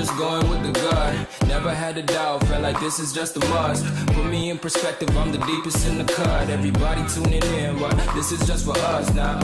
just going with the gut. Never had a doubt, felt like this is just a must. Put me in perspective, I'm the deepest in the cut. Everybody tuning in, but this is just for us now.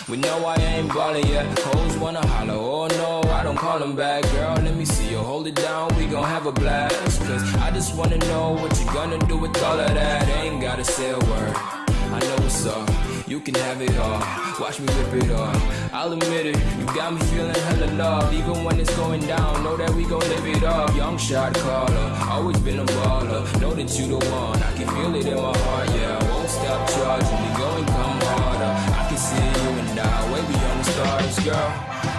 We know I ain't ballin' yet. Hoes wanna holler, oh no, I don't call them back. Girl, let me see you hold it down, we gon' have a blast. Cause I just wanna know what you gonna do with all of that. Ain't gotta say a word, I know what's up. You can have it all, watch me rip it off. I'll admit it, you got me feeling hella love. Even when it's going down, know that we gon' live it up. Young shot caller, always been a baller. Know that you the one, I can feel it in my heart. Yeah, I won't stop charging, we going come harder. I can see you and I, way beyond the stars, girl.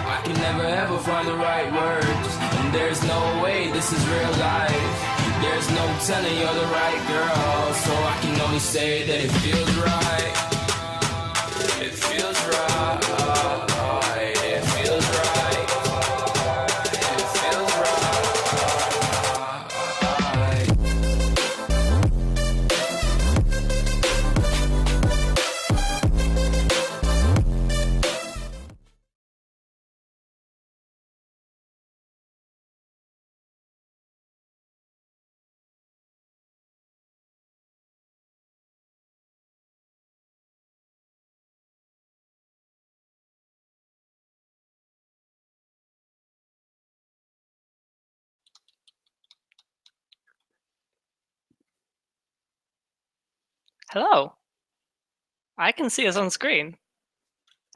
I can never ever find the right words, and there's no way this is real life. There's no telling you're the right girl, so I can only say that it feels right. It feels right. It feels right. It feels Hello. I can see us on screen.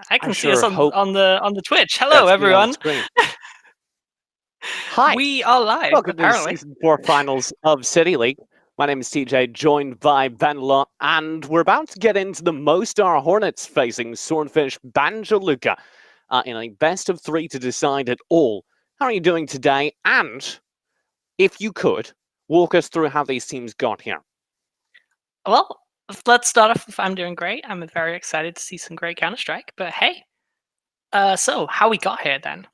I can see sure us on the Twitch. Hello, that's me on everyone. screen. Hi. We are live, Welcome apparently. to the Season 4 Finals of City League. My name is TJ, joined by Banja, and we're about to get into the Mostar Hornets facing Swordfish, Banja, Luka in a best of 3 to decide it all. How are you doing today? And if you could, walk us through how these teams got here. Well, let's start off with I'm doing great. I'm very excited to see some great Counter-Strike. But hey, so how we got here then?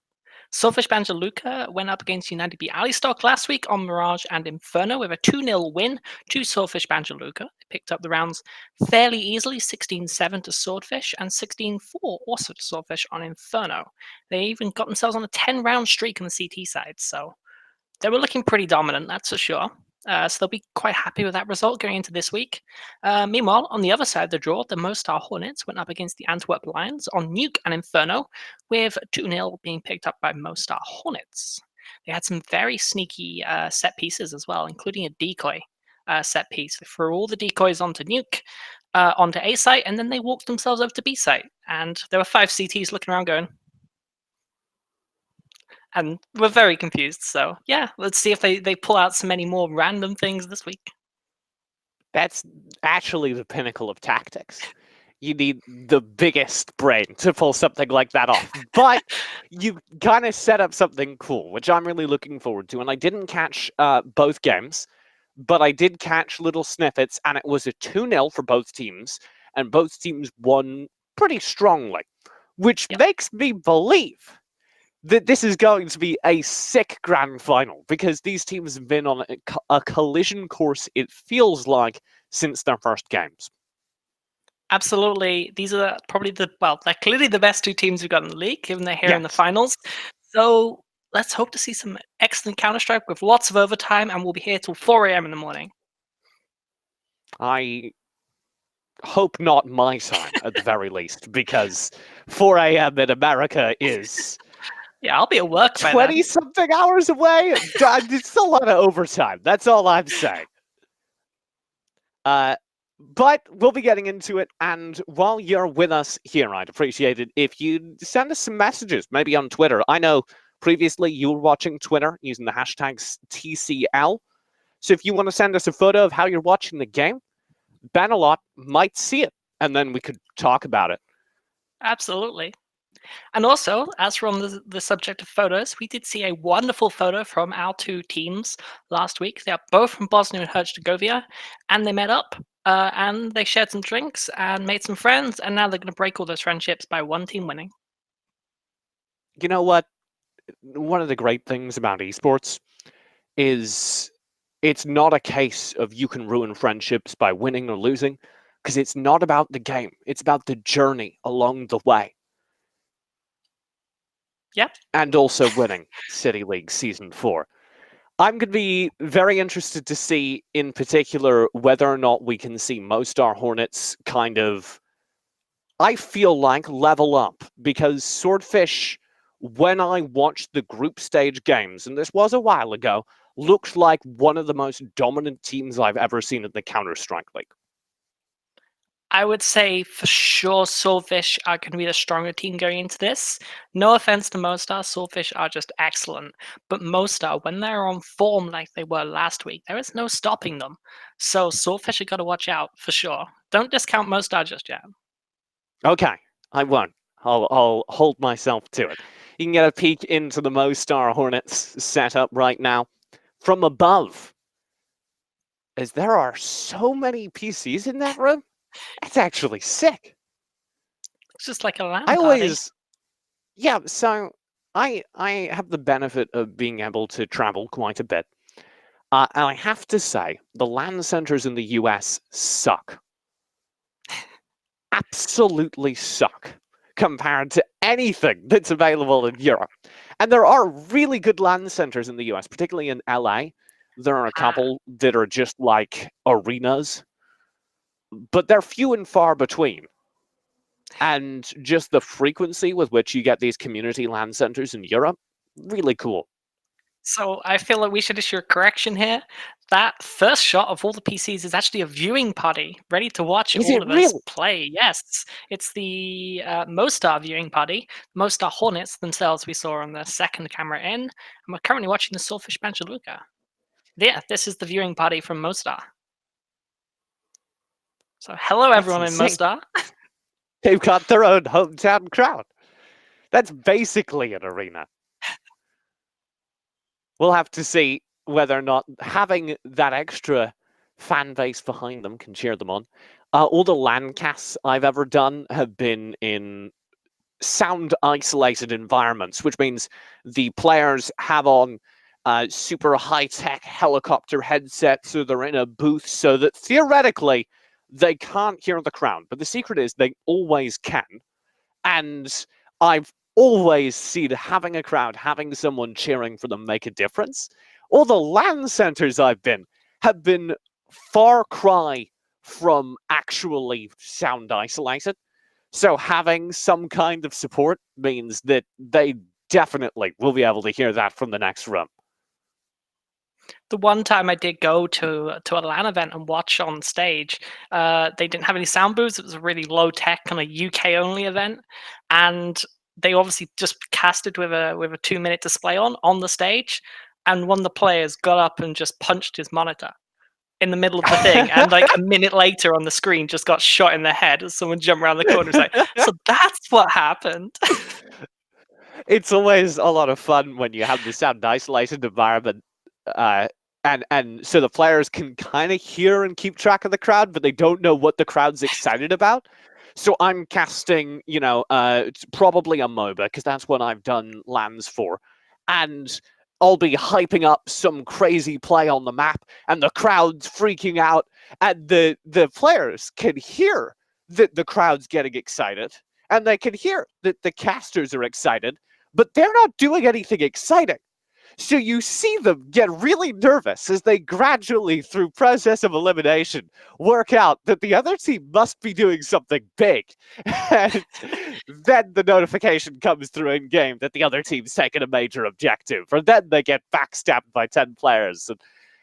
Swordfish Banja Luka went up against United B Alistock last week on Mirage and Inferno with a 2-0 win to Swordfish Banja Luka. They picked up the rounds fairly easily, 16-7 to Swordfish and 16-4 also to Swordfish on Inferno. They even got themselves on a 10-round streak on the CT side, so they were looking pretty dominant, that's for sure. So they'll be quite happy with that result going into this week. Meanwhile, on the other side of the draw, the Mostar Hornets went up against the Antwerp Lions on Nuke and Inferno, with 2-0 being picked up by Mostar Hornets. They had some very sneaky set pieces as well, including a decoy set piece. They threw all the decoys onto Nuke, onto A site, and then they walked themselves over to B site. And there were 5 CTs looking around going, and we're very confused. So yeah, let's see if they pull out so many more random things this week. That's actually the pinnacle of tactics. You need the biggest brain to pull something like that off. But you kind of set up something cool, which I'm really looking forward to. And I didn't catch both games, but I did catch little snippets, and it was a 2-0 for both teams, and both teams won pretty strongly, which makes me believe that this is going to be a sick grand final, because these teams have been on a collision course, it feels like, since their first games. Absolutely. These are probably they're clearly the best 2 teams we've got in the league, given they're here in the finals. So let's hope to see some excellent Counter-Strike with lots of overtime, and we'll be here till 4 a.m. in the morning. I hope not my time, at the very least, because 4 a.m. in America is... Yeah, I'll be at work by 20-something hours away? It's a lot of overtime. That's all I'm saying. But we'll be getting into it, and while you're with us here, I'd appreciate it if you send us some messages, maybe on Twitter. I know previously you were watching Twitter using the hashtags TCL, so if you want to send us a photo of how you're watching the game, Benalot might see it, and then we could talk about it. Absolutely. And also, as we're on the subject of photos, we did see a wonderful photo from our 2 teams last week. They are both from Bosnia and Herzegovina, and they met up, and they shared some drinks and made some friends, and now they're going to break all those friendships by one team winning. You know what? One of the great things about esports is it's not a case of you can ruin friendships by winning or losing, because it's not about the game. It's about the journey along the way. Yep. and also winning City League Season 4. I'm going to be very interested to see, in particular, whether or not we can see Mostar Hornets kind of, I feel like, level up. Because Swordfish, when I watched the group stage games, and this was a while ago, looked like one of the most dominant teams I've ever seen in the Counter-Strike League. I would say for sure Swordfish are going to be the stronger team going into this. No offense to Mostar, Swordfish are just excellent. But Mostar, when they're on form like they were last week, there is no stopping them. So Swordfish have got to watch out for sure. Don't discount Mostar just yet. Okay, I won't. I'll hold myself to it. You can get a peek into the Mostar Hornets setup right now from above. As there are so many PCs in that room, that's actually sick. It's just like a LAN I party. always, yeah. So I have the benefit of being able to travel quite a bit, and I have to say the LAN centers in the US suck. Absolutely suck compared to anything that's available in Europe. And there are really good LAN centers in the US, particularly in LA. There are a couple that are just like arenas, but they're few and far between. And just the frequency with which you get these community LAN centers in Europe, really cool. So I feel like we should issue a correction here. That first shot of all the PCs is actually a viewing party, ready to watch Is all it of us real? play. Yes, it's the Mostar viewing party. Mostar Hornets themselves we saw on the second camera in, and we're currently watching the Swordfish Banja Luka. Yeah, this is the viewing party from Mostar. So hello everyone in insane. Mostar. They've got their own hometown crowd. That's basically an arena. We'll have to see whether or not having that extra fan base behind them can cheer them on. All the LAN casts I've ever done have been in sound isolated environments, which means the players have on super high-tech helicopter headsets, so they're in a booth so that theoretically they can't hear the crowd. But the secret is they always can. And I've always seen having a crowd, having someone cheering for them make a difference. All the LAN centers I've been have been far cry from actually sound isolated. So having some kind of support means that they definitely will be able to hear that from the next room. The one time I did go to a LAN event and watch on stage, they didn't have any sound booths. It was a really low tech kind of UK only event, and they obviously just casted with a 2-minute display on the stage, and one of the players got up and just punched his monitor in the middle of the thing, and like a minute later on the screen just got shot in the head as someone jumped around the corner. It's like, so that's what happened. It's always a lot of fun when you have the sound isolated environment, and so the players can kind of hear and keep track of the crowd, but they don't know what the crowd's excited about. So I'm casting, probably a MOBA, because that's what I've done LANs for. And I'll be hyping up some crazy play on the map, and the crowd's freaking out, and the players can hear that the crowd's getting excited, and they can hear that the casters are excited, but they're not doing anything exciting. So you see them get really nervous as they gradually, through process of elimination, work out that the other team must be doing something big. And then the notification comes through in-game that the other team's taken a major objective. Or then they get backstabbed by 10 players. And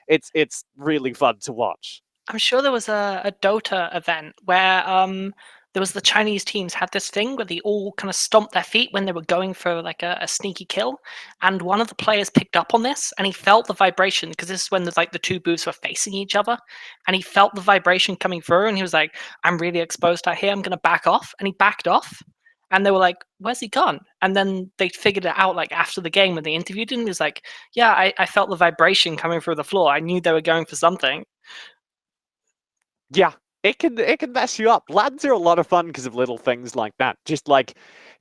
it's really fun to watch. I'm sure there was a Dota event where there was the Chinese teams had this thing where they all kind of stomped their feet when they were going for like a sneaky kill, and one of the players picked up on this and he felt the vibration, because this is when the two booths were facing each other, and he felt the vibration coming through, and he was like, I'm really exposed out here, I'm gonna back off. And he backed off, and they were like, where's he gone? And then they figured it out like after the game when they interviewed him. He was like, yeah, I felt the vibration coming through the floor, I knew they were going for something. Yeah, it can mess you up. LANs are a lot of fun because of little things like that. Just like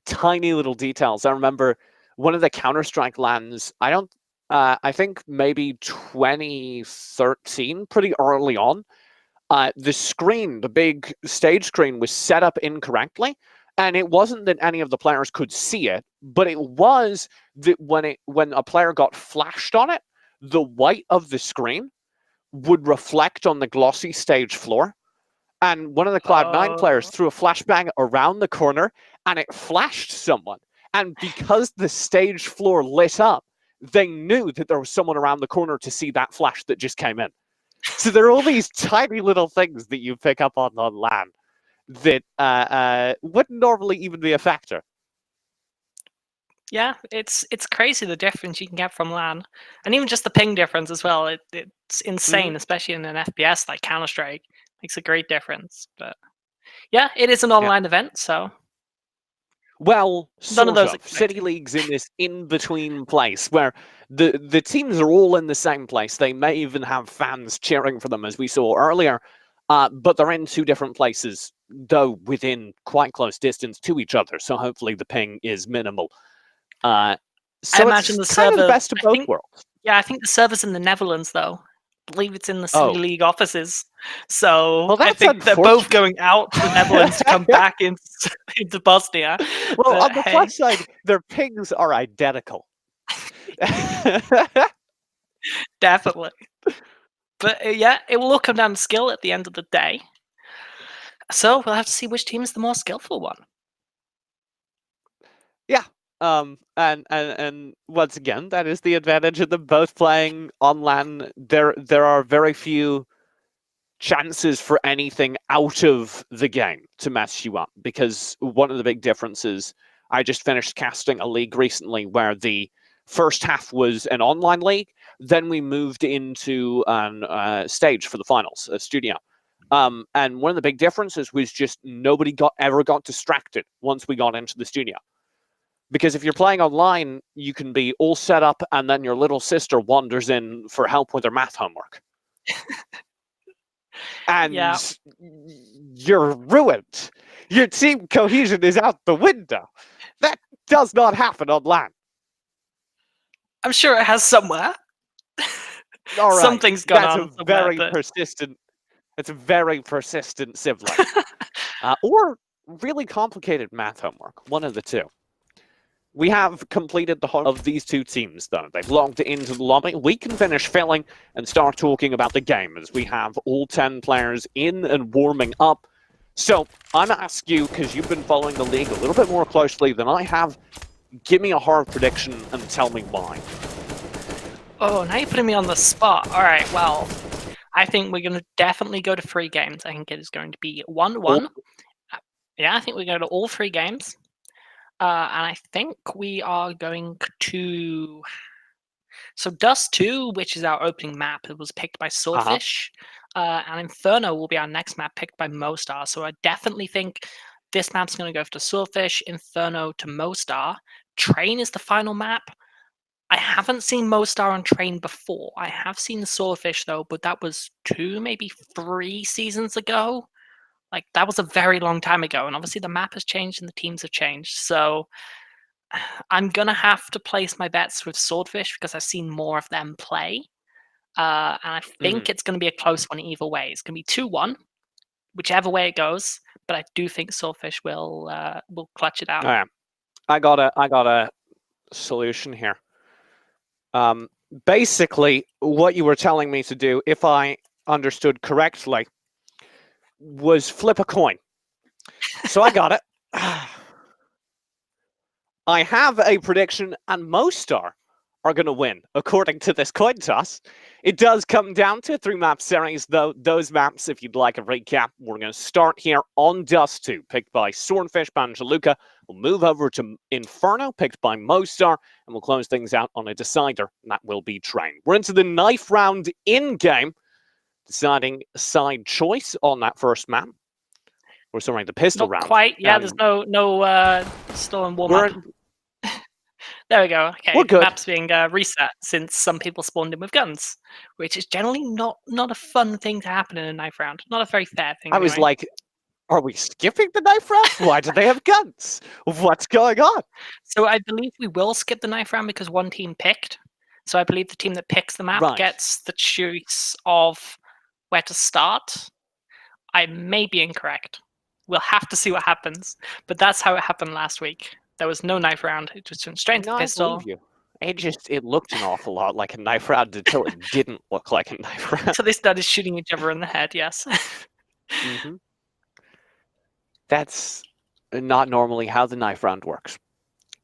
tiny little details. I remember one of the Counter-Strike LANs, I think maybe 2013, pretty early on, the screen, the big stage screen, was set up incorrectly, And it wasn't that any of the players could see it, but it was that when a player got flashed on it, the white of the screen would reflect on the glossy stage floor. And one of the Cloud9 players threw a flashbang around the corner, and it flashed someone. And because the stage floor lit up, they knew that there was someone around the corner to see that flash that just came in. So there are all these tiny little things that you pick up on LAN that wouldn't normally even be a factor. Yeah, it's crazy the difference you can get from LAN, and even just the ping difference as well. It's insane, especially in an FPS like Counter-Strike. Makes a great difference. But yeah, it is an online event, so well, none of those City League's in this in-between place where the teams are all in the same place. They may even have fans cheering for them, as we saw earlier, but they're in two different places, though within quite close distance to each other. So hopefully the ping is minimal. So I imagine it's the kind server. of the best of both worlds. Yeah, I think the server's in the Netherlands, though. I believe it's in the City League offices. So I think they're both going out to the Netherlands to come back into Bosnia. Well, on the plus side, their pings are identical. Definitely. But yeah, it will all come down to skill at the end of the day. So we'll have to see which team is the more skillful one. Yeah. And once again, that is the advantage of them both playing on LAN. There are very few chances for anything out of the game to mess you up, because one of the big differences, I just finished casting a league recently where the first half was an online league, then we moved into a stage for the finals, a studio. And one of the big differences was just nobody ever got distracted once we got into the studio. Because if you're playing online, you can be all set up and then your little sister wanders in for help with her math homework. And you're ruined. Your team cohesion is out the window. That does not happen on LAN. I'm sure it has somewhere. All right. Something's gone on. That's a very persistent. It's a very persistent sibling, or really complicated math homework. One of the two. We have completed the whole of these two teams, though. They've logged into the lobby. We can finish filling and start talking about the game, as we have all 10 players in and warming up. So I'm going to ask you, because you've been following the league a little bit more closely than I have, give me a hard prediction and tell me why. Oh, now you're putting me on the spot. All right, well, I think we're going to definitely go to 3 games. I think it is going to be 1-1. Yeah, I think we go to all 3 games. And I think we are going to... So Dust 2, which is our opening map, it was picked by Swordfish. And Inferno will be our next map, picked by Mostar. So I definitely think this map's going to go to Swordfish, Inferno to Mostar. Train is the final map. I haven't seen Mostar on Train before. I have seen Swordfish, though, but that was 2, maybe 3 seasons ago. Like, that was a very long time ago, and obviously the map has changed and the teams have changed. So I'm going to have to place my bets with Swordfish because I've seen more of them play. And I think it's going to be a close one either way. It's going to be 2-1, whichever way it goes. But I do think Swordfish will clutch it out. All right. I got a solution here. Basically, what you were telling me to do, if I understood correctly, was flip a coin. So I got it. I have a prediction, and Mostar are going to win, according to this coin toss. It does come down to a 3-map series, though. Those maps, if you'd like a recap, we're going to start here on Dust 2, picked by Swordfish, Banja, Luka. We'll move over to Inferno, picked by Mostar, and we'll close things out on a decider, and that will be Train. We're into the knife round in-game, deciding side choice on that first map. We're sorry, the pistol round. Not quite. Yeah, there's no still in warm-up. There we go. Okay, we're good. The map's being reset since some people spawned in with guns, which is generally not a fun thing to happen in a knife round. Not a very fair thing. I was like, are we skipping the knife round? Why do they have guns? What's going on? So I believe we will skip the knife round because one team picked. So I believe the team that picks the map gets the choice of where to start. I may be incorrect. We'll have to see what happens. But that's how it happened last week. There was no knife round. It just went straight into No, the I pistol. believe you. It looked an awful lot like a knife round until it didn't look like a knife round. So they started shooting each other in the head, yes. Mm-hmm. That's not normally how the knife round works.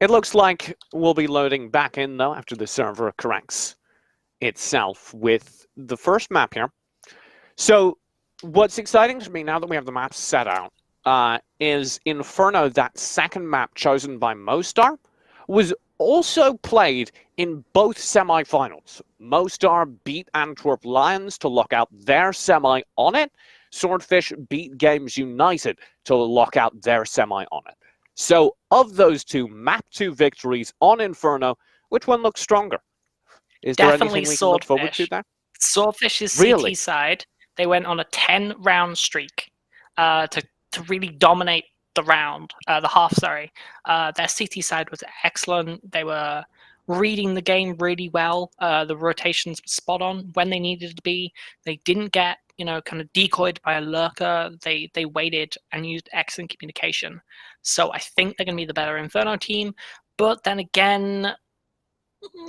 It looks like we'll be loading back in, though, after the server corrects itself with the first map here. So what's exciting to me now that we have the maps set out is Inferno, that second map chosen by Mostar, was also played in both semi-finals. Mostar beat Antwerp Lions to lock out their semi on it. Swordfish beat Games United to lock out their semi on it. So of those two, map 2 victories on Inferno, which one looks stronger? Is there Definitely anything we can look forward to Swordfish. there? Swordfish's Really? CT side, they went on a 10-round streak to really dominate the round, the half, sorry. Their CT side was excellent. They were reading the game really well. The rotations were spot on when they needed to be. They didn't get, kind of decoyed by a lurker. They waited and used excellent communication. So I think they're going to be the better Inferno team. But then again,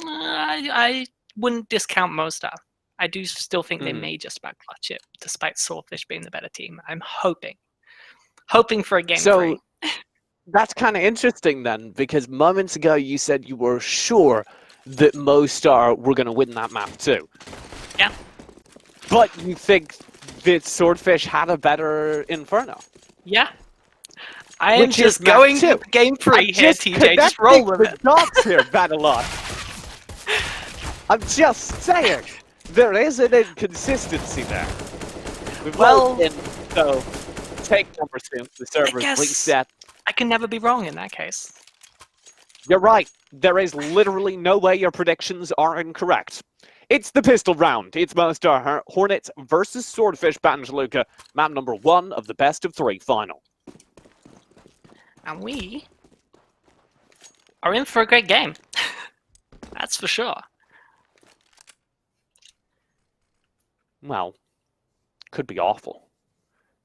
I wouldn't discount Mostar. I do still think they may just about clutch it, despite Swordfish being the better team. I'm hoping for a game 3. That's kind of interesting then, because moments ago you said you were sure that Mostar were going to win that map too. Yeah. But you think that Swordfish had a better Inferno? Yeah. I am Which just is map going 2. with game 3 I'm here, just TJ. Just roll with the it. dots here, Battlelot. I'm just saying, there is an inconsistency there. We've Well, in, so take number 2. The server's guess- reset. I can never be wrong in that case. You're right. There is literally no way your predictions are incorrect. It's the pistol round. It's Mostar Hornets versus Swordfish Banja Luka, map number 1 of the best of 3 final. And we are in for a great game. That's for sure. Well, could be awful.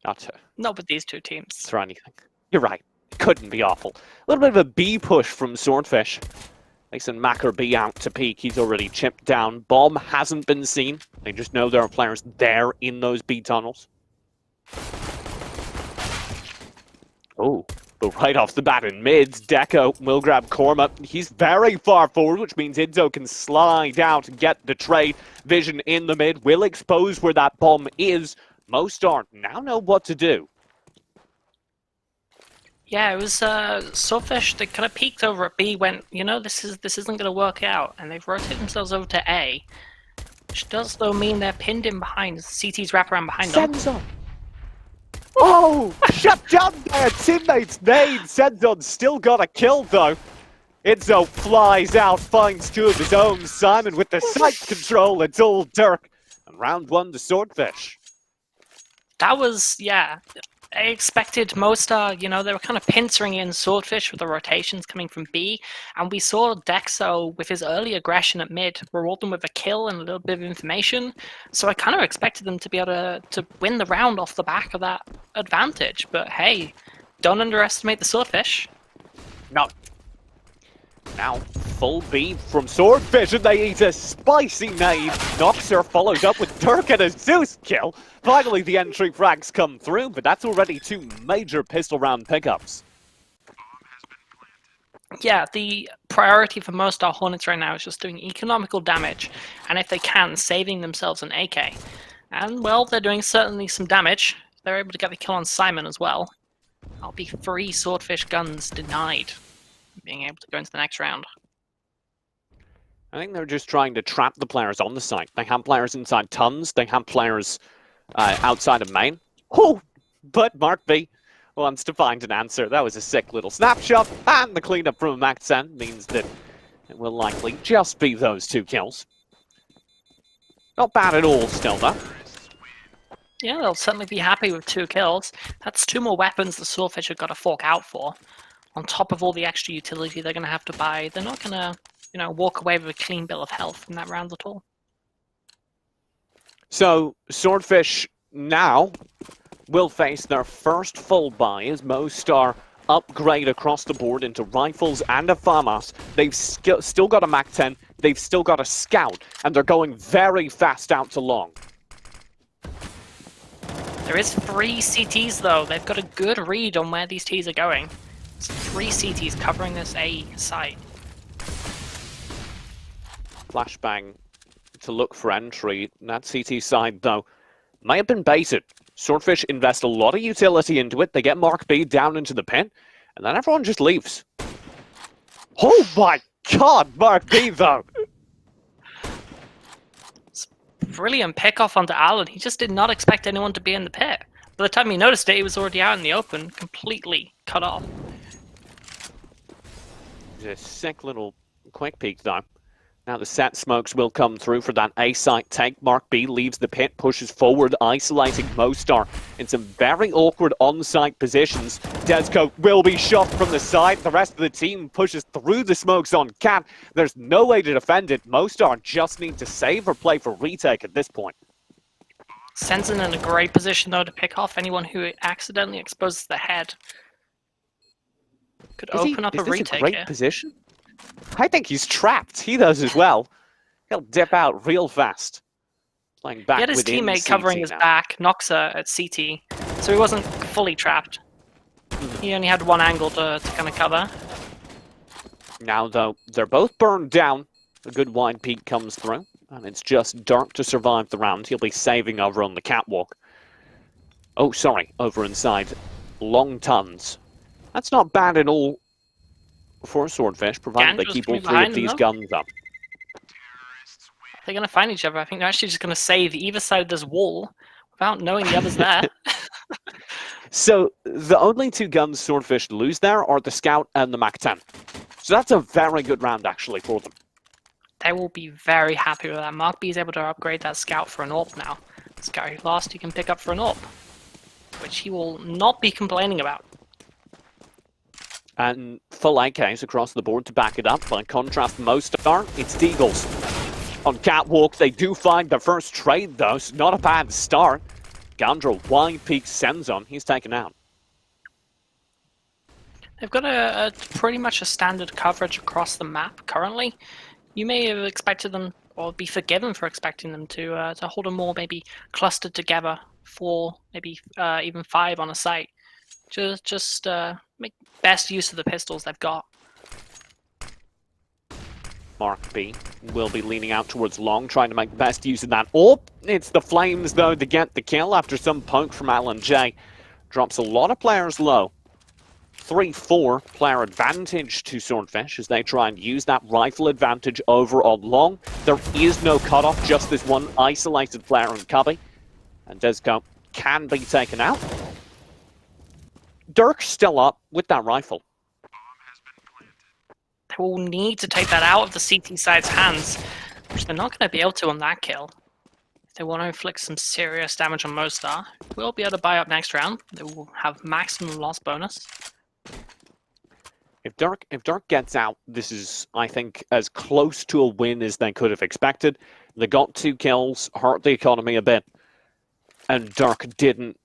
Not to Not with these two teams. throw anything. You're right. Couldn't be awful. A little bit of a B push from Swordfish. Mason Macker B out to peak. He's already chipped down. Bomb hasn't been seen. They just know there are players there in those B tunnels. Oh, but right off the bat in mids, Deco will grab Korma. He's very far forward, which means Idzo can slide out and get the trade. Vision in the mid will expose where that bomb is. Mostar now know what to do. Yeah, it was Swordfish. They kind of peeked over at B, went, this isn't going to work out, and they've rotated themselves over to A, which does though mean they're pinned in behind. CT's wrap around behind them. Senzon! Oh, shut down by a teammate's nade. Senzon still got a kill though. Idzo flies out, finds 2 of his own. Simon with the sight control. It's all Dirk. And round 1 to Swordfish. That was, yeah. I expected Mostar, they were kind of pincering in Swordfish with the rotations coming from B, and we saw Dexo with his early aggression at mid reward them with a kill and a little bit of information, so I kind of expected them to be able to win the round off the back of that advantage, but hey, don't underestimate the Swordfish. No. Now, full B from Swordfish, and they eat a spicy nade. Noxer follows up with Dirk and a Zeus kill. Finally, the entry frags come through, but that's already 2 major pistol round pickups. Yeah, the priority for most our Hornets right now is just doing economical damage, and if they can, saving themselves an AK. And, well, they're doing certainly some damage. They're able to get the kill on Simon as well. I'll be 3 Swordfish guns denied being able to go into the next round. I think they're just trying to trap the players on the site. They have players inside tons. They have players outside of main. Oh, but Mark B wants to find an answer. That was a sick little snapshot. And the cleanup from Maxen means that it will likely just be those 2 kills. Not bad at all still, though. Yeah, they'll certainly be happy with 2 kills. That's 2 more weapons the Swordfish have got to fork out for. On top of all the extra utility they're going to have to buy, they're not going to, walk away with a clean bill of health in that round at all. So, Swordfish now will face their first full buy as Mostar upgrade across the board into rifles and a FAMAS. They've still got a MAC-10, they've still got a Scout, and they're going very fast out to long. There is 3 CTs though. They've got a good read on where these Ts are going. It's 3 CTs covering this A site. Flashbang to look for entry. That CT side, though, may have been baited. Swordfish invest a lot of utility into it. They get Mark B down into the pin, and then everyone just leaves. Oh my god, Mark B, though! It's brilliant pickoff onto Alan. He just did not expect anyone to be in the pit. By the time he noticed it, he was already out in the open, completely cut off. A sick little quick peek, though. Now the set smokes will come through for that A-site take. Mark B leaves the pit, pushes forward, isolating Mostar in some very awkward on-site positions. Desco will be shot from the side. The rest of the team pushes through the smokes on Cat. There's no way to defend it. Mostar just need to save or play for retake at this point. Sensen in a great position though to pick off anyone who accidentally exposes the head. Could open up a retake Is this a great here. position? I think he's trapped. He does as well. He'll dip out real fast. Playing back He had his within teammate CT covering his now. back, Noxa at CT, so he wasn't fully trapped. He only had one angle to kind of cover. Now, though, they're both burned down. A good wide peak comes through, and it's just Dark to survive the round. He'll be saving over on the catwalk. Oh, sorry, over inside Long Tons. That's not bad at all for Swordfish, provided they Gandra's keep all coming three of behind these them. guns up. They're going to find each other. I think they're actually just going to save either side of this wall without knowing the other's there. So, the only 2 guns Swordfish lose there are the Scout and the MAC-10. So that's a very good round, actually, for them. They will be very happy with that. Mark B is able to upgrade that Scout for an AWP now. Scout he lost, he can pick up for an AWP, which he will not be complaining about. And full AKs across the board to back it up. By contrast, Mostar, it's Deagles. On Catwalk, they do find their first trade, though, so not a bad start. Gandro wide peak sends on, he's taken out. They've got a pretty much a standard coverage across the map currently. You may have expected them, or be forgiven for expecting them to hold them more maybe clustered together, 4, maybe even 5 on a site. Just make best use of the pistols they've got. Mark B will be leaning out towards long, trying to make the best use of that. Oh, it's the Flames, though, to get the kill after some poke from Alan J. Drops a lot of players low. 3-4 player advantage to Swordfish as they try and use that rifle advantage over on long. There is no cutoff, just this one isolated player on Cubby. And Desco can be taken out. Dirk's still up with that rifle. They will need to take that out of the CT side's hands, which they're not going to be able to on that kill. If they want to inflict some serious damage on Mostar, we'll be able to buy up next round. They will have maximum loss bonus. If Dirk gets out, this is, I think, as close to a win as they could have expected. They got 2 kills, hurt the economy a bit, and Dirk didn't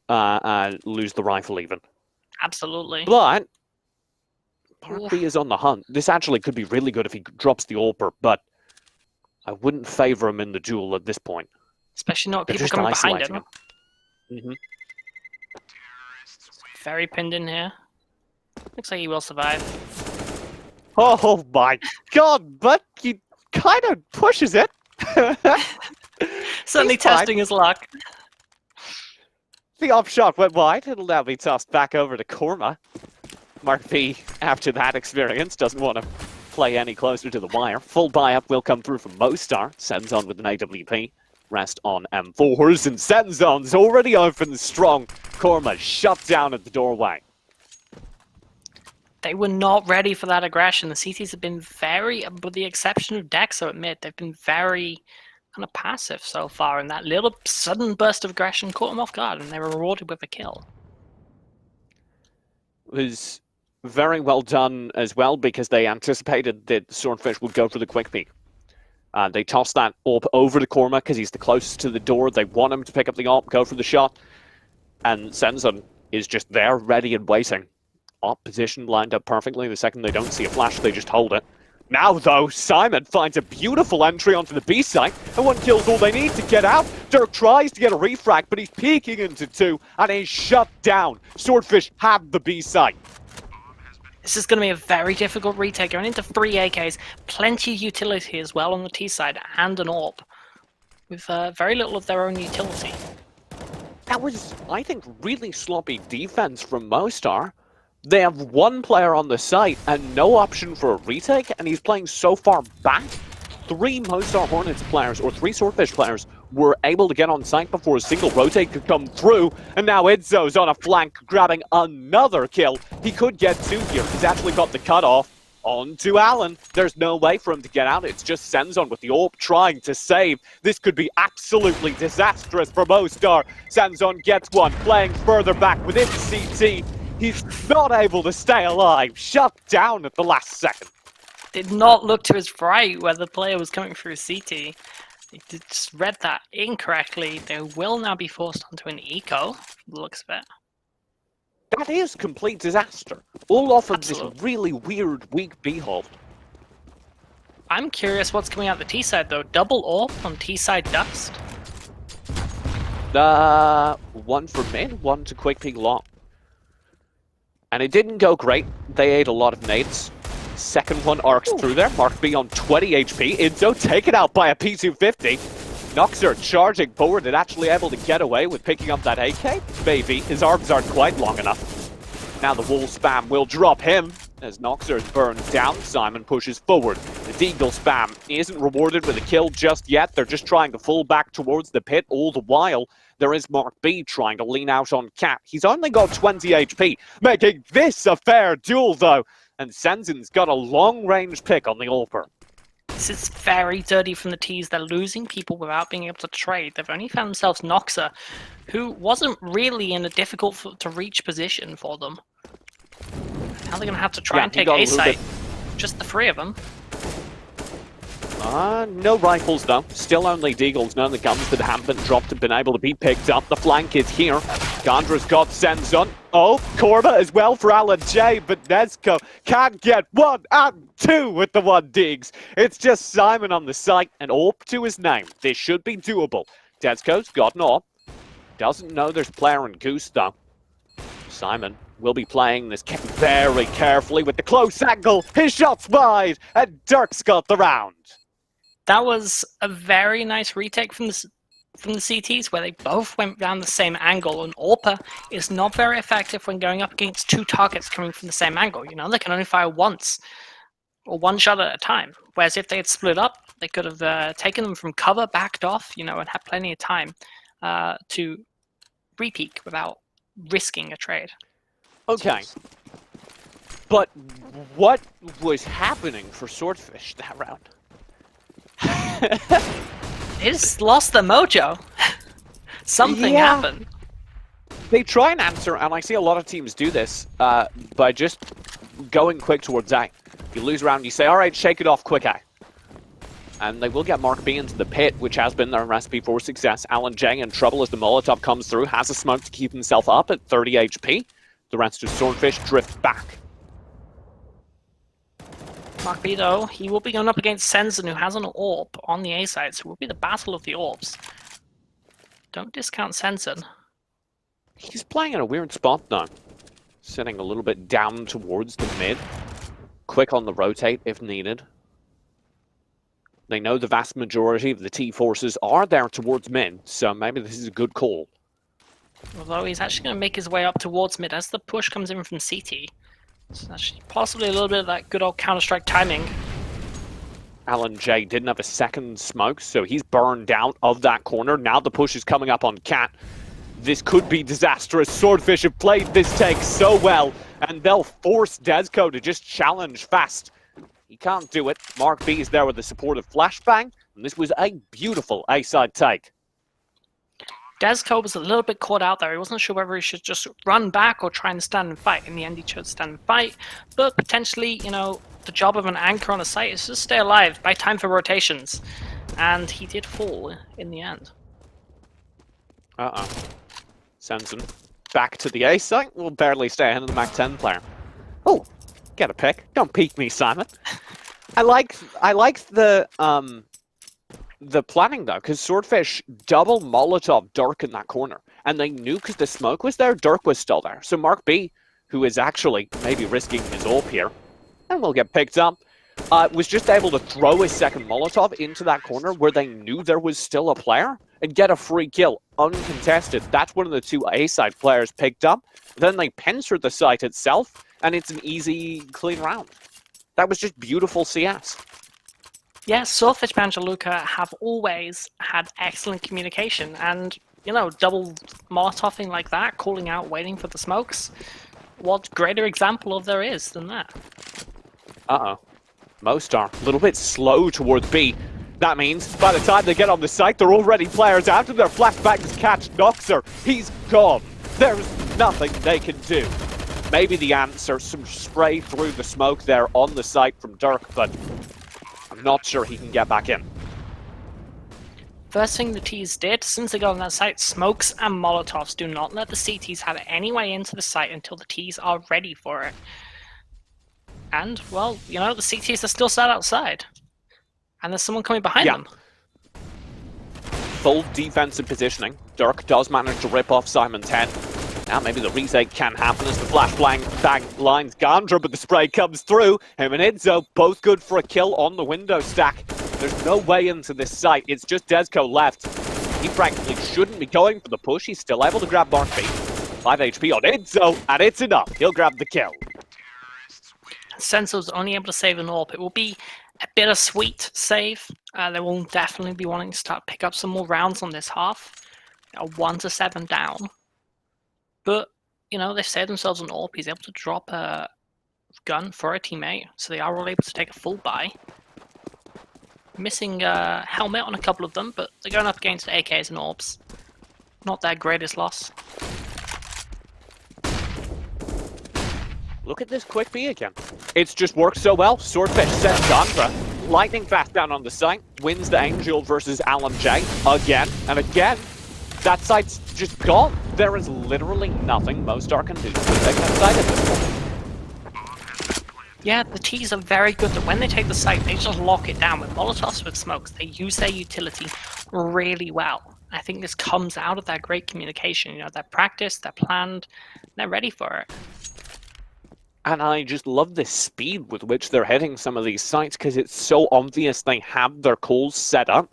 lose the rifle even. Absolutely. But Mark B is on the hunt. This actually could be really good if he drops the AWPer, but I wouldn't favor him in the duel at this point. Especially not They're people just coming behind isolating him. him. Very pinned in here. Looks like he will survive. Oh my god, but he kind of pushes it. Certainly He's fine. testing his luck. The upshot went wide. It'll now be tossed back over to Korma. Mark B, after that experience, doesn't want to play any closer to the wire. Full buy-up will come through from Mostar. Sends on with an AWP. Rest on M4s, and Senzone's already open strong. Korma shut down at the doorway. They were not ready for that aggression. The CTs have been very, with the exception of Dexo at mid, they've been very kind of passive so far, and that little sudden burst of aggression caught them off guard, and they were rewarded with a kill. It was very well done as well, because they anticipated that Swordfish would go for the quick peek. They tossed that AWP over to Korma because he's the closest to the door. They want him to pick up the AWP, go for the shot. And Senzon is just there, ready and waiting. Opposition lined up perfectly. The second they don't see a flash, they just hold it. Now, though, Simon finds a beautiful entry onto the B site, and one kills all they need to get out. Dirk tries to get a refrag, but he's peeking into 2, and he's shut down. Swordfish have the B site. This is going to be a very difficult retake. Going into 3 AKs, plenty of utility as well on the T side, and an AWP, with very little of their own utility. That was, I think, really sloppy defense from Mostar. They have one player on the site and no option for a retake, and he's playing so far back. 3 Mostar Hornets players, or 3 Swordfish players, were able to get on site before a single rotate could come through, and now Idzo's on a flank, grabbing another kill. He could get 2 here. He's actually got the cutoff. On to Allen. There's no way for him to get out. It's just Senzon with the AWP trying to save. This could be absolutely disastrous for Mostar. Senzon gets one, playing further back within CT. He's not able to stay alive. Shut down at the last second. Did not look to his right where the player was coming through CT. He just read that incorrectly. They will now be forced onto an eco, from the looks of it. That is complete disaster. All off of Absolutely. this really weird, weak B hold. I'm curious what's coming out the T side though. Double AWP on T side Dust. One for mid, one to quick peek long. And it didn't go great. They ate a lot of nades. Second one arcs through there. Mark B on 20 HP. Idzo taken out by a P250. Noxer charging forward and actually able to get away with picking up that AK. Maybe. His arms aren't quite long enough. Now the wall spam will drop him. As Noxer is burned down, Simon pushes forward. The Deagle spam isn't rewarded with a kill just yet. They're just trying to fall back towards the pit. All the while, there is Mark B trying to lean out on Cat. He's only got 20 HP, making this a fair duel though. And Senzon's got a long-range pick on the AWPer. This is very dirty from the T's. They're losing people without being able to trade. They've only found themselves Noxer, who wasn't really in a difficult to reach position for them. Now they're going to have to try and take A site. Just the 3 of them. No rifles though. Still only Deagles. None of the guns that have been dropped have been able to be picked up. The flank is here. Gandra's got Senzon. Oh, Korba as well for Alan J, but Nezco can't get 1 and 2 with the 1 digs. It's just Simon on the site and AWP to his name. This should be doable. Nezco's got an AWP. Doesn't know there's player and Goose though. Simon will be playing this very carefully with the close angle. His shot's wide, and Dirk's got the round. That was a very nice retake from the CTs, where they both went down the same angle, and AWPer is not very effective when going up against 2 targets coming from the same angle. You know, they can only fire once, or 1 shot at a time. Whereas if they had split up, they could have taken them from cover, backed off, you know, and had plenty of time to re-peek without risking a trade. Okay. But what was happening for Swordfish that round? They just lost their mojo. Something happened. They try and answer, and I see a lot of teams do this, by just going quick towards A. You lose a round, you say, alright, shake it off, quick A. And they will get Mark B into the pit, which has been their recipe for success. Alan J in trouble as the Molotov comes through, has a smoke to keep himself up at 30 HP. The rest of Swordfish drift back. Mark B, though, he will be going up against Senzon, who has an AWP on the A side, so it will be the battle of the AWPs. Don't discount Senzon. He's playing in a weird spot now. Sitting a little bit down towards the mid. Quick on the rotate if needed. They know the vast majority of the T forces are there towards mid, so maybe this is a good call. Although he's actually going to make his way up towards mid as the push comes in from CT. So actually possibly a little bit of that good old Counter-Strike timing. Alan J didn't have a second smoke, so he's burned out of that corner. Now the push is coming up on Cat. This could be disastrous. Swordfish have played this take so well, and they'll force Desco to just challenge fast. He can't do it. Mark B is there with the support of Flashbang, and this was a beautiful A-side take. Desco was a little bit caught out there. He wasn't sure whether he should just run back or try and stand and fight. In the end, he chose stand and fight. But potentially, you know, the job of an anchor on a site is just stay alive, buy time for rotations. And he did fall in the end. Uh-oh. Senzon back to the A site. We'll barely stay ahead of the Mac 10 player. Oh, get a pick. Don't peek me, Simon. I like the planning though, because Swordfish double Molotov Dirk in that corner, and they knew because the smoke was there, Dirk was still there. So Mark B, who is actually maybe risking his AWP here, and will get picked up, was just able to throw his second Molotov into that corner where they knew there was still a player and get a free kill, uncontested. That's one of the two A-side players picked up. Then they pincer the site itself, and it's an easy, clean round. That was just beautiful CS. Yeah, Swordfish, Banja, Luka have always had excellent communication, and, you know, double Molotoving like that, calling out, waiting for the smokes. What greater example of there is than that? Uh-oh. Mostar, a little bit slow towards B. That means by the time they get on the site, they're already players out of their flashbangs catch Noxer. He's gone. There's nothing they can do. Maybe the answer, some spray through the smoke there on the site from Dirk, but I'm not sure he can get back in. First thing the T's did, since they got on that site, smokes and Molotovs. Do not let the CTs have any way into the site until the T's are ready for it. And, well, you know, the CTs are still sat outside. And there's someone coming behind them. Full defensive positioning. Dirk does manage to rip off Simon's head. Now maybe the retake can happen as the flashbang lines Gandra, but the spray comes through. Him and Idzo, both good for a kill on the window stack. There's no way into this site. It's just Desco left. He frankly shouldn't be going for the push. He's still able to grab Mark B. 5 HP on Idzo, and it's enough. He'll grab the kill. Senso's only able to save an AWP. It will be a bittersweet save. They will definitely be wanting to start pick up some more rounds on this half. 1 to 7 down. But, you know, they've saved themselves an AWP. He's able to drop a gun for a teammate, so they are all able to take a full buy. Missing a helmet on a couple of them, but they're going up against AKs and AWPs. Not their greatest loss. Look at this quick B again. It's just worked so well. Swordfish sets Gandra. Lightning fast down on the site. Wins the Angel versus Alan J. Again and again. That site's just gone. There is literally nothing Mostar can do to protect that site at this point. Yeah, the T's are very good that when they take the site, they just lock it down with Molotovs, with smokes. They use their utility really well. I think this comes out of their great communication. You know, they're practiced, they're planned, they're ready for it. And I just love the speed with which they're hitting some of these sites because it's so obvious they have their calls set up.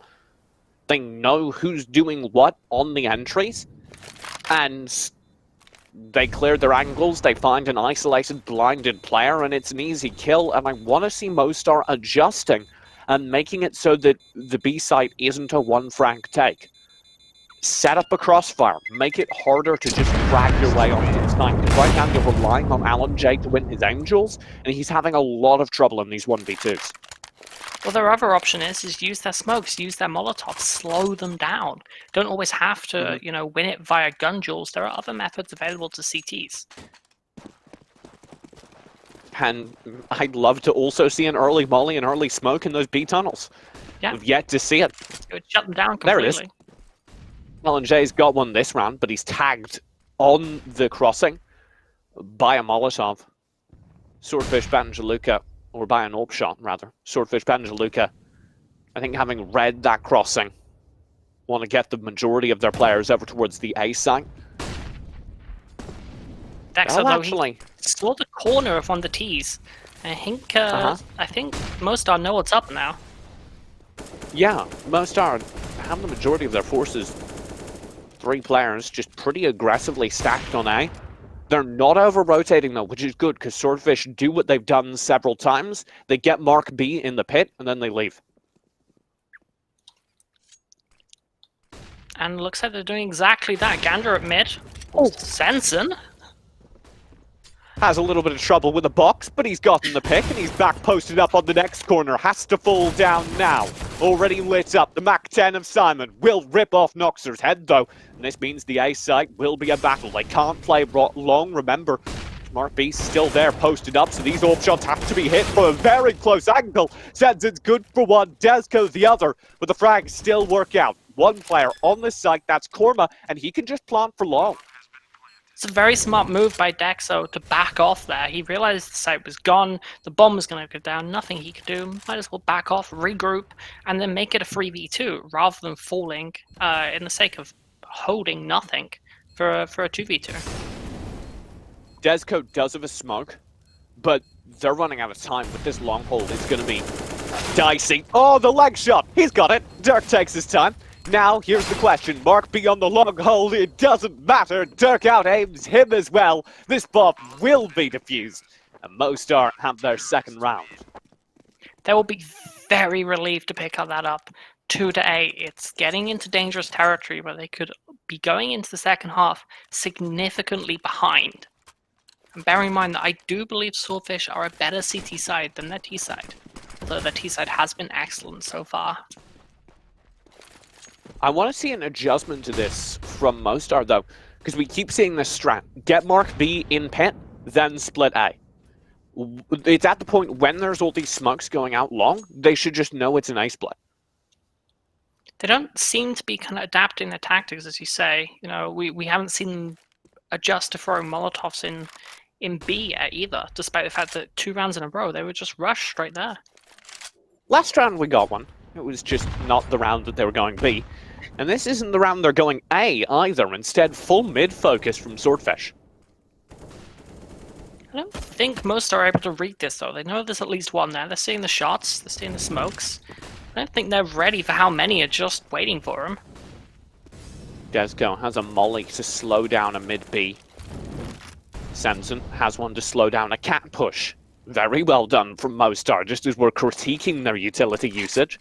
They know who's doing what on the entries. And they clear their angles, they find an isolated, blinded player, and it's an easy kill. And I want to see Mostar adjusting and making it so that the B site isn't a one-frag take. Set up a crossfire, make it harder to just drag your way onto the site. Because right now you're relying on Alan J to win his Angels, and he's having a lot of trouble in these 1v2s. Well, their other option is use their smokes, use their Molotovs, slow them down. Don't always have to, you know, win it via gun duels. There are other methods available to CTs. And I'd love to also see an early molly and early smoke in those B tunnels. Yeah. We've yet to see it. It would shut them down completely. There it is. Alan J's got one this round, but he's tagged on the crossing by a Molotov. Swordfish, Banja, Luka, or by an AWP shot, rather. Swordfish, Banja, Luka, I think having read that crossing, want to get the majority of their players over towards the A site. Dexter, though, he saw the corner of one of the T's. I think Mostar know what's up now. Yeah, Mostar have the majority of their forces. 3 players just pretty aggressively stacked on A. They're not over-rotating though, which is good because Swordfish do what they've done several times. They get Mark B in the pit and then they leave. And looks like they're doing exactly that. Gander at mid. Oh, Sensen has a little bit of trouble with the box, but he's gotten the pick and he's back posted up on the next corner. Has to fall down now. Already lit up. The Mac 10 of Simon will rip off Noxer's head though. And this means the A site will be a battle. They can't play long, remember. Mark B still there posted up, so these AWP shots have to be hit from a very close angle. Sensen's good for one, Desco the other, but the frags still work out. One player on this site, that's Korma, and he can just plant for long. It's a very smart move by Dexo to back off there. He realized the site was gone, the bomb was going to go down, nothing he could do. Might as well back off, regroup, and then make it a 3v2 rather than falling in the sake of holding nothing for a 2v2. Desco does have a smoke, but they're running out of time with this long hold. It's going to be dicey. Oh, the leg shot! He's got it! Dirk takes his time. Now, here's the question. Mark B on the long hold. It doesn't matter. Dirk out-aims him as well. This bomb will be defused. And Mostar have their second round. They will be very relieved to pick that up. 2-8. It's getting into dangerous territory where they could be going into the second half significantly behind. And bearing in mind that I do believe Swordfish are a better CT side than their T side. Although their T side has been excellent so far. I want to see an adjustment to this from Mostar, though, because we keep seeing this strat. Get Mark B in pit, then split A. It's at the point when there's all these smokes going out long, they should just know it's an A split. They don't seem to be kind of adapting their tactics, as you say. You know, we haven't seen them adjust to throwing Molotovs in B yet either, despite the fact that 2 rounds in a row, they would just rush straight there. Last round we got one. It was just not the round that they were going B. And this isn't the round they're going A either. Instead, full mid focus from Swordfish. I don't think most are able to read this, though. They know there's at least one there. They're seeing the shots. They're seeing the smokes. I don't think they're ready for how many are just waiting for them. Desco has a molly to slow down a mid B. Samson has one to slow down a cat push. Very well done from Mostar, just as we're critiquing their utility usage.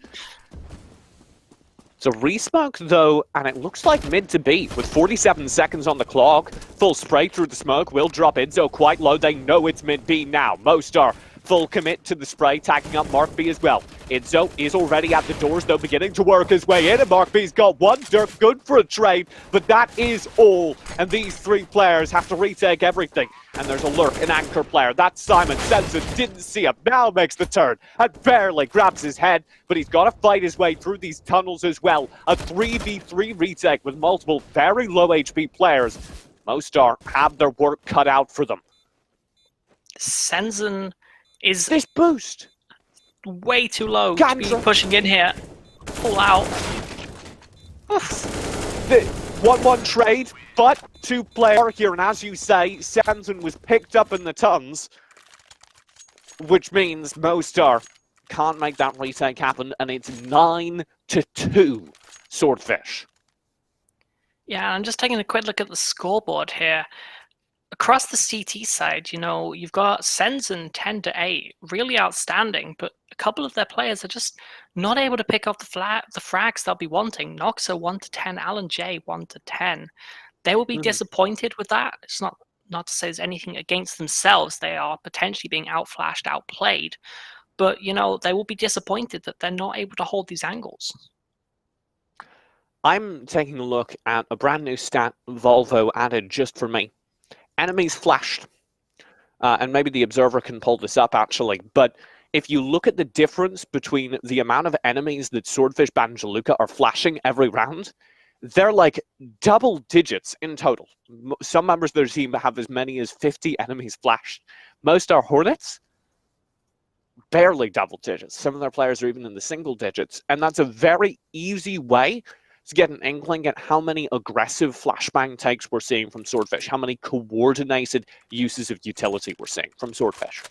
So resmoke though, and it looks like mid to B with 47 seconds on the clock. Full spray through the smoke will drop Idzo quite low. They know it's mid B now. Mostar full commit to the spray, tagging up Mark B as well. Idzo is already at the doors though, beginning to work his way in, and Mark B's got one. Dirk good for a trade, but that is all. And these 3 players have to retake everything. And there's a lurk, an anchor player. That's Simon Sensen, didn't see him, now makes the turn. And barely grabs his head, but he's got to fight his way through these tunnels as well. A 3v3 retake with multiple very low HP players. Mostar have their work cut out for them. Sensen is this boost way too low to be pushing in here. Pull out. The 1-1 trade, but 2-player here, and as you say, Sanson was picked up in the tons, which means Mostar can't make that retake happen, and it's 9-2 Swordfish. Yeah, I'm just taking a quick look at the scoreboard here. Across the CT side, you know, you've got Sensen 10-8, really outstanding, but a couple of their players are just not able to pick up the frags they'll be wanting. Noxa 1-10, Alan J 1-10. They will be disappointed with that. It's not to say there's anything against themselves. They are potentially being outflashed, outplayed, but you know, they will be disappointed that they're not able to hold these angles. I'm taking a look at a brand new stat Volvo added just for me. Enemies flashed. And maybe the observer can pull this up actually, but if you look at the difference between the amount of enemies that Swordfish, Banja, Luka are flashing every round, they're like double digits in total. Some members of their team have as many as 50 enemies flashed. Most are Hornets, barely double digits. Some of their players are even in the single digits, and that's a very easy way to get an inkling at how many aggressive flashbang takes we're seeing from Swordfish, how many coordinated uses of utility we're seeing from Swordfish.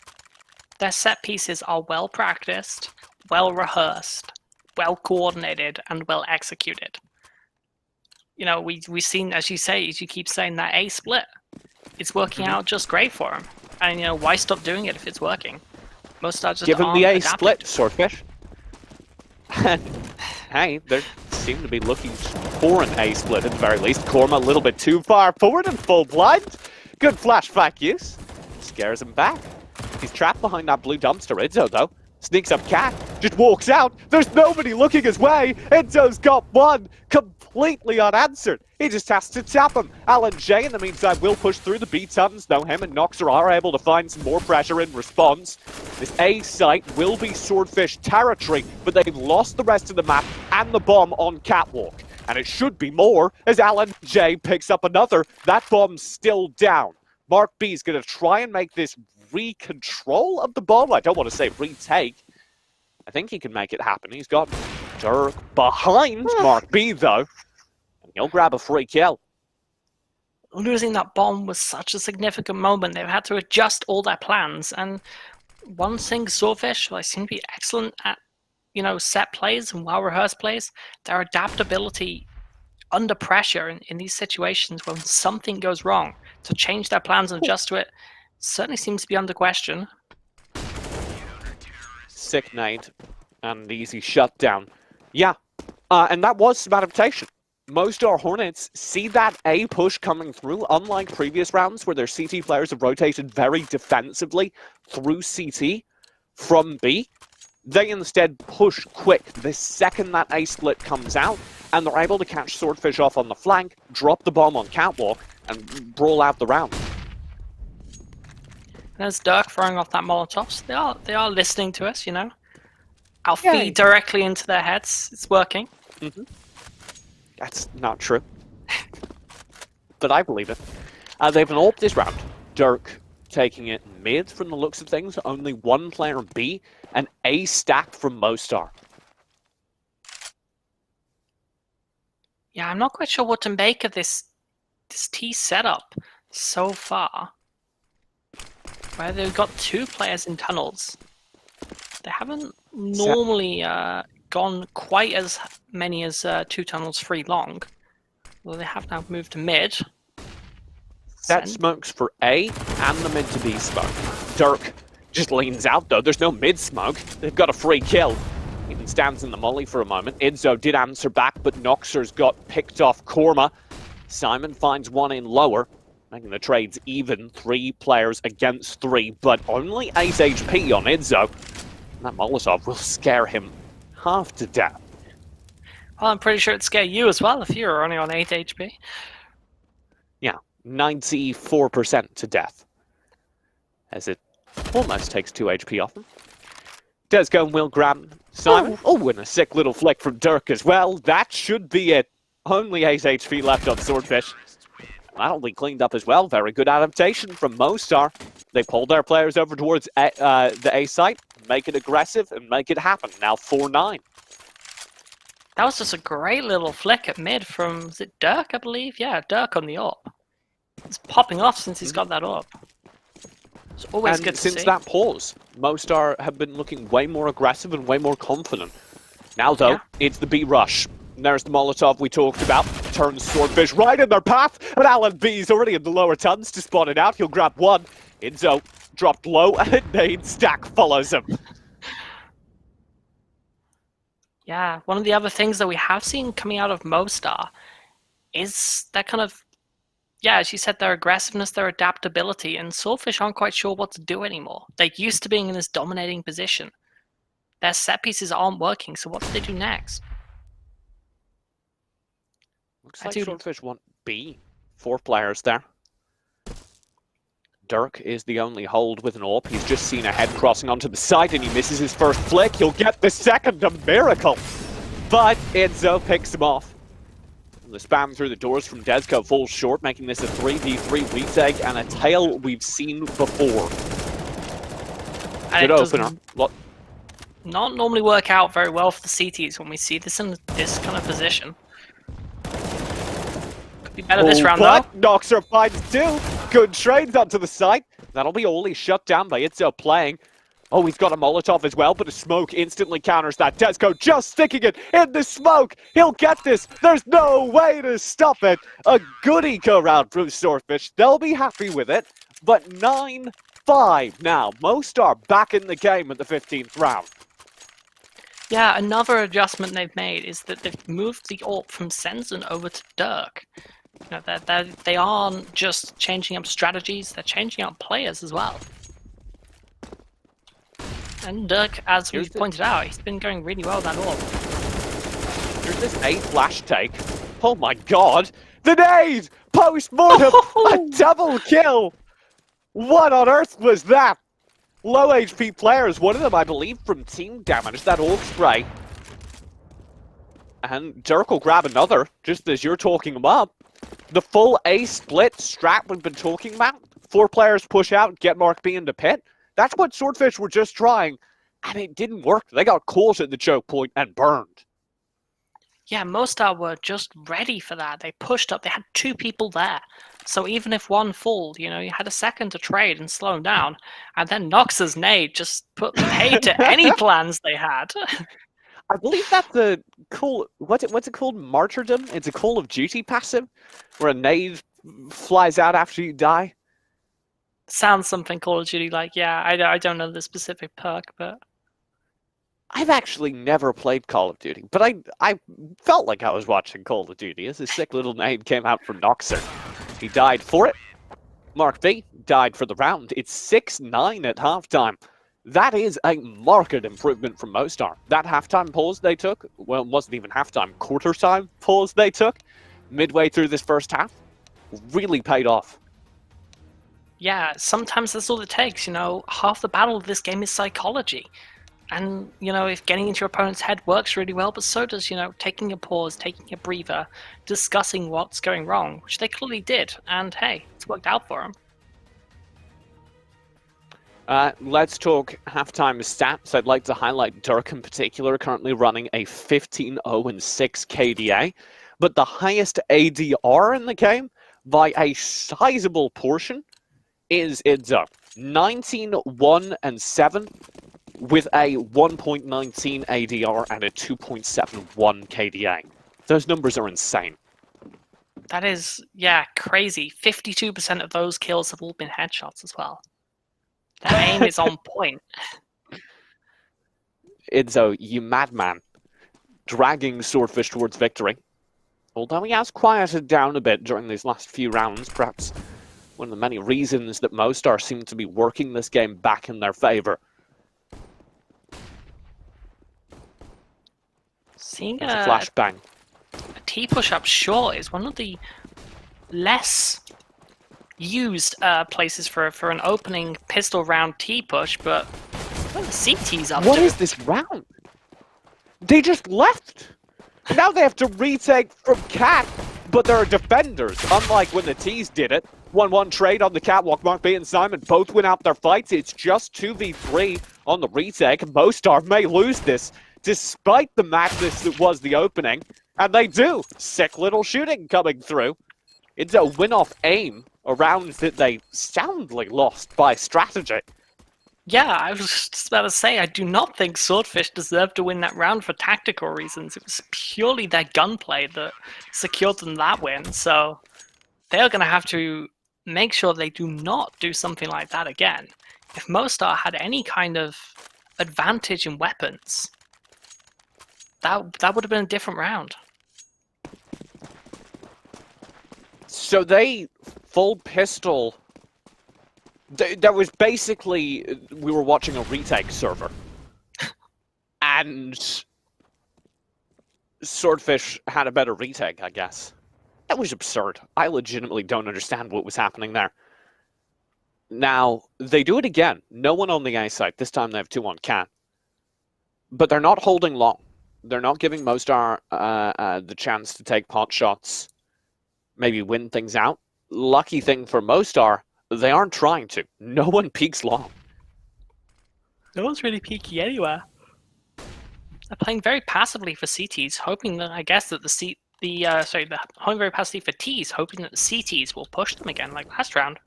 Their set pieces are well practiced, well rehearsed, well coordinated, and well executed. You know, we've seen, as you say, as you keep saying, that A split. It's working out just great for them. And, you know, why stop doing it if it's working? Most are just Give them the A adapted. split, Swordfish. And hey, they seem to be looking for an A split at the very least. Korma a little bit too far forward and full blind. Good flashback use. Scares him back. He's trapped behind that blue dumpster. Idzo, though, sneaks up cat, just walks out. There's nobody looking his way. Idzo's got one completely unanswered. He just has to tap him. Alan J, in the meantime, will push through the B tons. Though him and Noxer are able to find some more pressure in response. This A site will be Swordfish territory, but they've lost the rest of the map and the bomb on Catwalk. And it should be more as Alan J picks up another. That bomb's still down. Mark B is going to try and make this recontrol of the bomb. I don't want to say retake. I think he can make it happen. He's got Dirk behind Mark B, though. And he'll grab a free kill. Losing that bomb was such a significant moment. They've had to adjust all their plans. And one thing Swordfish, who I seem to be excellent at, set plays and well-rehearsed plays, their adaptability under pressure in these situations when something goes wrong, to change their plans and adjust to it, certainly seems to be under question. Sick nade and easy shutdown. Yeah, and that was some adaptation. Mostar Hornets see that A push coming through, unlike previous rounds where their CT players have rotated very defensively through CT from B. They instead push quick the second that A split comes out, and they're able to catch Swordfish off on the flank, drop the bomb on catwalk, and brawl out the round. There's Dirk throwing off that Molotovs. They are listening to us, I'll feed directly into their heads. It's working. Mm-hmm. That's not true. But I believe it. They've been AWP this round. Dirk taking it mid from the looks of things. Only one player B, and A stack from Mostar. Yeah, I'm not quite sure what to make of this T setup so far. Where they've got two players in tunnels. They haven't normally gone quite as many as two tunnels, 3 long. Well, they have now moved to mid. That smokes for A and the mid to B smoke. Dirk just leans out though. There's no mid smoke. They've got a free kill. Even stands in the molly for a moment. Idzo did answer back, but Noxer's got picked off Korma. Simon finds one in lower, making the trades even. 3 players against 3, but only 8 HP on Idzo. That Molotov will scare him half to death. Well, I'm pretty sure it'd scare you as well if you were only on 8 HP. Yeah, 94% to death. As it almost takes 2 HP off him. Desco will grab Simon. Oh, and a sick little flick from Dirk as well. That should be it. Only 8 HP left on Swordfish. That'll be cleaned up as well. Very good adaptation from Mostar. They pulled their players over towards the A site, make it aggressive, and make it happen. Now 4-9. That was just a great little flick at mid from, is it Dirk, I believe? Yeah, Dirk on the AWP. It's popping off since he's got that AWP. It's always good to see. Since that pause, Mostar have been looking way more aggressive and way more confident. Now, though, it's the B rush. And there's the Molotov we talked about. Turns Swordfish right in their path. And Alan B's already in the lower tons to spawn it out. He'll grab one. Idzo dropped low, and a nade stack follows him. Yeah, one of the other things that we have seen coming out of Mostar is that kind of, yeah, as you said, their aggressiveness, their adaptability, and Swordfish aren't quite sure what to do anymore. They're used to being in this dominating position. Their set pieces aren't working, so what do they do next? Looks like Swordfish want B. 4 players there. Dirk is the only hold with an AWP. He's just seen a head crossing onto the side and he misses his first flick. He'll get the second, a miracle. But Idzo picks him off. The spam through the doors from Desco falls short, making this a 3v3 retake and a tail we've seen before. And good opener. Not normally work out very well for the CTs when we see this in this kind of position. Could be better this round though. Noxer finds 2. Good trades onto the site. That'll be all. He's shut down by Idzo playing. Oh, he's got a Molotov as well, but a smoke instantly counters that. Desco just sticking it in the smoke. He'll get this. There's no way to stop it. A good eco round from Swordfish. They'll be happy with it. But 9-5 now. Mostar back in the game at the 15th round. Yeah, another adjustment they've made is that they've moved the AWP from Sensen over to Dirk. You know, they aren't just changing up strategies, they're changing up players as well. And Dirk, as we pointed out, he's been going really well with that AWP. Here's this A flash take. Oh my god! The nade! Post-mortem! A double kill! What on earth was that? Low HP players, one of them I believe from team damage, that AWP spray. And Dirk will grab another, just as you're talking him up. The full A split strat we've been talking about. 4 players push out, get Mark B into pit. That's what Swordfish were just trying, and it didn't work. They got caught at the choke point and burned. Yeah, Mostar were just ready for that. They pushed up. They had 2 people there. So even if one fall, you had a second to trade and slow them down. And then Nox's nade just put paid to any plans they had. I believe that's a cool... What's it called? Martyrdom? It's a Call of Duty passive? Where a nade flies out after you die? Sounds something Call of Duty like. Yeah, I don't know the specific perk, but... I've actually never played Call of Duty, but I felt like I was watching Call of Duty as a sick little nade came out from Noxer. He died for it. Mark B died for the round. It's 6-9 at halftime. That is a marked improvement from Mostar. That halftime pause they took, well, it wasn't even halftime, quarter time pause they took midway through this first half, really paid off. Yeah, sometimes that's all it takes, half the battle of this game is psychology. And, if getting into your opponent's head works really well, but so does, taking a pause, taking a breather, discussing what's going wrong, which they clearly did. And hey, it's worked out for them. Let's talk halftime stats. I'd like to highlight Dirk in particular, currently running a 15-0-6 KDA, but the highest ADR in the game by a sizable portion is Idza. 19-1-7 with a 1.19 ADR and a 2.71 KDA. Those numbers are insane. That is, crazy. 52% of those kills have all been headshots as well. The aim is on point. Idzo, you madman, dragging Swordfish towards victory. Although he has quieted down a bit during these last few rounds, perhaps one of the many reasons that Mostar seem to be working this game back in their favor. Seeing a flashbang. A T push-up short is one of the less used places for an opening pistol round T push, but when the CT's up What is this round? They just left! Now they have to retake from Cat, but there are defenders, unlike when the T's did it. 1-1 trade on the catwalk. Mark B and Simon both win out their fights. It's just 2v3 on the retake. Mostar may lose this, despite the madness that was the opening. And they do. Sick little shooting coming through. It's a win-off aim, a round that they soundly lost by strategy. Yeah, I was just about to say, I do not think Swordfish deserved to win that round for tactical reasons. It was purely their gunplay that secured them that win, so they're going to have to make sure they do not do something like that again. If Mostar had any kind of advantage in weapons, that would have been a different round. So they full pistol. There was basically, we were watching a retake server. And Swordfish had a better retake, I guess. That was absurd. I legitimately don't understand what was happening there. Now, they do it again. No one on the A site. This time they have 2 on Cat. But they're not holding long. They're not giving Mostar the chance to take pot shots, maybe win things out. Lucky thing for Mostar, they aren't trying to. No one peeks long. No one's really peeking anywhere. They're playing very passively for CTs, hoping that, I guess, that the playing very passively for Ts, hoping that the CTs will push them again like last round.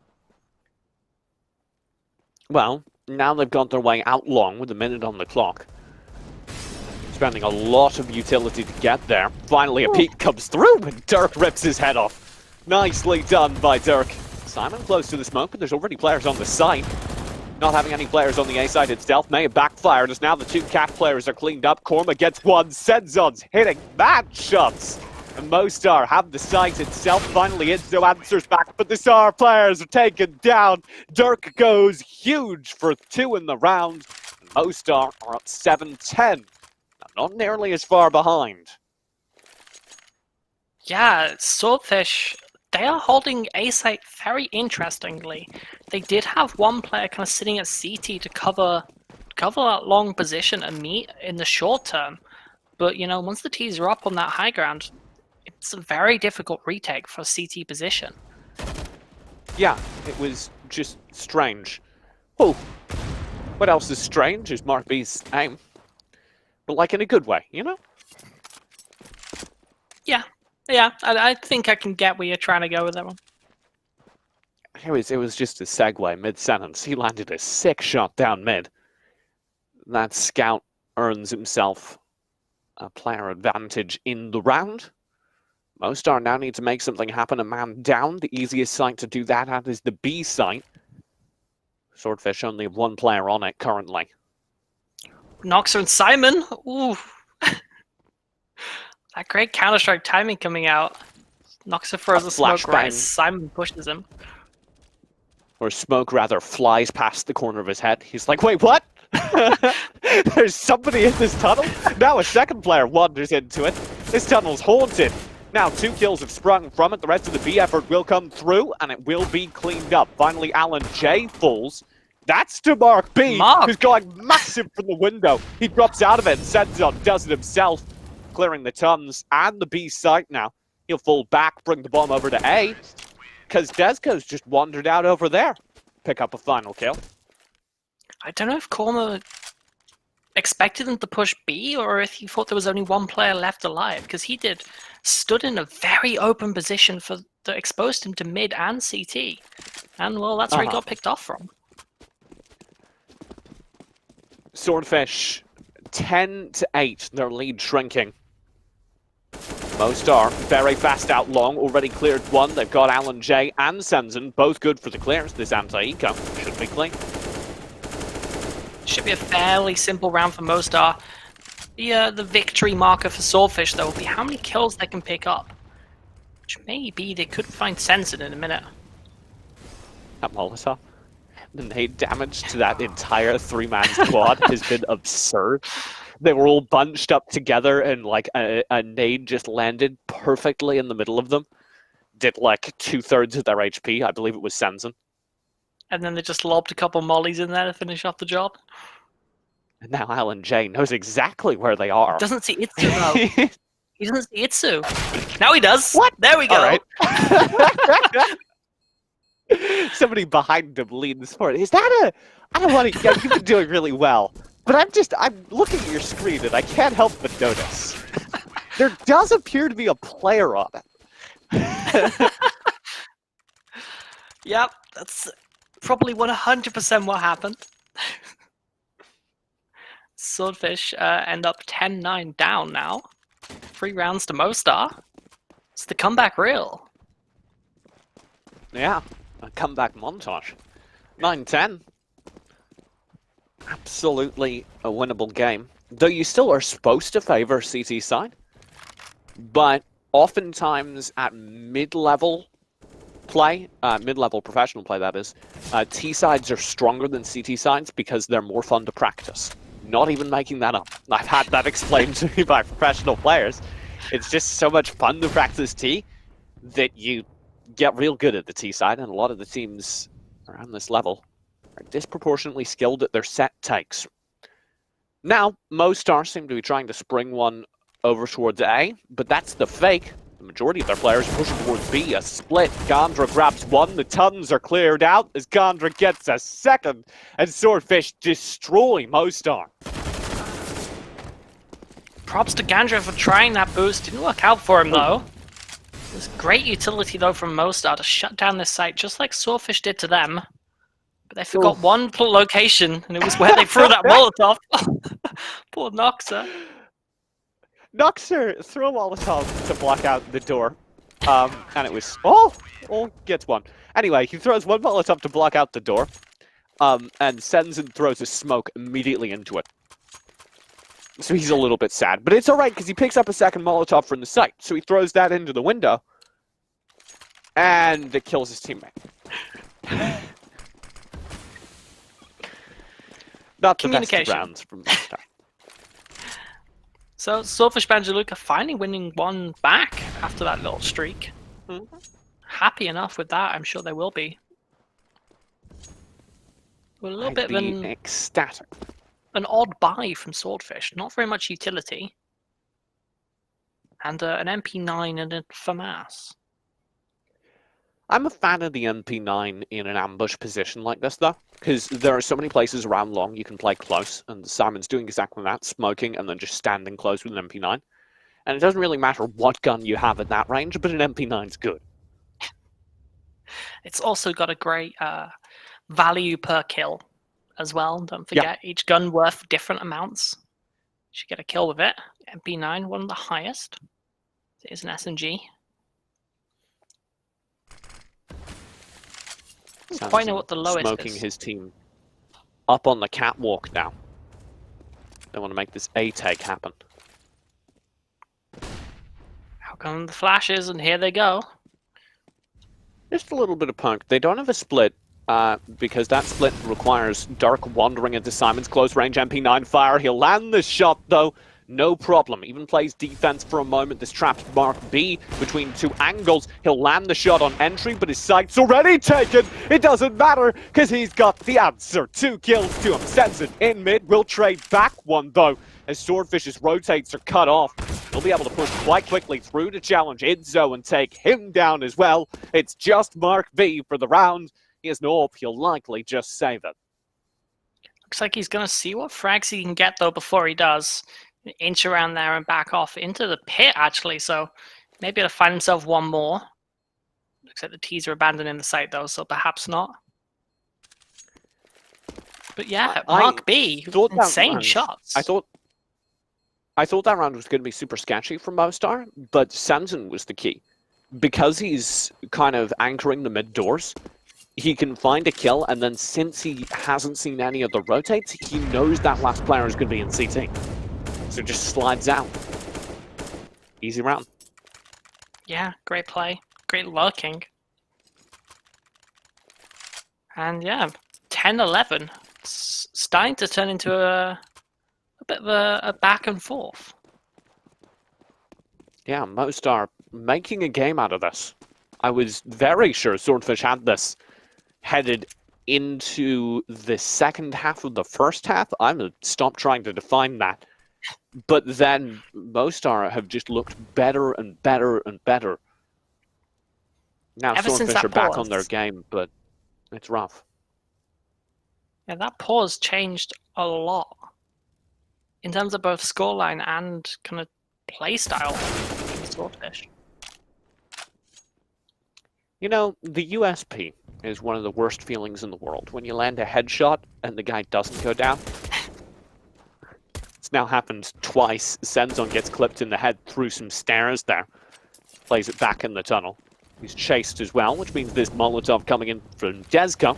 Well, now they've got their way out long with a minute on the clock. Spending a lot of utility to get there. Finally, a peek comes through and Dirk rips his head off. Nicely done by Dirk. Simon close to the smoke, but there's already players on the site. Not having any players on the A side itself may have backfired as now the 2 Cat players are cleaned up. Korma gets one, Senzon's hitting mad shots. And Mostar have the site itself. Finally, Idzo answers back, but the Star players are taken down. Dirk goes huge for 2 in the round. And Mostar are up 7-10. Not nearly as far behind. Yeah, Swordfish, they are holding A site very interestingly. They did have one player kind of sitting at CT to cover that long position and meet in the short term. But, you know, once the T's are up on that high ground, it's a very difficult retake for CT position. Yeah, it was just strange. Oh, what else is strange is Mark B's aim. But like in a good way, you know? Yeah, I think I can get where you're trying to go with that one. It was just a segue mid-sentence. He landed a sick shot down mid. That scout earns himself a player advantage in the round. Mostar now need to make something happen. A man down. The easiest site to do that at is the B site. Swordfish only have one player on it currently. Noxer and Simon. Ooh. That great Counter-Strike timing coming out. Noxer throws a smoke right as Simon pushes him. Or smoke rather flies past the corner of his head. He's like, wait, what? There's somebody in this tunnel? Now a second player wanders into it. This tunnel's haunted. Now 2 kills have sprung from it. The rest of the B effort will come through, and it will be cleaned up. Finally, Alan J falls. That's to Mark B, who's going massive from the window. He drops out of it and sends on, does it himself, clearing the tons and the B site now. He'll fall back, bring the bomb over to A, because Desco's just wandered out over there. Pick up a final kill. I don't know if Korma expected him to push B or if he thought there was only one player left alive, because he stood in a very open position that exposed him to mid and CT. And, well, that's where he got picked off from. Swordfish, 10-8, their lead shrinking. Mostar, very fast out long, already cleared one. They've got Alan J and Sensen, both good for the clearance. This anti-eco should be clean. Should be a fairly simple round for Mostar. The victory marker for Swordfish, though, will be how many kills they can pick up. Which maybe they could find Sensen in a minute. That Molotov. The nade damage to that entire 3-man squad has been absurd. They were all bunched up together and like a nade just landed perfectly in the middle of them. Did like 2/3 of their HP. I believe it was Sensen. And then they just lobbed a couple mollies in there to finish off the job. And now Alan J knows exactly where they are. He doesn't see Itsu though. He doesn't see Itsu. Now he does. What? There we go. All right. Somebody behind him leans forward. Is that a... I don't want to... Yeah, you've been doing really well. But I'm looking at your screen and I can't help but notice. There does appear to be a player on it. Yep, that's probably 100% what happened. Swordfish end up 10-9 down now. 3 rounds to Mostar. It's the comeback reel. Yeah, a comeback montage. 9-10. Absolutely a winnable game. Though you still are supposed to favor CT side. But oftentimes at mid-level play, mid-level professional play that is, T sides are stronger than CT sides because they're more fun to practice. Not even making that up. I've had that explained to me by professional players. It's just so much fun to practice T that you get real good at the T side, and a lot of the teams around this level are disproportionately skilled at their set takes. Now, Mostar seem to be trying to spring one over towards A, but that's the fake. The majority of their players are pushing towards B. A split. Gandra grabs one. The tons are cleared out as Gandra gets a second, and Swordfish destroy Mostar. Props to Gandra for trying that boost. Didn't work out for him though. It was great utility though from Mostar to shut down this site just like Swordfish did to them. But they forgot one location, and it was where they threw that Molotov. Poor Noxer. Noxer threw a Molotov to block out the door. And it was... Oh, gets one. Anyway, he throws one Molotov to block out the door. And sends and throws a smoke immediately into it. So he's a little bit sad. But it's alright, because he picks up a second Molotov from the site. So he throws that into the window. And it kills his teammate. Not the best rounds from Mostar. So Swordfish, Banja, Luka finally winning one back after that little streak. Happy enough with that, I'm sure they will be. Well, a little bit of ecstatic. an odd buy from Swordfish. Not very much utility. and an MP9 and a FAMAS. I'm a fan of the MP9 in an ambush position like this, though, because there are so many places around long you can play close, and Simon's doing exactly that, smoking and then just standing close with an MP9. And it doesn't really matter what gun you have at that range, but an MP9's good. It's also got a great value per kill as well. Don't forget, each gun worth different amounts. You should get a kill with it. MP9, one of the highest. It is an SMG. Don't quite know what the lowest smoking is. his team up on the catwalk now. They want to make this A take happen. How come the flashes, and here they go. Just a little bit of punk. They don't have a split, because that split requires Dark wandering into Simon's close range MP9 fire. He'll land the shot, though. No problem. Even plays defense for a moment. This traps Mark B between two angles. He'll land the shot on entry, but his sight's already taken. It doesn't matter, because he's got the answer. 2 kills to him. Sends it in mid. Will trade back one, though, as Swordfish's rotates are cut off. He'll be able to push quite quickly through to challenge Idzo and take him down as well. It's just Mark B for the round. He has no AWP. He'll likely just save it. Looks like he's going to see what frags he can get, though, before he does. Inch around there and back off into the pit, actually, so maybe he'll find himself one more. Looks like the T's are abandoning the site, though, so perhaps not. But yeah, Mark B, insane shots. I thought that round was going to be super sketchy from Mostar, but Samson was the key. Because he's kind of anchoring the mid doors, he can find a kill, and then since he hasn't seen any of the rotates, he knows that last player is going to be in CT. So just slides out. Easy round. Yeah, great play. Great lurking. And yeah, 10-11. It's starting to turn into a bit of a back and forth. Yeah, Mostar making a game out of this. I was very sure Swordfish had this headed into the second half of the first half. I'm going to stop trying to define that. But then Mostar have just looked better and better and better. Now Swordfish are back on their game, but it's rough. Yeah, that pause changed a lot in terms of both scoreline and kind of play style for Swordfish. You know, the USP is one of the worst feelings in the world. When you land a headshot and the guy doesn't go down. It's now happened twice. Senzon gets clipped in the head through some stairs there. Plays it back in the tunnel. He's chased as well, which means this Molotov coming in from Jezka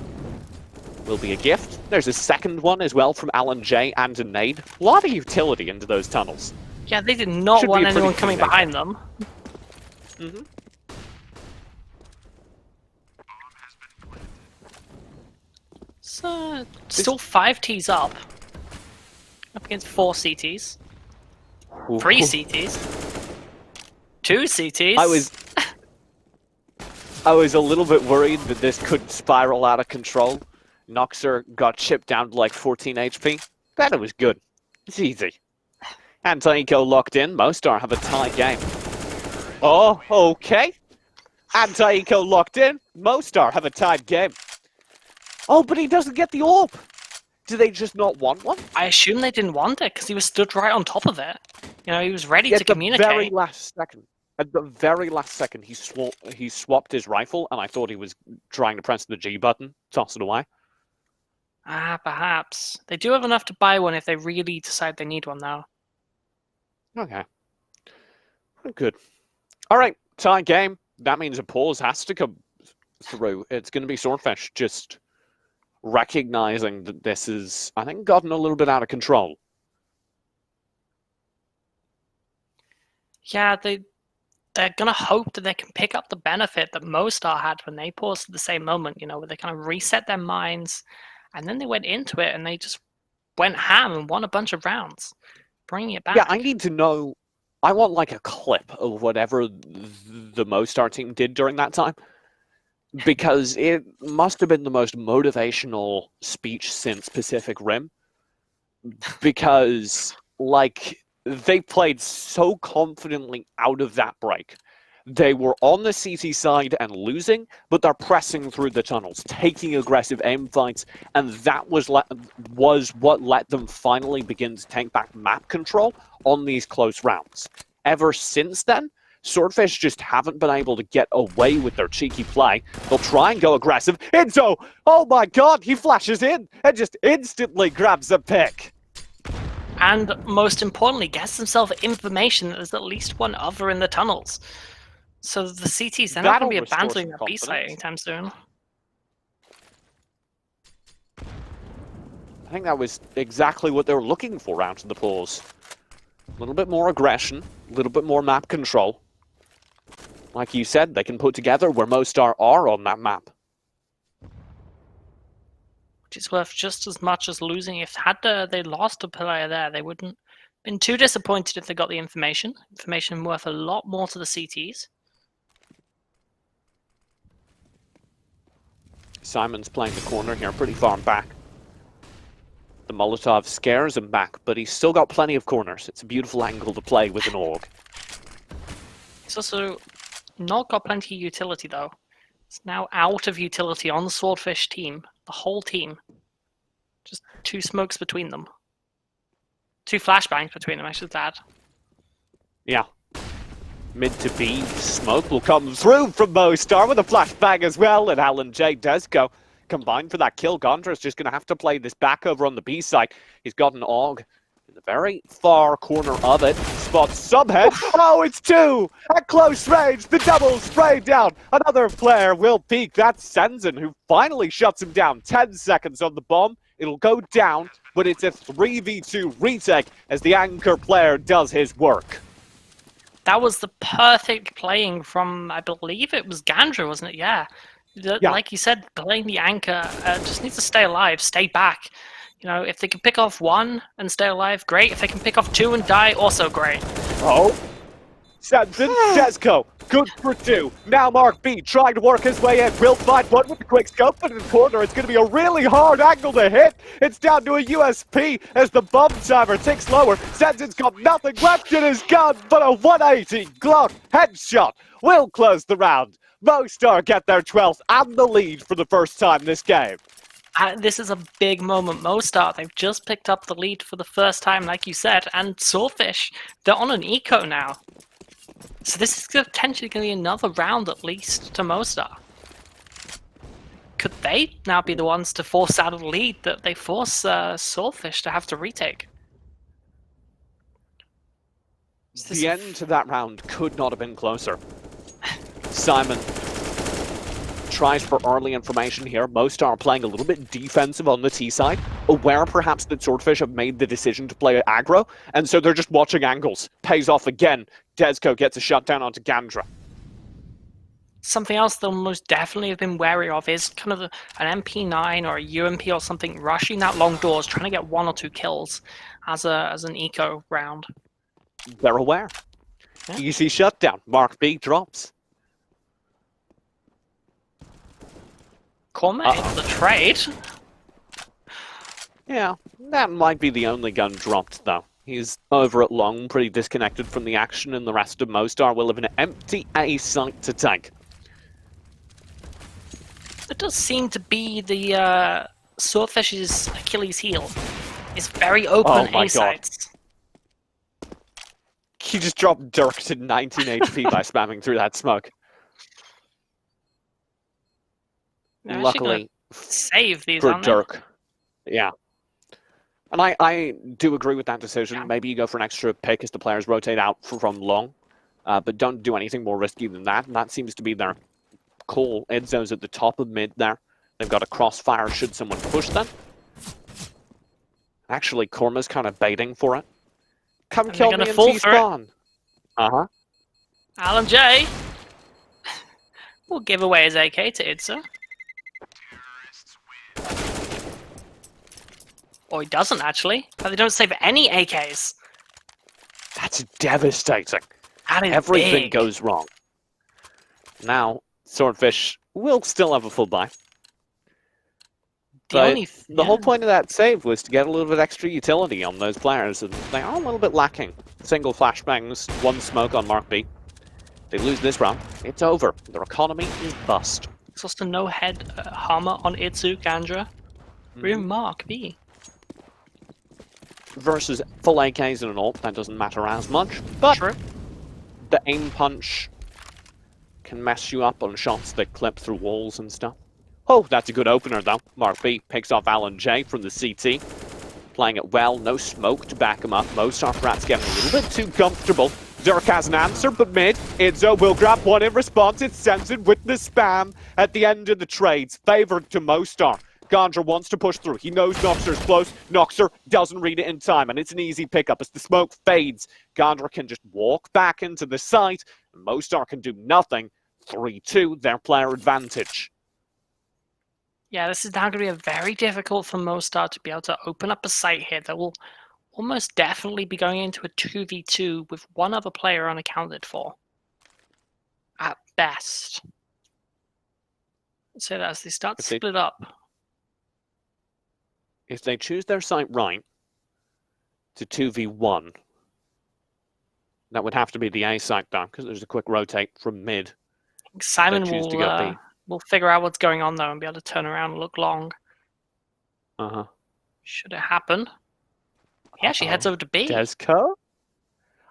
will be a gift. There's a second one as well from Alan J and a nade. A lot of utility into those tunnels. Yeah, they did not want anyone coming behind them. Mm-hmm. So, still 5 Ts up. Up against 4 CTs. 3 CTs. 2 CTs. I was a little bit worried that this could spiral out of control. Noxer got chipped down to like 14 HP. Then it was good. It's easy. Anti-Eco locked in. Mostar have a tie game. Oh, okay. Anti-Eco locked in. Mostar have a tied game. Oh, but he doesn't get the AWP. Do they just not want one? I assume they didn't want it because he was stood right on top of it. You know, he was ready to communicate. At the very last second, he swapped his rifle, and I thought he was trying to press the G button, toss it away. Ah, perhaps. They do have enough to buy one if they really decide they need one, though. Okay. Good. All right, tie game. That means a pause has to come through. It's going to be Swordfish just recognizing that this is, I think, gotten a little bit out of control. Yeah, they're going to hope that they can pick up the benefit that Mostar had when they paused at the same moment, you know, where they kind of reset their minds, and then they went into it and they just went ham and won a bunch of rounds, bringing it back. Yeah, I need to know, I want like a clip of whatever the Mostar team did during that time. Because it must have been the most motivational speech since Pacific Rim. Because, like, they played so confidently out of that break. They were on the CT side and losing, but they're pressing through the tunnels, taking aggressive aim fights, and that was what let them finally begin to take back map control on these close rounds. Ever since then, Swordfish just haven't been able to get away with their cheeky play. They'll try and go aggressive. Enzo! Oh my god, he flashes in and just instantly grabs a pick. And most importantly, gets themselves information that there's at least one other in the tunnels. So the CTs, they're not going to be abandoning their B site anytime soon. I think that was exactly what they were looking for out of the pause. A little bit more aggression, a little bit more map control. Like you said, they can put together where Mostar are on that map. Which is worth just as much as losing. If they lost a player there, they wouldn't have been too disappointed if they got the information. Information worth a lot more to the CTs. Simon's playing the corner here, pretty far back. The Molotov scares him back, but he's still got plenty of corners. It's a beautiful angle to play with an AUG. He's also not got plenty of utility, though. It's now out of utility on the Swordfish team. The whole team. Just 2 smokes between them. 2 flashbangs between them, I should add. Yeah. Mid to B, smoke will come through from Mostar with a flashbang as well, and Alan J does go. Combined for that kill. Gondra's just going to have to play this back over on the B side. He's got an AUG in the very far corner of it. Spots Subhead. Oh, it's 2! At close range, the double spray down. Another player will peek. That's Senzen, who finally shuts him down. 10 seconds on the bomb. It'll go down, but it's a 3v2 retake as the anchor player does his work. That was the perfect playing from, I believe it was Gandra, wasn't it? Yeah. Like you said, playing the anchor just needs to stay alive, stay back. You know, if they can pick off 1 and stay alive, great. If they can pick off 2 and die, also great. Oh, Senzen, Desco, good for 2. Now Mark B trying to work his way in. Will find 1 with the quick scope, but in the corner it's going to be a really hard angle to hit. It's down to a USP as the bomb timer ticks lower. Senzen's got nothing left in his gun, but a 180 Glock headshot will close the round. Mostar get their 12th and the lead for the first time this game. This is a big moment. Mostar, they've just picked up the lead for the first time, like you said, and Swordfish, they're on an eco now. So this is potentially going to be another round at least to Mostar. Could they now be the ones to force out of the lead that they force Swordfish to have to retake? The end to that round could not have been closer. Simon tries for early information here. Mostar playing a little bit defensive on the T side, aware perhaps that Swordfish have made the decision to play aggro, and so they're just watching angles. Pays off again. Desco gets a shutdown onto Gandra. Something else they'll most definitely have been wary of is kind of an MP9 or a UMP or something rushing that long doors, trying to get 1 or 2 kills as an eco round. They're aware. Yeah. Easy shutdown. Mark B drops. Corma able to trade. Yeah, that might be the only gun dropped, though. He's over at long, pretty disconnected from the action, and the rest of Mostar will have an empty A site to take. It does seem to be the Swordfish's Achilles heel. It's very open A sites. He just dropped Dirk to 19 HP by spamming through that smoke. They're Luckily save these for Dirk. Yeah. And I do agree with that decision. Yeah. Maybe you go for an extra pick as the players rotate out from long. But don't do anything more risky than that. And that seems to be their call. Edzo's at the top of mid there. They've got a crossfire should someone push them. Actually, Korma's kind of baiting for it. Come kill me in T-spawn. Uh-huh. Alan J will give away his AK to Idza. Or he doesn't, actually. But they don't save any AKs. That's devastating. That is Everything big. goes wrong. Now, Swordfish will still have a full buy. The whole point of that save was to get a little bit extra utility on those players, and they are a little bit lacking. Single flashbangs, one smoke on Mark B. They lose this round, it's over. Their economy is bust. It's also no head hammer on Itsu, Gandra. Mark B. Versus full AKs and an ult, that doesn't matter as much. But True. the aim punch can mess you up on shots that clip through walls and stuff. Oh, that's a good opener though. Mark B picks off Alan J from the CT. Playing it well, no smoke to back him up. Mostar perhaps getting a little bit too comfortable. Dirk has an answer, but mid. Idzo will grab one in response. It's censored with the spam at the end of the trades. Favored to Mostar. Gandra wants to push through. He knows Noxer's close. Noxer doesn't read it in time, and it's an easy pickup as the smoke fades. Gandra can just walk back into the site, and Mostar can do nothing. 3-2, their player advantage. Yeah, this is now going to be a very difficult for Mostar to be able to open up a site here that will almost definitely be going into a 2v2 with one other player unaccounted for. At best. So that as they start to split up. If they choose their site right to 2v1, that would have to be the A site though, because there's a quick rotate from mid. Simon will figure out what's going on though and be able to turn around and look long. Should it happen? He actually heads over to B. Desco?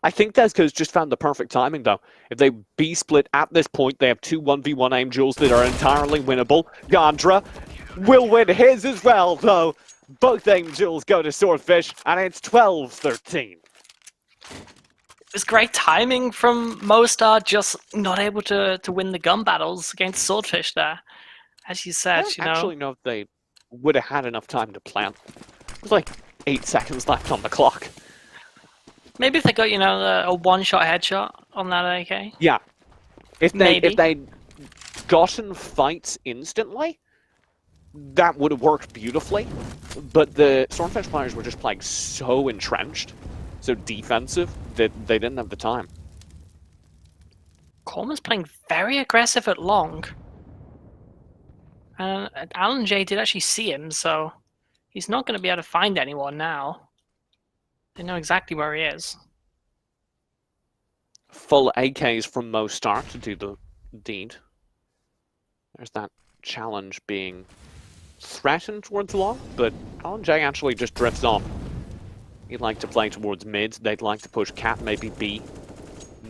I think Desco's just found the perfect timing though. If they B split at this point, they have two 1v1 aim duels that are entirely winnable. Gandra will win his as well though. Both aim duels go to Swordfish and it's 12-13. It was great timing from Mostar, just not able to win the gun battles against Swordfish there. As you said, I don't actually know if they would have had enough time to plan. It was like 8 seconds left on the clock. Maybe if they got, a one-shot headshot on that AK. Yeah. If they'd gotten fights instantly, that would have worked beautifully. But the Swordfish players were just playing so entrenched, so defensive, that they didn't have the time. Coleman's playing very aggressive at long. And Alan J did actually see him, so he's not going to be able to find anyone now. They know exactly where he is. Full AKs from Mostar to do the deed. There's that challenge being threatened towards long, but Alan J actually just drifts off. He'd like to play towards mid. They'd like to push Cat, maybe B.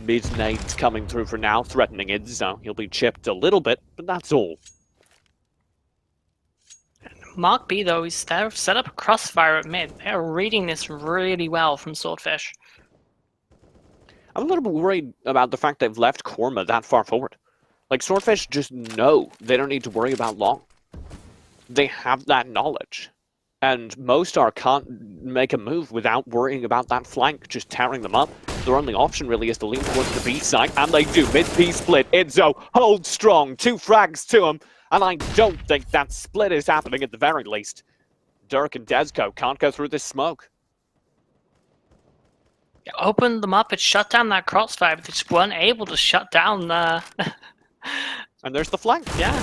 Mid nades coming through for now, threatening Idzo. He'll be chipped a little bit, but that's all. Mark B, though, he's set up a crossfire at mid. They're reading this really well from Swordfish. I'm a little bit worried about the fact they've left Korma that far forward. Like, Swordfish just know they don't need to worry about long. They have that knowledge. And Mostar can't make a move without worrying about that flank just tearing them up. Their only option really is to lean towards the B side, and they do. Mid-B split. Idzo holds strong. 2 frags to him. And I don't think that split is happening at the very least. Dirk and Desco can't go through this smoke. You opened them up, it shut down that crossfire, but they just weren't able to shut down the... And there's the flank. Yeah.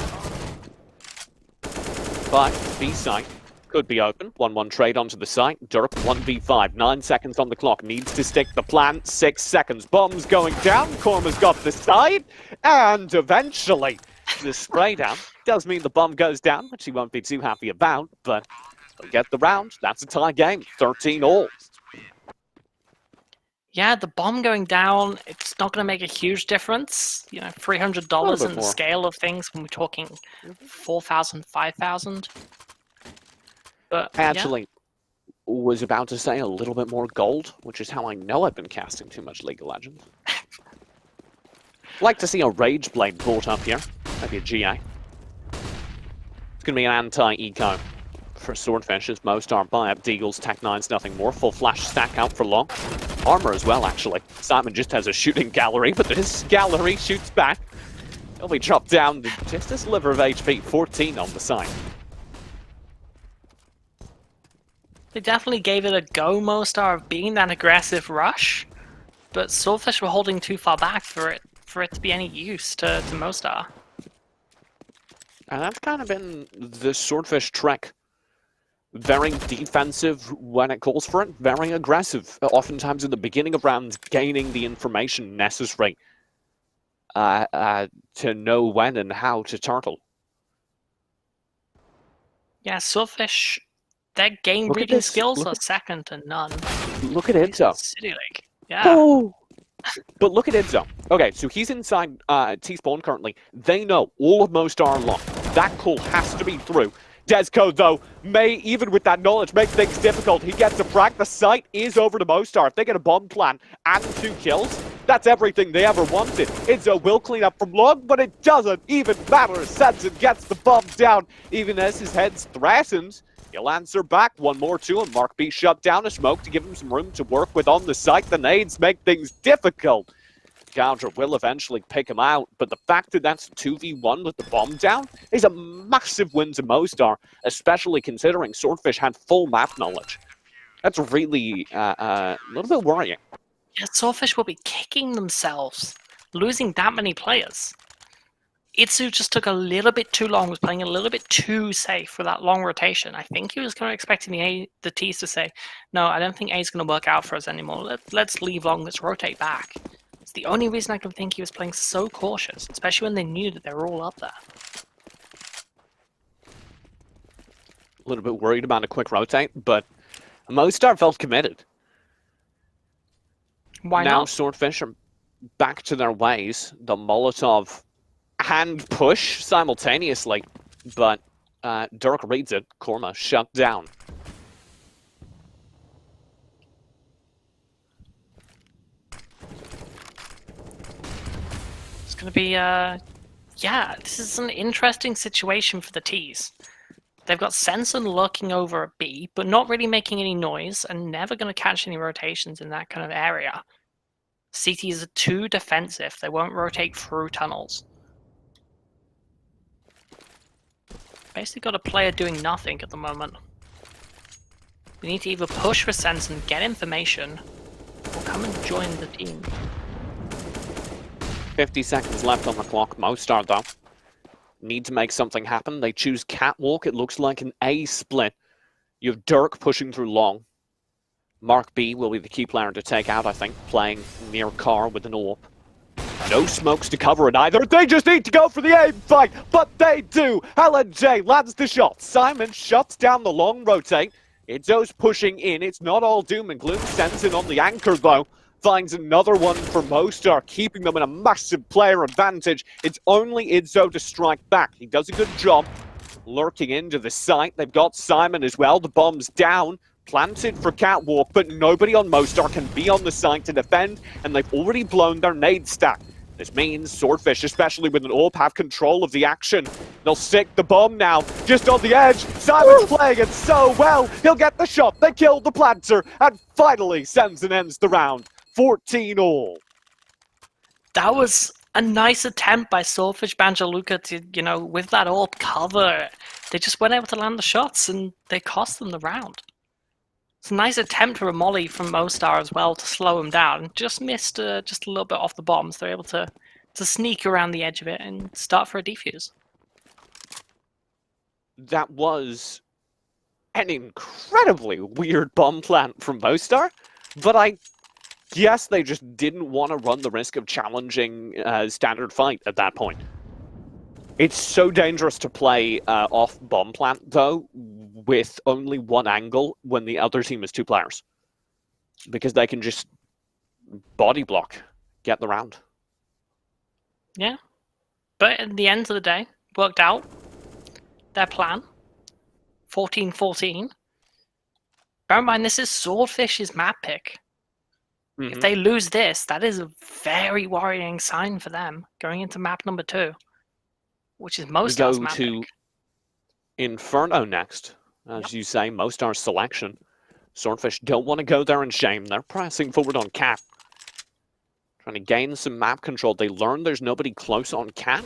But B site could be open. 1-1 trade onto the site. Dirk 1v5. 9 seconds on the clock. Needs to stick the plan. 6 seconds. Bombs going down. Korma's got the side. And eventually, the spray down does mean the bomb goes down, which he won't be too happy about. But they'll get the round. That's a tie game. 13-all. Yeah, the bomb going down, it's not going to make a huge difference. $300 in the scale of things when we're talking 4,000, 5,000. But actually was about to say a little bit more gold, which is how I know I've been casting too much League of Legends. Like to see a Rage Blade brought up here. Maybe a GA. It's going to be an anti-eco for Swordfish as Mostar buy up Deagle's Tech 9's nothing more. Full flash stack out for long. Armor as well, actually. Simon just has a shooting gallery, but this gallery shoots back. He'll be dropped down to just a sliver of HP, 14 on the side. They definitely gave it a go, Mostar, of being that aggressive rush, but Swordfish were holding too far back for it to be any use to Mostar. And that's kind of been the Swordfish trek Very defensive when it calls for it, very aggressive. Oftentimes in the beginning of rounds, gaining the information necessary to know when and how to turtle. Yeah, Swordfish, their game Look at reading this. skills are second to none. Look at it, though. City League. Yeah. Oh! But look at Idzo. Okay, so he's inside T-Spawn currently. They know all of Mostar are locked. That call has to be through. Desco, though, may, even with that knowledge, make things difficult. He gets a frag. The site is over to Mostar. If they get a bomb plan and 2 kills, that's everything they ever wanted. Idzo will clean up from long, but it doesn't even matter. Sensen gets the bomb down, even as his head's threatened. He'll answer back. One more to him. Mark B shut down a smoke to give him some room to work with on the site. The nades make things difficult. Gouger will eventually pick him out, but the fact that that's 2v1 with the bomb down is a massive win to Mostar, especially considering Swordfish had full map knowledge. That's really a little bit worrying. Yeah, Swordfish will be kicking themselves, losing that many players. Itsu just took a little bit too long, was playing a little bit too safe for that long rotation. I think he was kind of expecting the T's to say, no, I don't think A's going to work out for us anymore. Let's leave long, let's rotate back. It's the only reason I can think he was playing so cautious, especially when they knew that they were all up there. A little bit worried about a quick rotate, but Mostar felt committed. Why now not? Swordfish are back to their ways. The Molotov hand push simultaneously, but Dirk reads it. Korma shut down. It's going to be, yeah, this is an interesting situation for the T's. They've got Sensen lurking over a B, but not really making any noise, and never going to catch any rotations in that kind of area. CTs are too defensive. They won't rotate through tunnels. Basically got a player doing nothing at the moment. We need to either push for Sensen, get information, or come and join the team. 50 seconds left on the clock. Mostar, though, need to make something happen. They choose Catwalk. It looks like an A split. You have Dirk pushing through long. Mark B will be the key player to take out, I think, playing near car with an AWP. No smokes to cover it either. They just need to go for the aim fight, but they do. LNJ lands the shot. Simon shuts down the long rotate. Itzo's pushing in. It's not all doom and gloom. Sensen on the anchor, though. Finds another one for Mostar, keeping them in a massive player advantage. It's only Itzo to strike back. He does a good job lurking into the site. They've got Simon as well. The bomb's down. Planted for Catwalk, but nobody on Mostar can be on the site to defend, and they've already blown their nade stack. This means Swordfish, especially with an AWP, have control of the action. They'll stick the bomb now, just on the edge. Simon's playing it so well. He'll get the shot. They kill the planter, and finally Sensen ends the round. 14 all. That was a nice attempt by Swordfish, Banja, Luka to, you know, with that AWP cover, they just weren't able to land the shots, and they cost them the round. It's a nice attempt for a molly from Mostar as well to slow him down. Just missed just a little bit off the bombs. They're able to sneak around the edge of it and start for a defuse. That was an incredibly weird bomb plant from Mostar, but I guess they just didn't want to run the risk of challenging standard fight at that point. It's so dangerous to play off bomb plant, though, with only one angle when the other team is 2 players. Because they can just body block, get the round. Yeah. But at the end of the day, worked out. Their plan. 14-14. Bear in mind, this is Swordfish's map pick. If they lose this, that is a very worrying sign for them going into map number 2. Which is Mostar's map pick. We go to Inferno next. As you say, Mostar's selection. Swordfish don't want to go there in shame. They're pressing forward on Cat. Trying to gain some map control. They learn there's nobody close on Cat.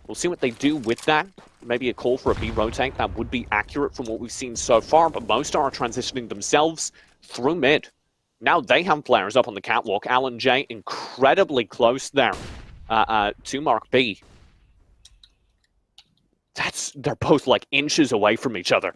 We'll see what they do with that. Maybe a call for a B rotate. That would be accurate from what we've seen so far. But Mostar are transitioning themselves through mid. Now they have players up on the catwalk. Alan J incredibly close there to Mark B. They're both like inches away from each other.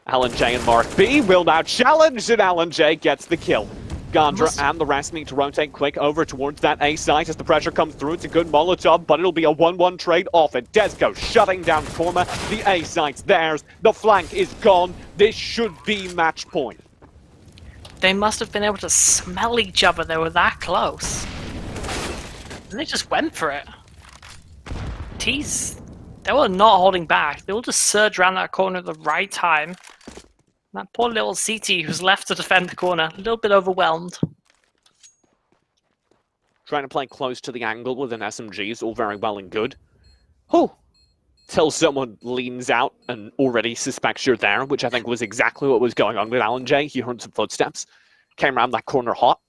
Alan J and Mark B will now challenge, and Alan J gets the kill. Gandra and the rest need to rotate quick over towards that A site as the pressure comes through. It's a good Molotov, but it'll be a 1-1 trade off it. Desco shutting down Korma. The A site's theirs. The flank is gone. This should be match point. They must have been able to smell each other. They were that close. And they just went for it. T's, they were not holding back. They all just surged around that corner at the right time. That poor little CT who's left to defend the corner, a little bit overwhelmed. Trying to play close to the angle with an SMG is all very well and good. Oh, till someone leans out and already suspects you're there, which I think was exactly what was going on with Alan J. He heard some footsteps, came around that corner hot.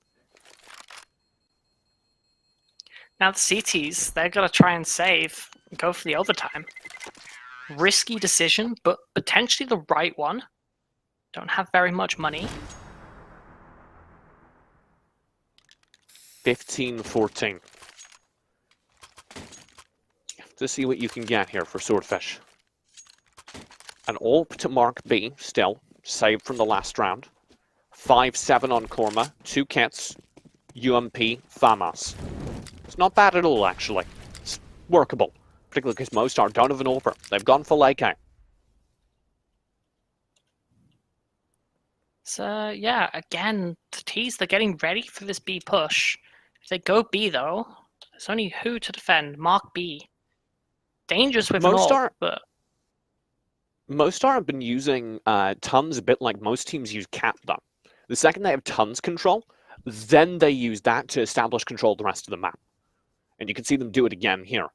Now the CTs, they're going to try and save and go for the overtime. Risky decision, but potentially the right one. Don't have very much money. 15-14. To see what you can get here for Swordfish. An AWP to Mark B, still, saved from the last round. 5-7 on Korma, 2 kits, UMP, FAMAS. It's not bad at all, actually. It's workable, particularly because Mostar don't have an AWPer. They've gone full AK. So, yeah, again, the T's, they're getting ready for this B push. If they go B, though, there's only who to defend? Mark B. Dangerous with Mostar, but... Mostar have been using tons a bit like most teams use cap, though. The second they have tons control, then they use that to establish control of the rest of the map. And you can see them do it again here.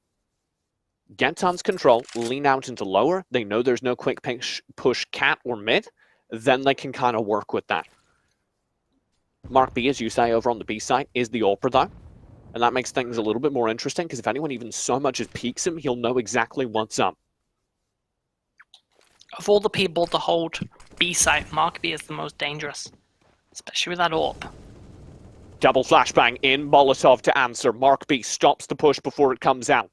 Get tons control, lean out into lower. They know there's no quick push cat or mid. Then they can kind of work with that. Mark B, as you say, over on the B site, is the AWPer, though. And that makes things a little bit more interesting, because if anyone even so much as peeks him, he'll know exactly what's up. Of all the people to hold B site, Mark B is the most dangerous. Especially with that AWP. Double flashbang in, Molotov to answer. Mark B stops the push before it comes out.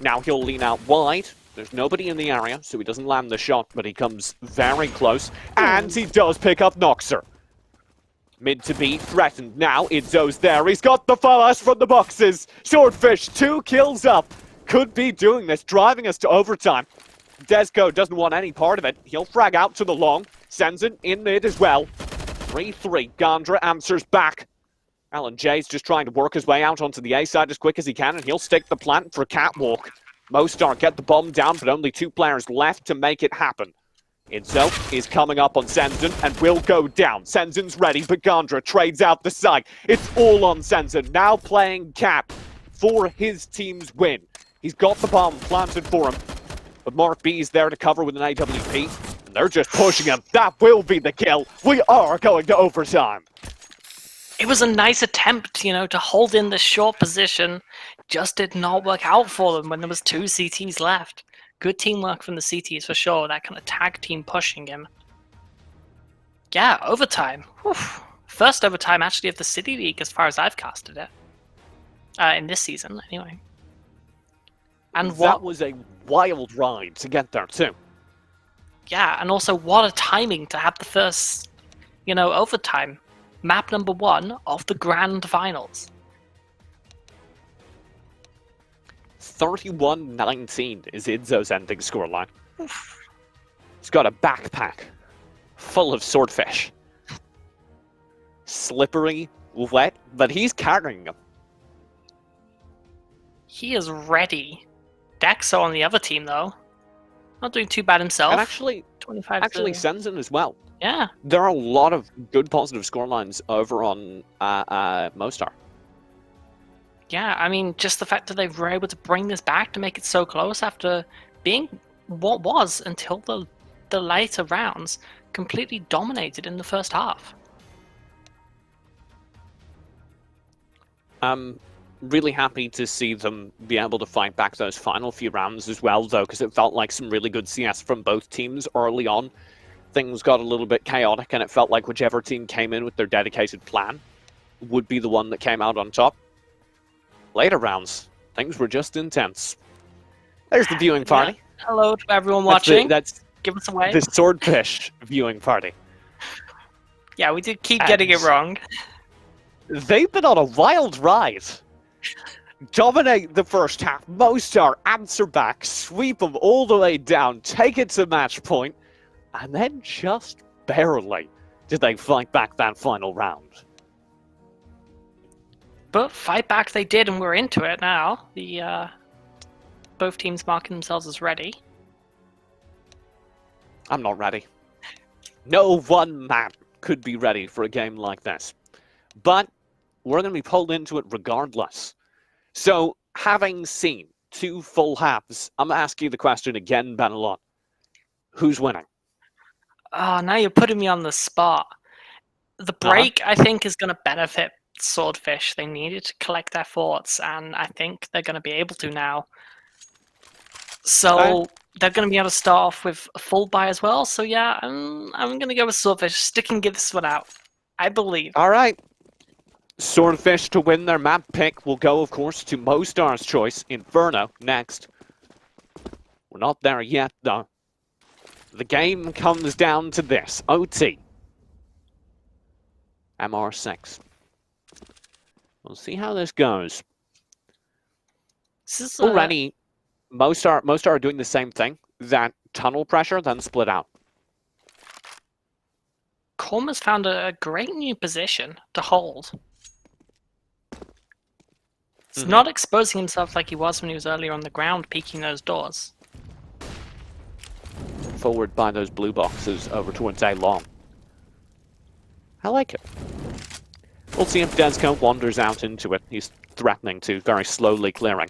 Now he'll lean out wide. There's nobody in the area, so he doesn't land the shot, but he comes very close, and he does pick up Noxer. Mid to B, threatened now. Idzo's there. He's got the fast from the boxes. Swordfish, 2 kills up. Could be doing this, driving us to overtime. Desco doesn't want any part of it. He'll frag out to the long. Sends it in mid as well. 3-3. Gandra answers back. Alan J's just trying to work his way out onto the A side as quick as he can, and he'll stick the plant for a catwalk. Mostar get the bomb down, but only 2 players left to make it happen. Idzo is coming up on Senzen and will go down. Senzen's ready, but Gandra trades out the side. It's all on Senzen, now playing cap for his team's win. He's got the bomb planted for him, but Mark B is there to cover with an AWP, and they're just pushing him. That will be the kill. We are going to overtime. It was a nice attempt, you know, to hold in the short position. Just did not work out for them when there was 2 CTs left. Good teamwork from the CTs for sure. That kind of tag team pushing him. Yeah, overtime. Whew. First overtime actually of the City League as far as I've casted it. In this season, anyway. And that was a wild ride to get there too. Yeah, and also what a timing to have the first, you know, overtime. Map number 1 of the Grand Finals. 31-19 is Idzo's ending scoreline. He's got a backpack full of swordfish. Slippery, wet, but he's carrying them. He is ready. Dexo on the other team, though. Not doing too bad himself. And actually, 25 Senzen as well. Yeah. There are a lot of good positive scorelines over on Mostar. Yeah, I mean, just the fact that they were able to bring this back to make it so close after being what was, until the later rounds, completely dominated in the first half. I'm really happy to see them be able to fight back those final few rounds as well, though, because it felt like some really good CS from both teams early on. Things got a little bit chaotic, and it felt like whichever team came in with their dedicated plan would be the one that came out on top. Later rounds, things were just intense. There's the viewing party. Yeah. Hello to everyone watching. That's give us away. the Swordfish viewing party. Yeah, we did keep getting it And- wrong. They've been on a wild ride. Dominate the first half. Mostar answer back, sweep them all the way down, take it to match point, and then just barely did they fight back that final round. But fight back they did, and we're into it now. The both teams marking themselves as ready. I'm not ready. No one man could be ready for a game like this. But we're going to be pulled into it regardless. So, having seen 2 full halves, I'm going to ask you the question again, Benelon. Who's winning? Oh, now you're putting me on the spot. The break, I think, is going to benefit Swordfish. They needed to collect their thoughts, and I think they're going to be able to now. So they're going to be able to start off with a full buy as well. So yeah, I'm going to go with Swordfish. Stick and give this one out. I believe. All right. Swordfish to win their map pick will go, of course, to Mostar's choice, Inferno, next. We're not there yet, though. The game comes down to this. OT. MR6. We'll see how this goes. This is, Already, Mostar are doing the same thing. That tunnel pressure, then split out. Korma's found a great new position to hold. He's not exposing himself like he was when he was earlier on the ground, peeking those doors. Forward by those blue boxes over towards A long. I like it. We'll see if Desco wanders out into it. He's threatening to, very slowly clearing.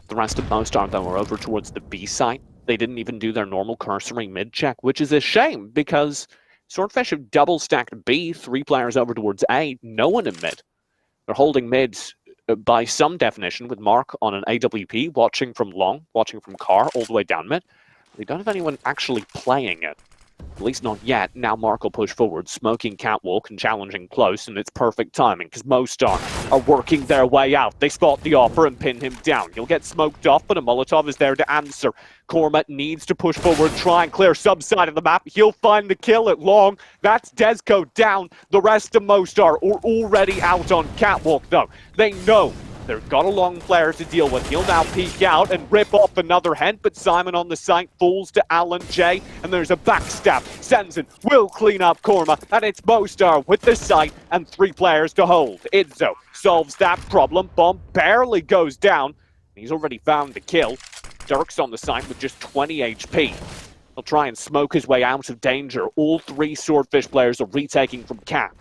The rest of Mostar, though, are over towards the B site. They didn't even do their normal cursory mid check, which is a shame because Swordfish have double stacked B, 3 players over towards A, no one in mid. They're holding mid by some definition with Mark on an AWP, watching from long, watching from car, all the way down mid. They don't have anyone actually playing it. At least not yet. Now Mark will push forward, smoking catwalk and challenging close, and it's perfect timing because Mostar are working their way out. They spot the offer and pin him down. He'll get smoked off, but a Molotov is there to answer. Korma needs to push forward, try and clear subside of the map. He'll find the kill at long. That's Desco down. The rest of Mostar are already out on catwalk, though. They know they've got a long player to deal with. He'll now peek out and rip off another head, but Simon on the site falls to Alan J, and there's a backstab. Sensen will clean up Korma, and it's Mostar with the site and 3 players to hold. Izzo solves that problem. Bomb barely goes down. He's already found the kill. Dirk's on the site with just 20 HP. He'll try and smoke his way out of danger. All 3 Swordfish players are retaking from cap.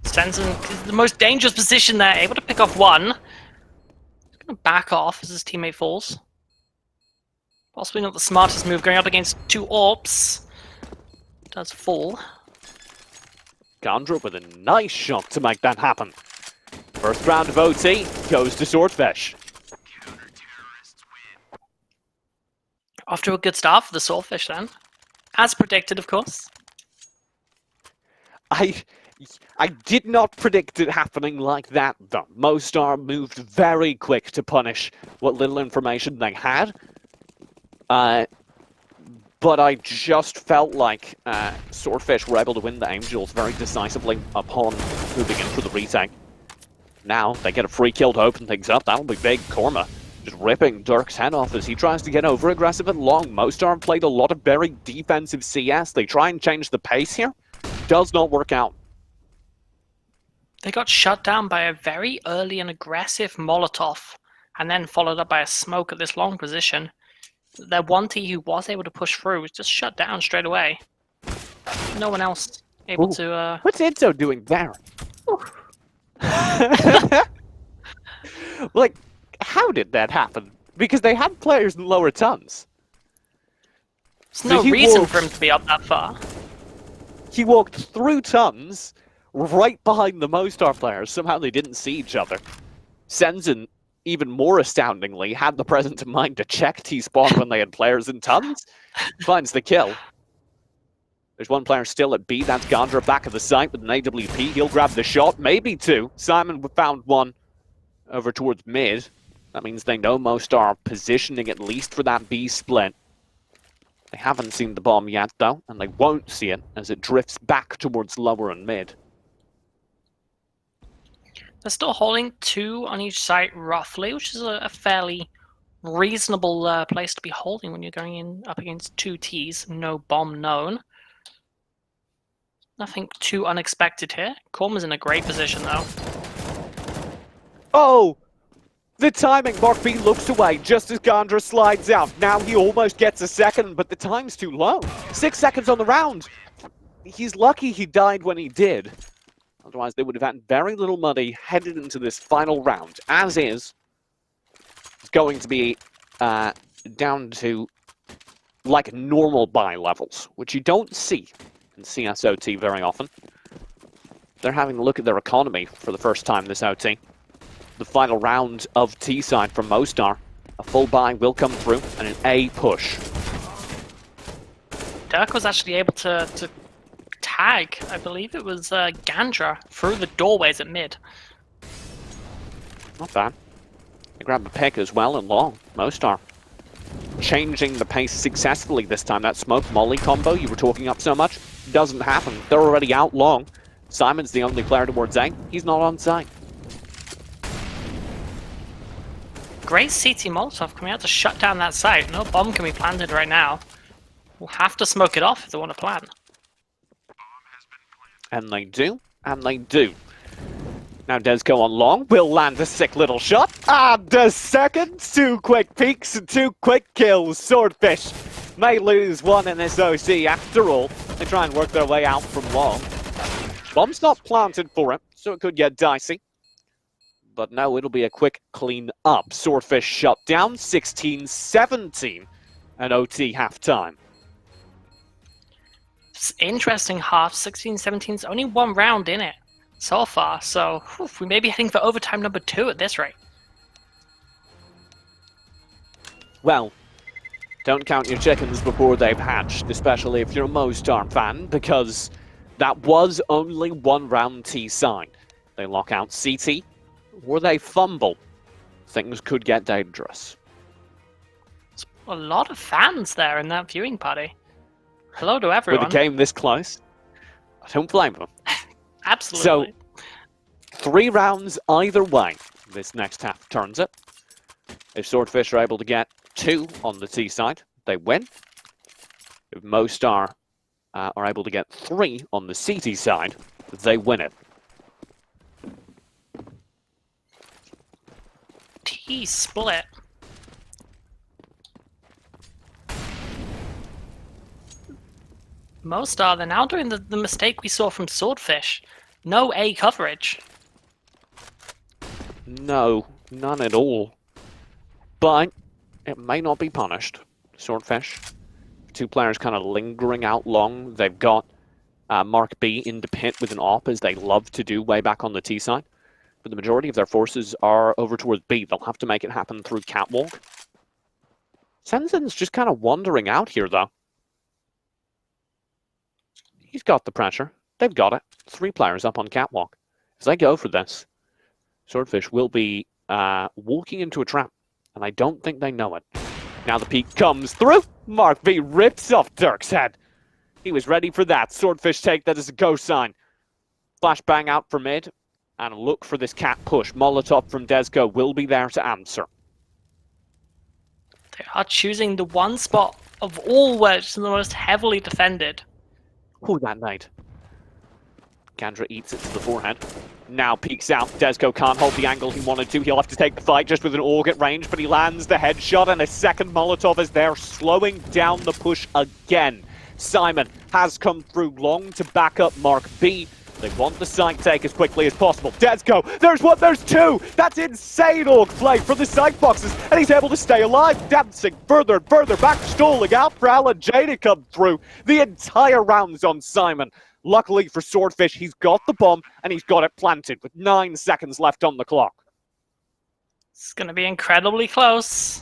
Stenson is the most dangerous position there, able to pick off one. He's going to back off as his teammate falls. Possibly not the smartest move, going up against 2 AWPs. Does fall. Gandra with a nice shot to make that happen. First round of OT goes to Swordfish. Off to a good start for the Swordfish then. As predicted, of course. I did not predict it happening like that, though. Mostar moved very quick to punish what little information they had. But I just felt like Swordfish were able to win the Angels very decisively upon moving in for the retake. Now they get a free kill to open things up. That'll be big. Korma just ripping Dirk's head off as he tries to get over aggressive at long. Mostar played a lot of very defensive CS. They try and change the pace here. Does not work out. They got shut down by a very early and aggressive Molotov, and then followed up by a smoke at this long position. Their 1T who was able to push through was just shut down straight away. No one else able to... What's Izzo doing there? Like, how did that happen? Because they had players in lower tons. There's no reason for him to be up that far. He walked through tons, right behind the Mostar players. Somehow they didn't see each other. Sensen, even more astoundingly, had the presence of mind to check T-spawn when they had players in tons. Finds the kill. There's one player still at B. That's Gandra back at the site with an AWP. He'll grab the shot, maybe 2. Simon found one over towards mid. That means they know Mostar positioning at least for that B split. They haven't seen the bomb yet, though, and they won't see it as it drifts back towards lower and mid. They're still holding 2 on each site, roughly, which is a fairly reasonable place to be holding when you're going in up against 2 Ts. No bomb known. Nothing too unexpected here. Korma's in a great position, though. Oh! The timing! Mark B looks away just as Gandra slides out. Now he almost gets a second, but the time's too low. 6 seconds on the round. He's lucky he died when he did. Otherwise, they would have had very little money headed into this final round. As is, it's going to be down to like normal buy levels, which you don't see in CSOT very often. They're having a look at their economy for the first time this OT. The final round of T-side from Mostar. A full buy will come through and an A push. Dirk was actually able to tag, I believe it was Gandra, through the doorways at mid. Not bad. They grab the pick as well and long. Mostar changing the pace successfully this time. That smoke molly combo you were talking up so much doesn't happen. They're already out long. Simon's the only player towards A. He's not on site. Great CT Molotov coming out to shut down that site. No bomb can be planted right now. We'll have to smoke it off if they want to plan. And they do, and they do. Now Desco on long will land a sick little shot. And a second, 2 quick peeks and 2 quick kills. Swordfish may lose one in this OC after all. They try and work their way out from long. Bomb's not planted for it, so it could get dicey. But no, it'll be a quick clean up. Swordfish shut down, 16-17, and OT halftime. It's interesting half, 16-17 is only 1 round in it so far, so we may be heading for overtime number 2 at this rate. Well, don't count your chickens before they've hatched, especially if you're a Mostar fan, because that was only 1 round T-side. They lock out CT, or they fumble. Things could get dangerous. There's a lot of fans there in that viewing party. Hello to everyone. With a game this close, I don't blame them. Absolutely. So, 3 rounds either way. This next half turns it. If Swordfish are able to get 2 on the T side, they win. If Mostar are able to get 3 on the CT side, they win it. T split. Mostar, they're now doing the mistake we saw from Swordfish. No A coverage. No, none at all. But it may not be punished. Swordfish. 2 players kind of lingering out long. They've got Mark B in the pit with an AWP, as they love to do way back on the T side. But the majority of their forces are over towards B. They'll have to make it happen through Catwalk. Sensen's just kind of wandering out here, though. He's got the pressure. They've got it. 3 players up on Catwalk. As they go for this, Swordfish will be walking into a trap, and I don't think they know it. Now the peek comes through. Mark B rips off Dirk's head. He was ready for that. Swordfish take that as a go sign. Flashbang out for mid, and look for this cat push. Molotov from Desco will be there to answer. They are choosing the one spot of all where it's the most heavily defended. Oh, that night. Gandra eats it to the forehead. Now peeks out. Desco can't hold the angle he wanted to. He'll have to take the fight just with an AUG at range, but he lands the headshot, and a second Molotov is there, slowing down the push again. Simon has come through long to back up Mark B. They want the site take as quickly as possible. Desco, there's 1, there's 2! That's insane AUG play from the site boxes, and he's able to stay alive, dancing further and further back, stalling out for Alan J to come through. The entire round's on Simon. Luckily for Swordfish, he's got the bomb, and he's got it planted with 9 seconds left on the clock. It's going to be incredibly close.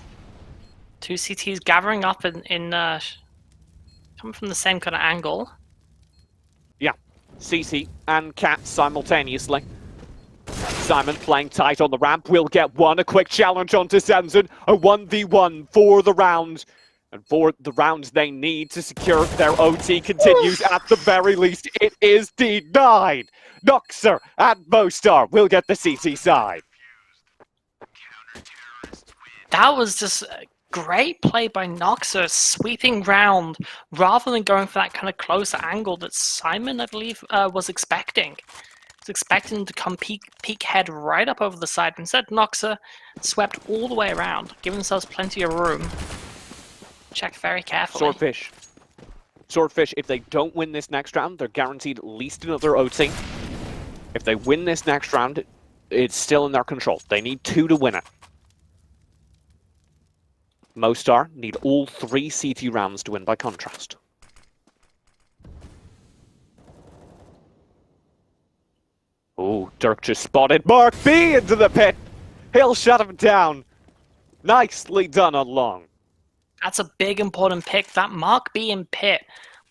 2 CTs gathering up in coming from the same kind of angle. Yeah, CT and Cat simultaneously. Simon playing tight on the ramp will get 1. A quick challenge onto Sensen. A 1v1 for the round. And for the rounds they need to secure their OT continues, at the very least, it is denied. Noxer and Mostar will get the CT side. That was just a great play by Noxer, sweeping round rather than going for that kind of closer angle that Simon, I believe, was expecting. Was expecting to come peek head right up over the side. Instead, Noxer swept all the way around, giving themselves plenty of room. Check very carefully. Swordfish, if they don't win this next round, they're guaranteed at least another OT. If they win this next round, it's still in their control. They need 2 to win it. Mostar need all 3 CT rounds to win by contrast. Oh, Dirk just spotted Mark B into the pit. He'll shut him down. Nicely done on long. That's a big important pick. That Mark B in pit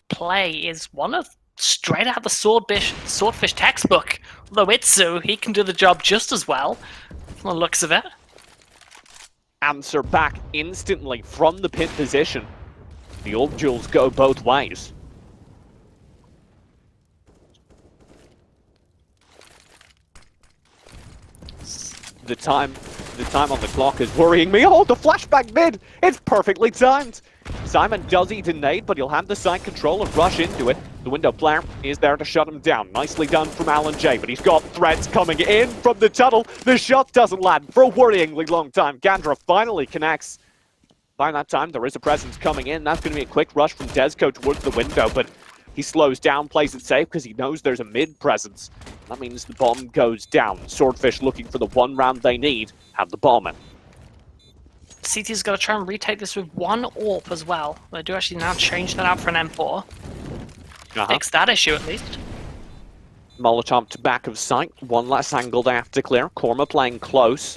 play is one of straight out of the Swordfish textbook. Although Itsu, he can do the job just as well, from the looks of it. Answer back instantly from the pit position. The old duels go both ways. The time on the clock is worrying me. Oh, the flashback mid! It's perfectly timed! Simon does eat a nade, but he'll have the side control and rush into it. The window player is there to shut him down. Nicely done from Alan J, but he's got threats coming in from the tunnel. The shot doesn't land for a worryingly long time. Gandra finally connects. By that time, there is a presence coming in. That's going to be a quick rush from Desco towards the window, but he slows down, plays it safe because he knows there's a mid presence. That means the bomb goes down. Swordfish looking for the 1 round they need. Have the bomb in. CT's got to try and retake this with 1 AWP as well. They do actually now change that out for an M4. Fix that issue at least. Molotov to back of sight. 1 less angle they have to clear. Korma playing close.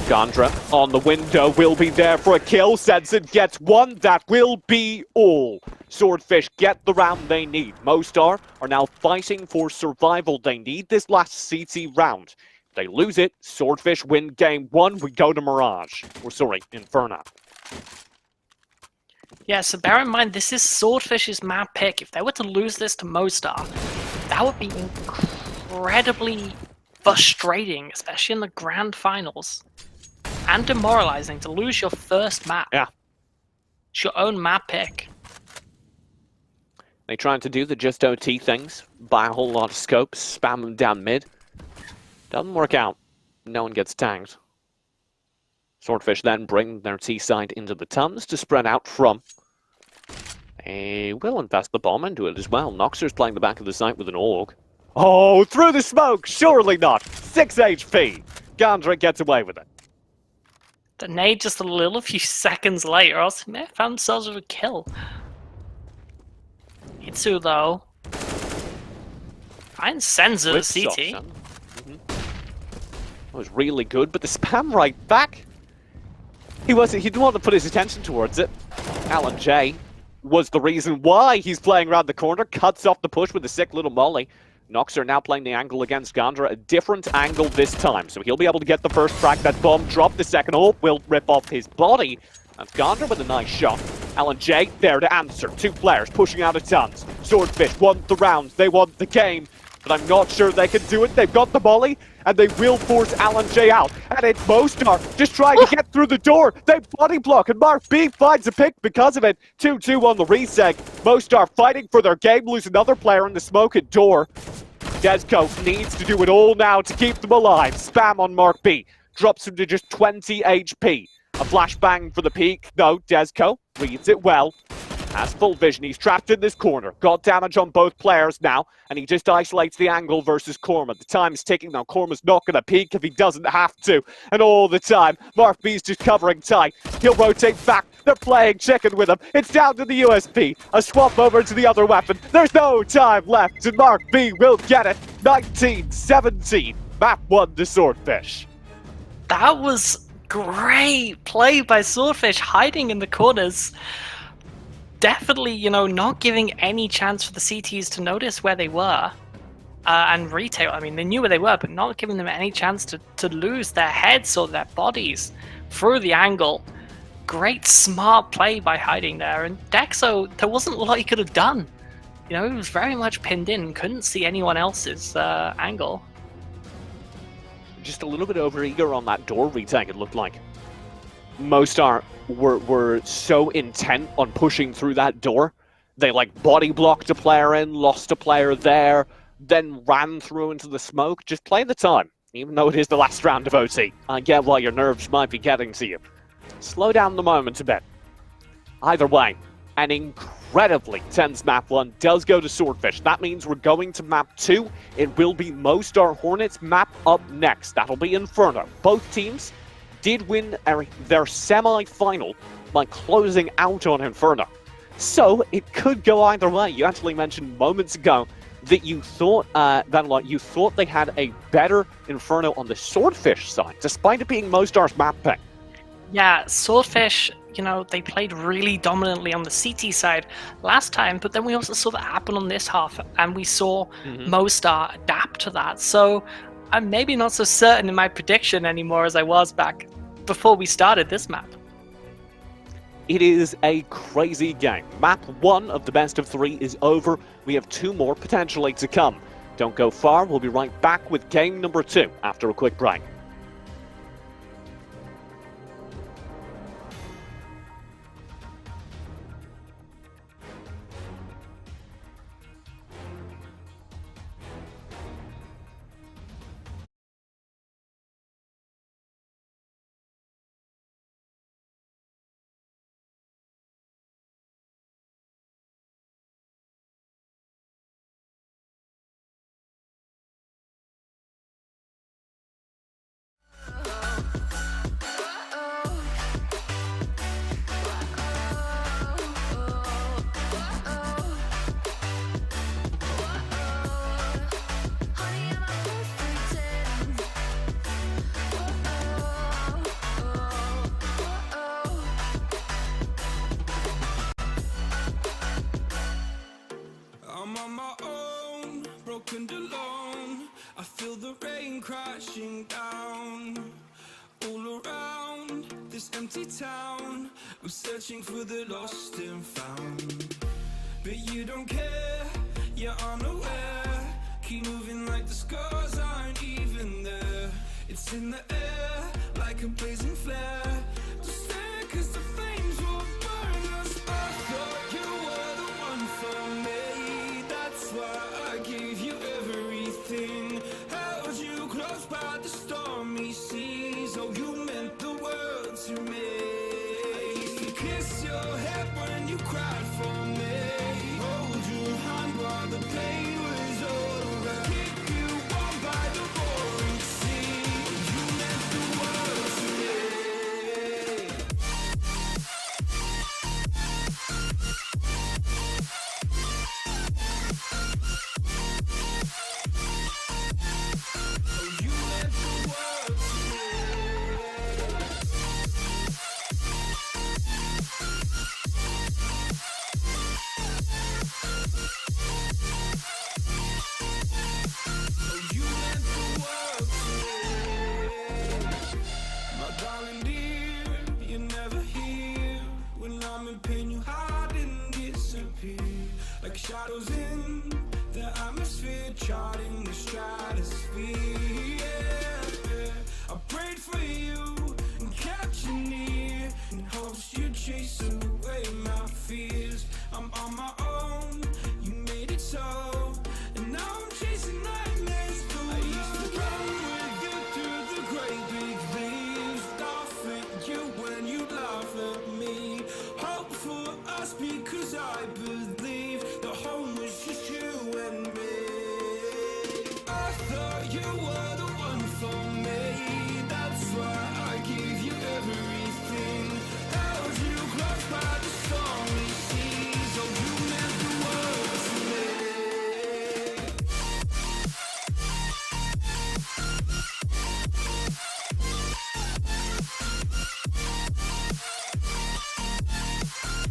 Gandra on the window will be there for a kill. Sensen gets 1. That will be all. Swordfish get the round they need. Mostar are now fighting for survival. They need this last CT round. If they lose it, Swordfish win game 1. We go to Mirage. Or sorry, Inferno. Yeah, so bear in mind, this is Swordfish's map pick. If they were to lose this to Mostar, that would be incredibly frustrating, especially in the grand finals. And demoralizing to lose your first map. Yeah. It's your own map pick. They trying to do the just OT things, buy a whole lot of scopes, spam them down mid. Doesn't work out. No one gets tagged. Swordfish then bring their T side into the tunnels to spread out from. They will invest the bomb into it as well. Noxer's playing the back of the site with an AUG. Oh, through the smoke! Surely not! 6 HP! Gandra gets away with it. The nade just a few seconds later, or else they may have found themselves with a kill. Itsu, though. Finds Senza With CT. That was really good, but the spam right back. He didn't want to put his attention towards it. Alan J was the reason why he's playing around the corner, cuts off the push with a sick little molly. Noxer now playing the angle against Gandra, a different angle this time, so he'll be able to get the first crack. That bomb drop, the second hole will rip off his body. That's Gandra with a nice shot. Alan J there to answer. 2 players pushing out of tons. Swordfish want the round, they want the game, but I'm not sure they can do it. They've got the molly, and they will force Alan J out. And it's Mostar just trying to get through the door. They body block, and Mark B finds a pick because of it. 2-2 on the reseg. Mostar fighting for their game, lose another player in the smoke and door. Desco needs to do it all now to keep them alive. Spam on Mark B. Drops him to just 20 HP. A flashbang for the peak. No, Desco reads it well. Has full vision. He's trapped in this corner. Got damage on both players now, and he just isolates the angle versus Korma. The time's ticking now. Korma's not going to peek if he doesn't have to. And all the time, Mark B's just covering tight. He'll rotate back. They're playing chicken with him. It's down to the USP. A swap over to the other weapon. There's no time left, and Mark B will get it. 19-17. Map 1 to Swordfish. That was great play by Swordfish, hiding in the corners. Definitely, not giving any chance for the CTs to notice where they were. And retail, I mean, they knew where they were, but not giving them any chance to lose their heads or their bodies through the angle. great smart play by hiding there, and Dexo, there wasn't a lot he could have done. You know, he was very much pinned in, couldn't see anyone else's angle. Just a little bit overeager on that door retake, it looked like. Mostar were so intent on pushing through that door. They like body blocked a player in, lost a player there, then ran through into the smoke. Just play the time, even though it is the last round of OT. I get why your nerves might be getting to you. Slow down the moment a bit. Either way, an incredibly tense map 1 does go to Swordfish. That means we're going to map 2. It will be Mostar Hornets map up next. That'll be Inferno. Both teams did win their semi-final by closing out on Inferno. So it could go either way. You actually mentioned moments ago that you thought you thought they had a better Inferno on the Swordfish side, despite it being Mostar's map pick. Yeah, Swordfish, you know, they played really dominantly on the CT side last time, but then we also saw that happen on this half, and we saw Mostar adapt to that. So I'm maybe not so certain in my prediction anymore as I was back before we started this map. It is a crazy game. Map 1 of the best of 3 is over. We have 2 more potentially to come. Don't go far, we'll be right back with game number 2 after a quick break. I'm on my own, broken alone. I feel the rain crashing down all around this empty town. I'm searching for the lost and found, but you don't care, you're unaware. Keep moving like the scars aren't even there. It's in the air like a blazing flare. Just stare 'cause the flames will burn us. I thought you were the one for me. That's why I gave you everything. Held you close by the stormy seas. Oh, you meant the world to me. I used to kiss your head when you cried for me. Hold your hand while the pain was over. Keep you warm by the roaring sea. You meant the world to me. Like shadows in the atmosphere, charting the stratosphere. Yeah. I prayed for you and kept you near in hopes you'd chase away my fears. I'm on my own, you made it so, and now I'm chasing nightmares through. I used to run with you through the great big leaves, laugh at you when you laugh at me. Hope for us because I believe the home was just you and me. I thought you were the one for me. That's why I gave you everything. Held you close by the stormy seas. Oh, you meant the world to me.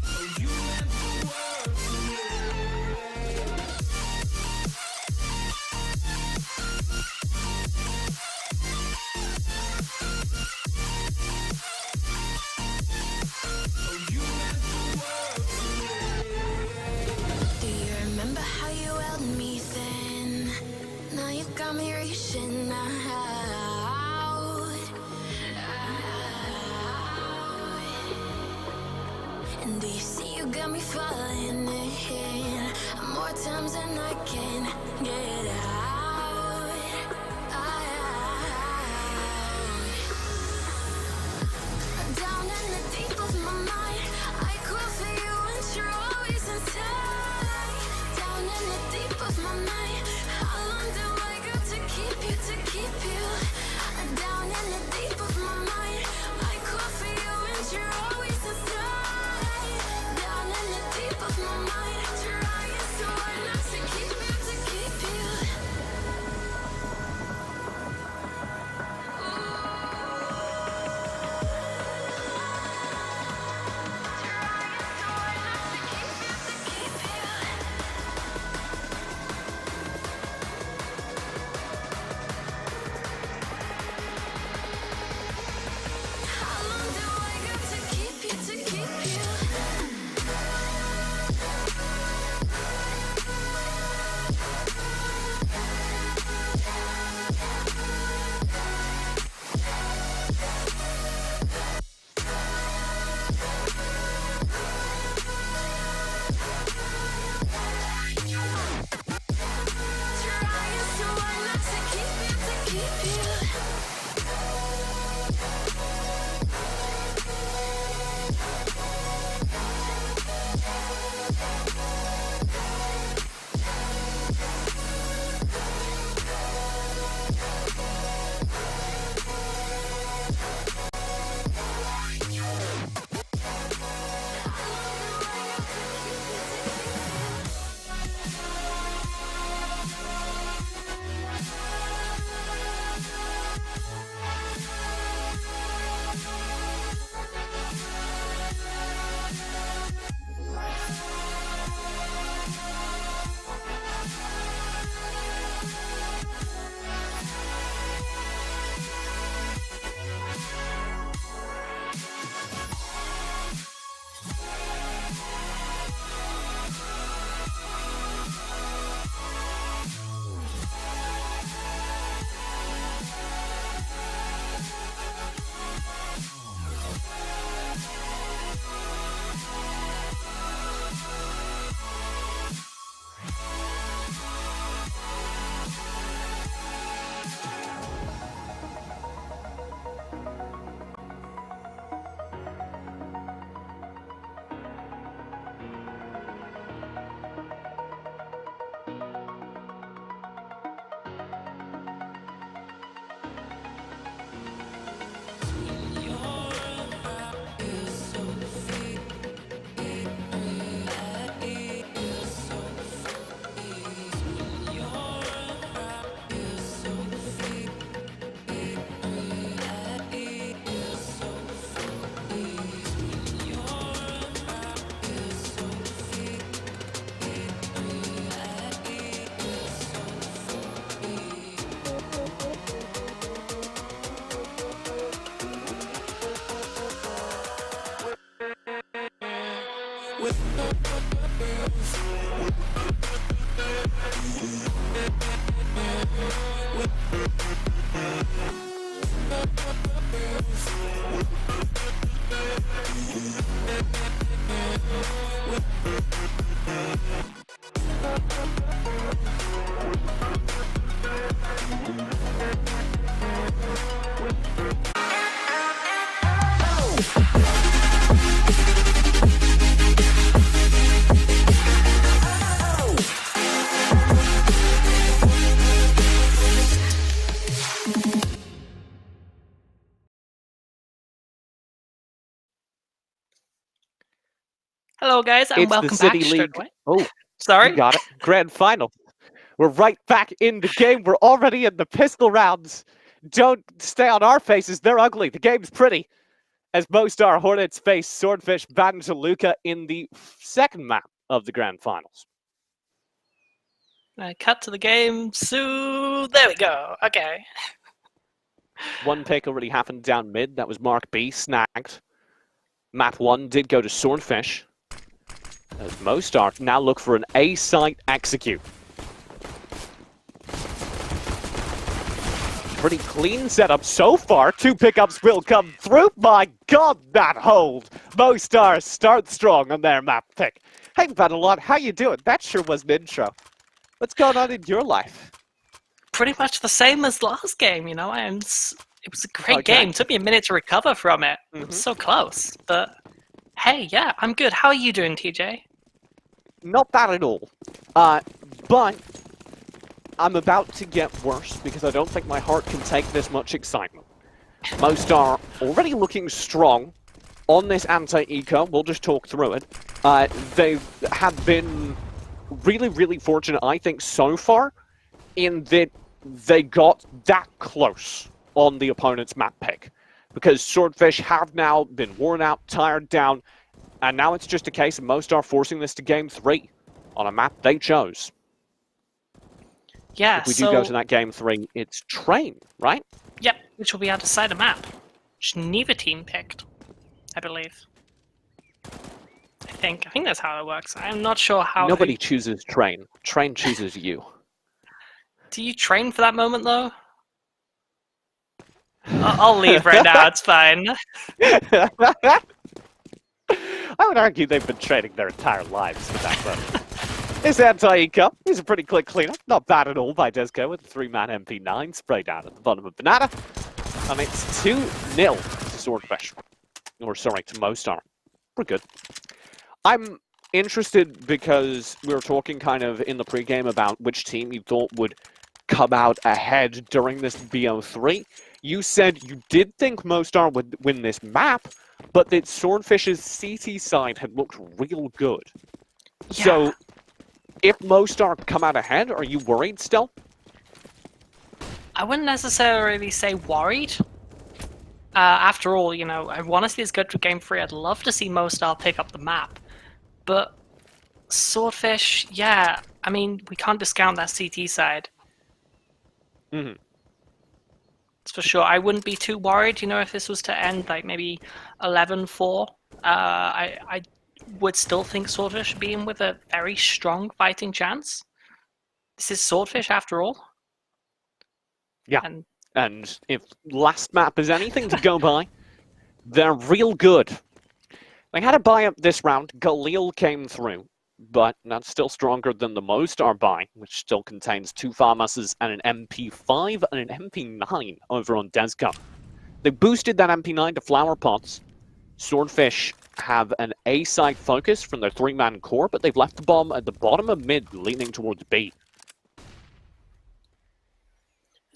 Oh, you meant the world to me. And do you see you got me falling in? More times than I can get out. Down in the deep of my mind, I crawl for you and you're always inside. Down in the deep of my mind, how long do I got to keep you, to keep you? Down in the deep of my mind, I crawl for you and you're always inside. Down in the deep of my mind, trying so hard not to keep you, to keep you. How long do I got to keep you, to keep you? Trying so hard not to keep you, to keep you. Hello, guys, and It's the welcome City back straight League. away. Oh, Sorry. you got it. Grand final. We're right back in the game. We're already in the pistol rounds. Don't stay on our faces. They're ugly. The game's pretty. As Mostar Hornets face Swordfish, Banja, Luka in the second map of the grand finals. Cut to the game. So there we go. Okay. One pick already happened down mid. That was Mark B snagged. Map 1 did go to Swordfish. As Mostar now look for an A site execute. Pretty clean setup so far. 2 pickups will come through. My God, that hold. Mostar start strong on their map pick. Hey, Battlelot, how you doing? That sure was an intro. What's going on in your life? Pretty much the same as last game, you know. It was a great Okay. game. Took me a minute to recover from it. It was so close. But hey, yeah, I'm good. How are you doing, TJ? Not bad at all. But I'm about to get worse because I don't think my heart can take this much excitement. Mostar already looking strong on this anti-eco. We'll just talk through it. They have been really, really fortunate, I think, so far, in that they got that close on the opponent's map pick. Because Swordfish have now been worn out, tired down, and now it's just a case of Mostar forcing this to game 3 on a map they chose. Yeah, If we do go to that game 3, it's Train, right? Yep, which will be out of side of map. Which neither team picked, I believe. I think that's how it works. I'm not sure how. Nobody chooses Train. Train chooses you. Do you train for that moment though? I'll leave right now. It's fine. I would argue they've been training their entire lives for that moment. This anti-eco is a pretty quick cleanup. Not bad at all by Desco with a 3-man MP9 spray down at the bottom of Banana. And it's 2-0 to Swordfish. Or sorry, to Mostar. We're good. I'm interested because we were talking kind of in the pregame about which team you thought would come out ahead during this BO3. You said you did think Mostar would win this map, but that Swordfish's CT side had looked real good. Yeah. So, if Mostar come out ahead, are you worried still? I wouldn't necessarily say worried. After all, you know, I want to see this go to game 3. I'd love to see Mostar pick up the map. But Swordfish, yeah, I mean, we can't discount that CT side. Mm-hmm. That's for sure. I wouldn't be too worried, you know, if this was to end like maybe 11-4. I would still think Swordfish should be in with a very strong fighting chance. This is Swordfish after all. Yeah. And if last map is anything to go by, they're real good. They had a buy up this round. Galil came through, but that's still stronger than the Mostar buy, which still contains 2 Farmuses and an MP5 and an MP9 over on Desco. They boosted that MP9 to Flower Pots. Swordfish have an A-side focus from their 3-man core, but they've left the bomb at the bottom of mid, leaning towards B.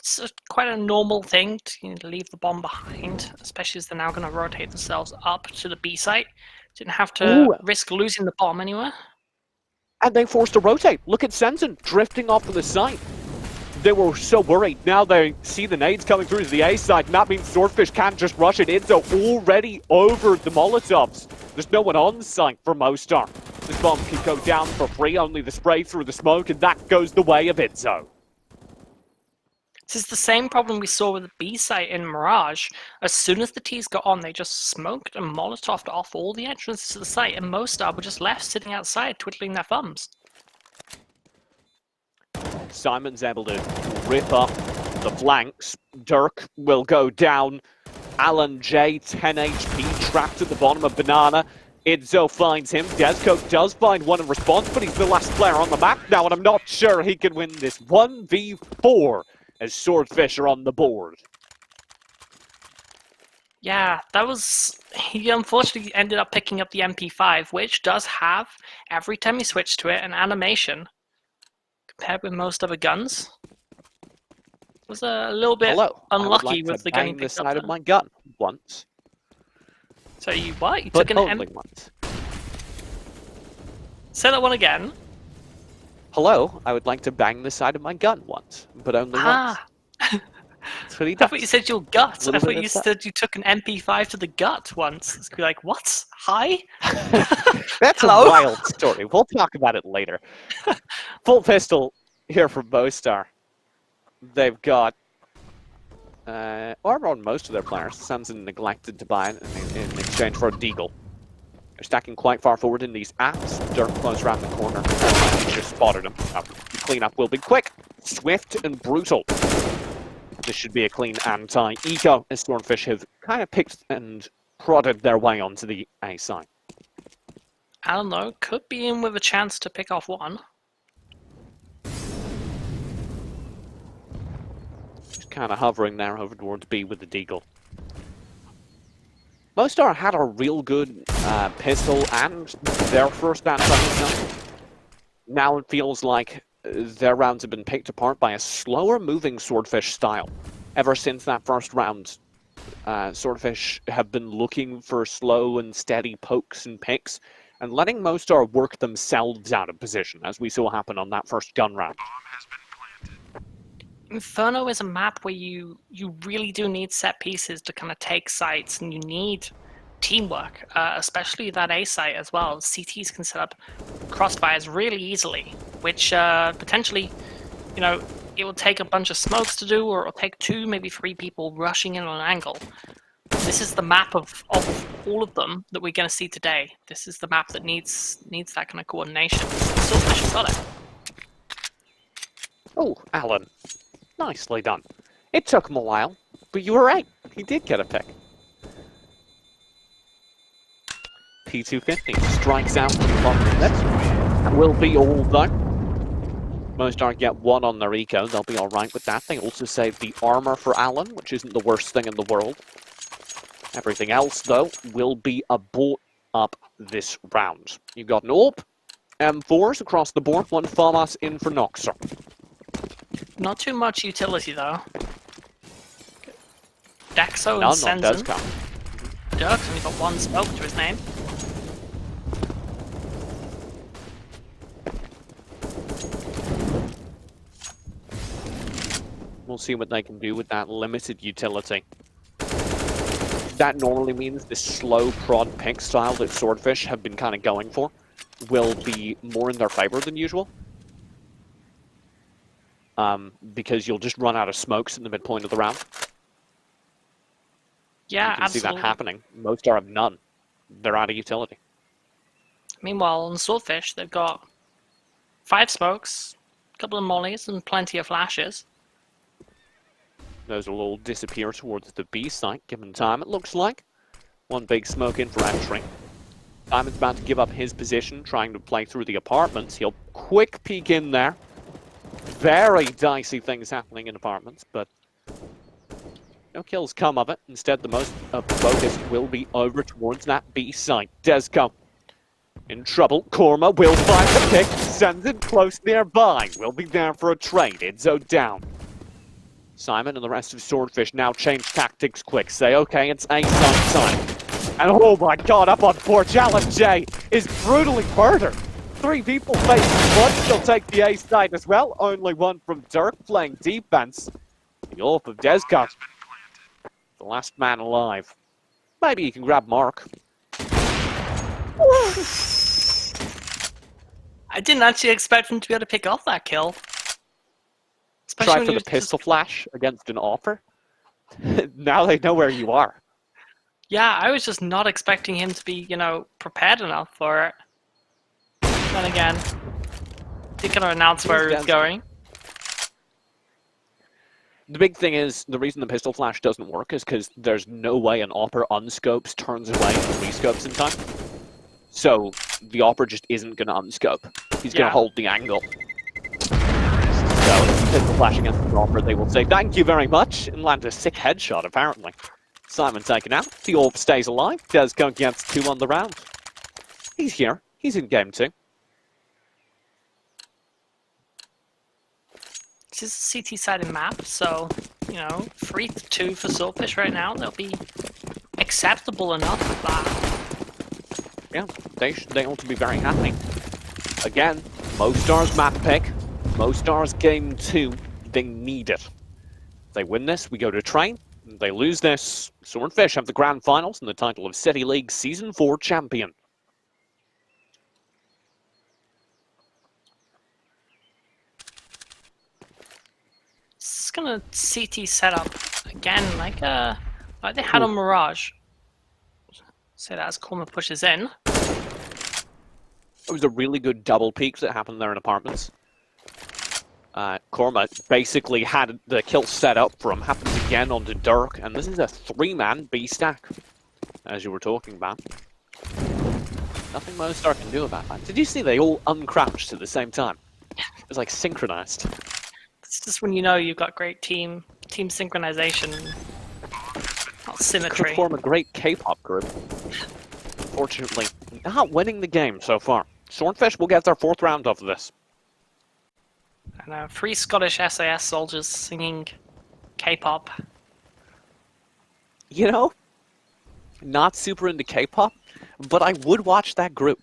it's quite a normal thing to leave the bomb behind, especially as they're now going to rotate themselves up to the B site. Didn't have to risk losing the bomb anywhere. And they forced to rotate. Look at Sensen drifting off of the site. They were so worried. Now they see the nades coming through to the A side, and that means Swordfish can't just rush it in. So already over the Molotovs. There's no one on site for Mostar. This bomb can go down for free, only the spray through the smoke, and that goes the way of Itzo. This is the same problem we saw with the B site in Mirage. As soon as the T's got on, they just smoked and Molotoved off all the entrances to the site, and Mostar were just left sitting outside twiddling their thumbs. Simon's able to rip up the flanks. Dirk will go down. Alan J, 10 HP, trapped at the bottom of Banana. Itzo finds him. Desco does find one in response, but he's the last player on the map now, and I'm not sure he can win this 1v4 as Swordfish are on the board. Yeah, that was... He unfortunately ended up picking up the MP5, which does have, every time you switch to it, an animation. Compared with most other guns. Was a little bit unlucky with the gun he picked up. I would like to bang the side of my gun once. So you what? You But took an only once. Say that one again. Hello, I would like to bang the side of my gun once, but only once. That's what he I does. thought you said your gut. I Little thought bit you of that. said you took an MP5 to the gut once. It's like, what? Hi? That's Hello? a wild story. We'll talk about it later. Full pistol here from Mostar. They've got armor on most of their players. Samson neglected to buy it in exchange for a deagle. They're stacking quite far forward in these apps. Dirk close around the corner. Just spotted him. The cleanup will be quick, swift, and brutal. This should be a clean anti-eco, as Swordfish have kind of picked and prodded their way onto the A side. Alan, though, could be in with a chance to pick off one. Just kind of hovering there over towards B with the deagle. Mostar had a real good pistol and their first anti-eco. Now it feels like their rounds have been picked apart by a slower moving Swordfish style. Ever since that first round, Swordfish have been looking for slow and steady pokes and picks and letting Mostar work themselves out of position, as we saw happen on that first gun round. Inferno is a map where you really do need set pieces to kind of take sites, and you need teamwork, especially that A site as well. CTs can set up crossfires really easily, which potentially, you know, it will take a bunch of smokes to do, or it'll take 2, maybe 3 people rushing in on an angle. This is the map of all of them that we're going to see today. This is the map that needs that kind of coordination. Swordfish has got it. Oh, Alan. Nicely done. It took him a while, but you were right. He did get a pick. P250 strikes out from the bottom of this. That will be all done. Mostar get 1 on their eco. They'll be alright with that. They also save the armor for Alan, which isn't the worst thing in the world. Everything else, though, will be a bought up this round. You've got an AWP, M4s across the board, 1 FAMAS in for Noxer. Not too much utility, though. Daxo None and on Senzen. Descom. Dirk's only got 1 smoke to his name. We'll see what they can do with that limited utility. That normally means the slow prod pick style that Swordfish have been kind of going for will be more in their favor than usual. Because you'll just run out of smokes in the midpoint of the round. Yeah, you can absolutely. see that happening. Mostar have none. They're out of utility. Meanwhile, on Swordfish, they've got 5 smokes, a couple of mollies, and plenty of flashes. Those will all disappear towards the B site, given time, it looks like. 1 big smoke in for entry. Simon's about to give up his position, trying to play through the apartments. He'll quick peek in there. Very dicey things happening in apartments, but no kills come of it. Instead, the most focus will be over towards that B site. Desco in trouble. Korma will find the pick, sends it close nearby. Will be there for a trade. Idzo down. Simon and the rest of Swordfish now change tactics quick. Say, okay, it's A site time. And oh my god, up on porch, Alan J is brutally murdered. 3 people face 1, she'll take the A side as well. Only 1 from Dirk playing defense. The AWP of Descott, the last man alive. Maybe you can grab Mark. I didn't actually expect him to be able to pick off that kill. Especially Try when for he the was pistol flash against an offer. Now they know where you are. Yeah, I was just not expecting him to be, you know, prepared enough for it. Then again, he kind of announced where he was going. The big thing is, the reason the pistol flash doesn't work is because there's no way an opper unscopes, turns away, and rescopes in time. So, the opper just isn't going to unscope. He's going to hold the angle. So, if you pistol flash against the opper, they will say, thank you very much, and land a sick headshot, apparently. Simon taken out. The AWP stays alive. Desco gets 2 on the round. He's here. He's in game 2. This is a CT-sided map, so, you know, 3-2 for Swordfish right now. They'll be acceptable enough with that. Yeah, they ought to be very happy. Again, Mostar's map pick. Mostar's game 2. They need it. If they win this, we go to train. If they lose this, Swordfish have the grand finals and the title of City League Season 4 champion. This is gonna CT setup again, like they had on Mirage. So that as Korma pushes in. It was a really good double peek that happened there in apartments. Korma basically had the kill set up for him. Happens again onto Dirk, and this is a 3-man B stack, as you were talking about. Nothing Mostar can do about that. Did you see they all uncrouched at the same time? It was like synchronized. It's just when you know you've got great team synchronization, not Could symmetry. form a great K-pop group. Unfortunately, not winning the game so far. Swordfish will get their 4th round of this. And 3 Scottish SAS soldiers singing K-pop. You know, not super into K-pop, but I would watch that group.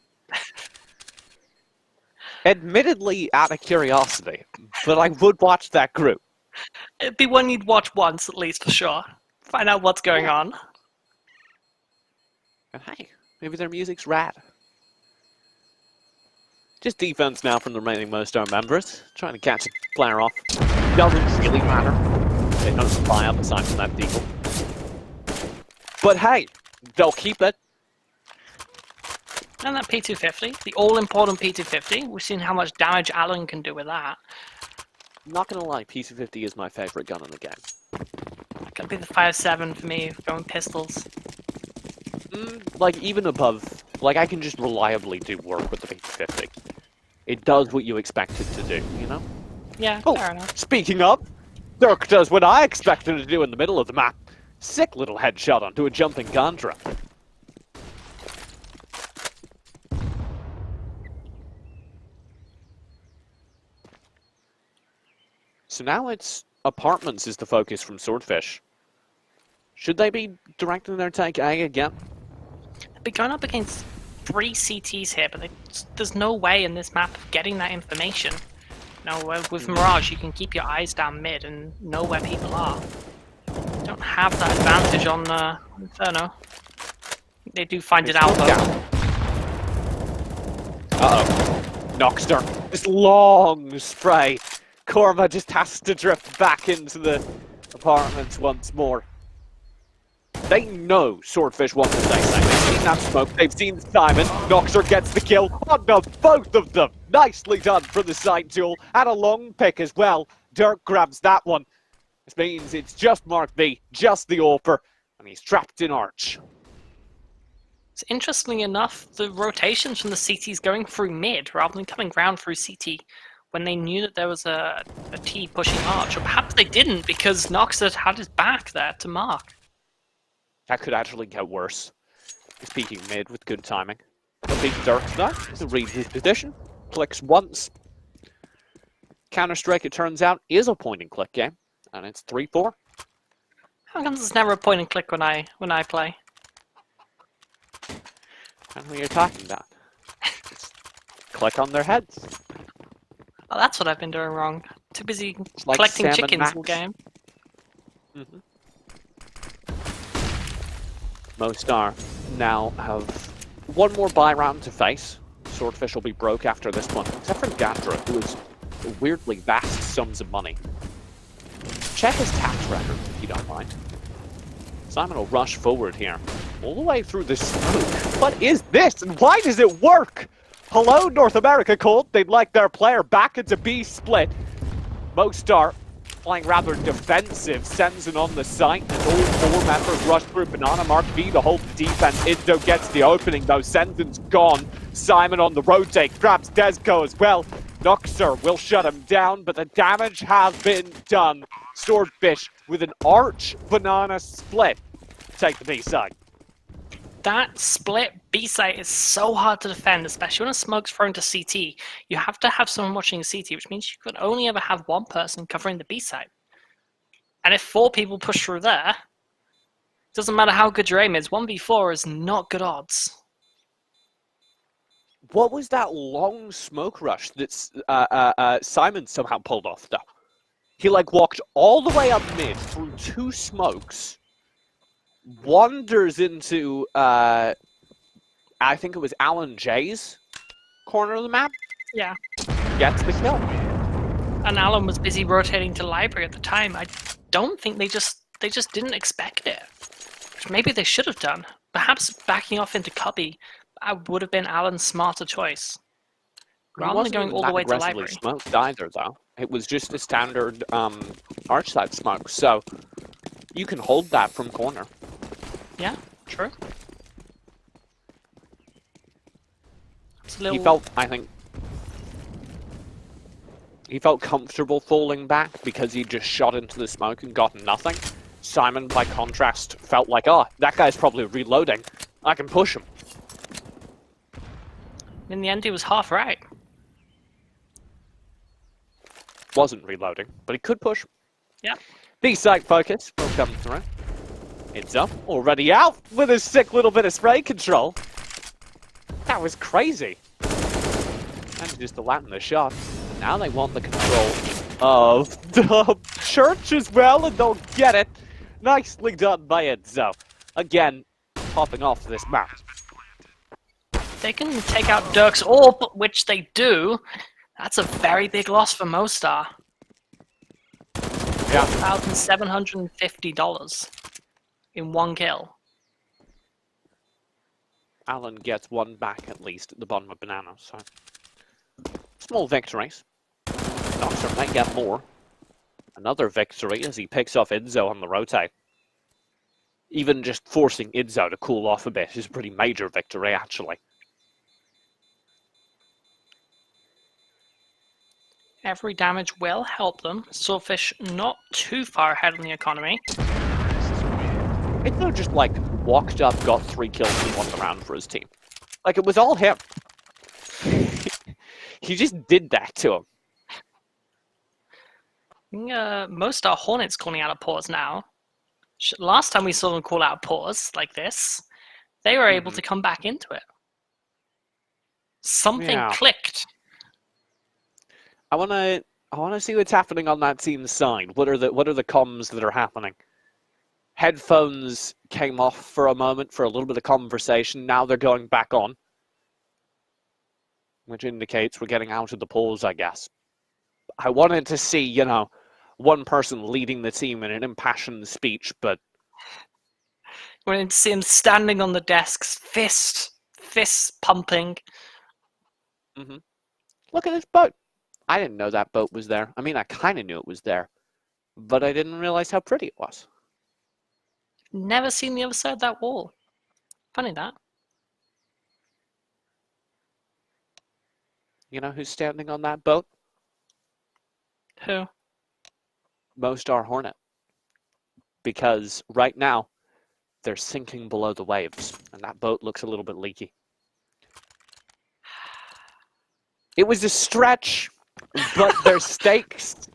Admittedly, out of curiosity, but I would watch that group. It'd be one you'd watch once at least for sure. Find out what's going on. And hey, maybe their music's rad. Just defense now from the remaining Mostar members. Trying to catch a player off. Doesn't really matter. They don't spy up aside from that deagle. But hey, they'll keep it. And that P250, the all-important P250. We've seen how much damage Alan can do with that. I'm not gonna lie, PC-50 is my favorite gun in the game. Could be the 5.7 for me, going pistols. Like, even above, like, I can just reliably do work with the PC-50. It does what you expect it to do, you know? Yeah, Oh, fair enough. speaking of, Dirk does what I expect him to do in the middle of the map. Sick little headshot onto a jumping Gandra. So now it's apartments is the focus from Swordfish. Should they be directing their take A again? They'll be going up against 3 CTs here, but there's no way in this map of getting that information. You know, with Mirage, you can keep your eyes down mid and know where people are. You don't have that advantage on Inferno. They do find it out, though. Uh-oh. Noxter. This long spray. Korma just has to drift back into the apartments once more. They know Swordfish wants to say something. They've seen that smoke. They've seen Simon. Noxer gets the kill on both of them. Nicely done for the side tool. And a long pick as well. Dirk grabs that one. This means it's just Mark B, just the AWPer, and he's trapped in Arch. So interestingly enough, the rotations from the CTs going through mid rather than coming round through CT when they knew that there was a T pushing Arch. Or perhaps they didn't because Noxer had his back there to mark. That could actually get worse. He's peeking mid with good timing. The big Dirk now to read his position. Clicks once. Counter-Strike, it turns out, is a point-and-click game. And it's 3-4. How comes it's never a point and click when I play? I don't know what you're talking about. Just click on their heads. Oh, that's what I've been doing wrong. Too busy Like collecting Sam and chickens Max. all game. Mostar now have one more buy round to face. Swordfish will be broke after this one, except for Gandra, who is weirdly vast sums of money. Check his tax record, if you don't mind. Simon will rush forward here, all the way through the smoke. What is this, and why does it work? Hello, North America Cold. They'd like their player back. It's a B split. Mostar, playing rather defensive, sends it on the site, and all 4 members rush through Banana Mark B to hold the defense. Indo gets the opening, though. Sendon's gone. Simon on the rotate, grabs Desco as well. Noxer will shut him down, but the damage has been done. Swordfish with an Arch Banana split. Take the B side. That split B site is so hard to defend, especially when a smoke's thrown to CT. You have to have someone watching CT, which means you can only ever have one person covering the B site. And if 4 people push through there, doesn't matter how good your aim is, 1v4 is not good odds. What was that long smoke rush that Simon somehow pulled off, though? He, like, walked all the way up mid through 2 smokes, wanders into, I think it was Alan J's corner of the map. Yeah. Gets the kill. And Alan was busy rotating to library at the time. I don't think they just didn't expect it. Which maybe they should have done. Perhaps backing off into cubby would have been Alan's smarter choice. Rather than going all the way to library. Smoked either, though. It was just a standard arch side smoke, so you can hold that from corner. Yeah, true. It's a He little... felt, I think, he felt comfortable falling back because he just shot into the smoke and got nothing. Simon, by contrast, felt like, oh, that guy's probably reloading. I can push him. In the end, he was half right. Wasn't reloading, but he could push. Yep. B-side focus will come through. It's up, already out with a sick little bit of spray control. That was crazy. And just to land the shot. Now they want the control of the church as well, and they'll get it. Nicely done by Enzo. Again, popping off this map. They can take out Dirk's orb, which they do. That's a very big loss for Mostar. Yeah. $1,750 in one kill. Alan gets one back at least at the bottom of Banana, so small victories. Doctor might get more. Another victory as he picks off Enzo on the rotate. Even just forcing Enzo to cool off a bit is a pretty major victory, actually. Every damage will help them. Swordfish not too far ahead in the economy. Enzo just, like, walked up, got 3 kills in 1 round for his team. Like, it was all him. He just did that to him. Mostar Hornets calling out a pause now. Last time we saw them call out a pause like this, they were able to come back into it. Something clicked. I wanna see what's happening on that team's side. What are the comms that are happening? Headphones came off for a moment for a little bit of conversation. Now they're going back on, which indicates we're getting out of the pause, I guess. I wanted to see, you know, one person leading the team in an impassioned speech, but We wanted to see him standing on the desks, fists pumping. look at this boat. I didn't know that boat was there. I mean, I kind of knew it was there, but I didn't realize how pretty it was. Never seen the other side of that wall. Funny that. You know who's standing on that boat? Who? Mostar Hornet. Because right now, they're sinking below the waves, and that boat looks a little bit leaky. It was a stretch, but their stakes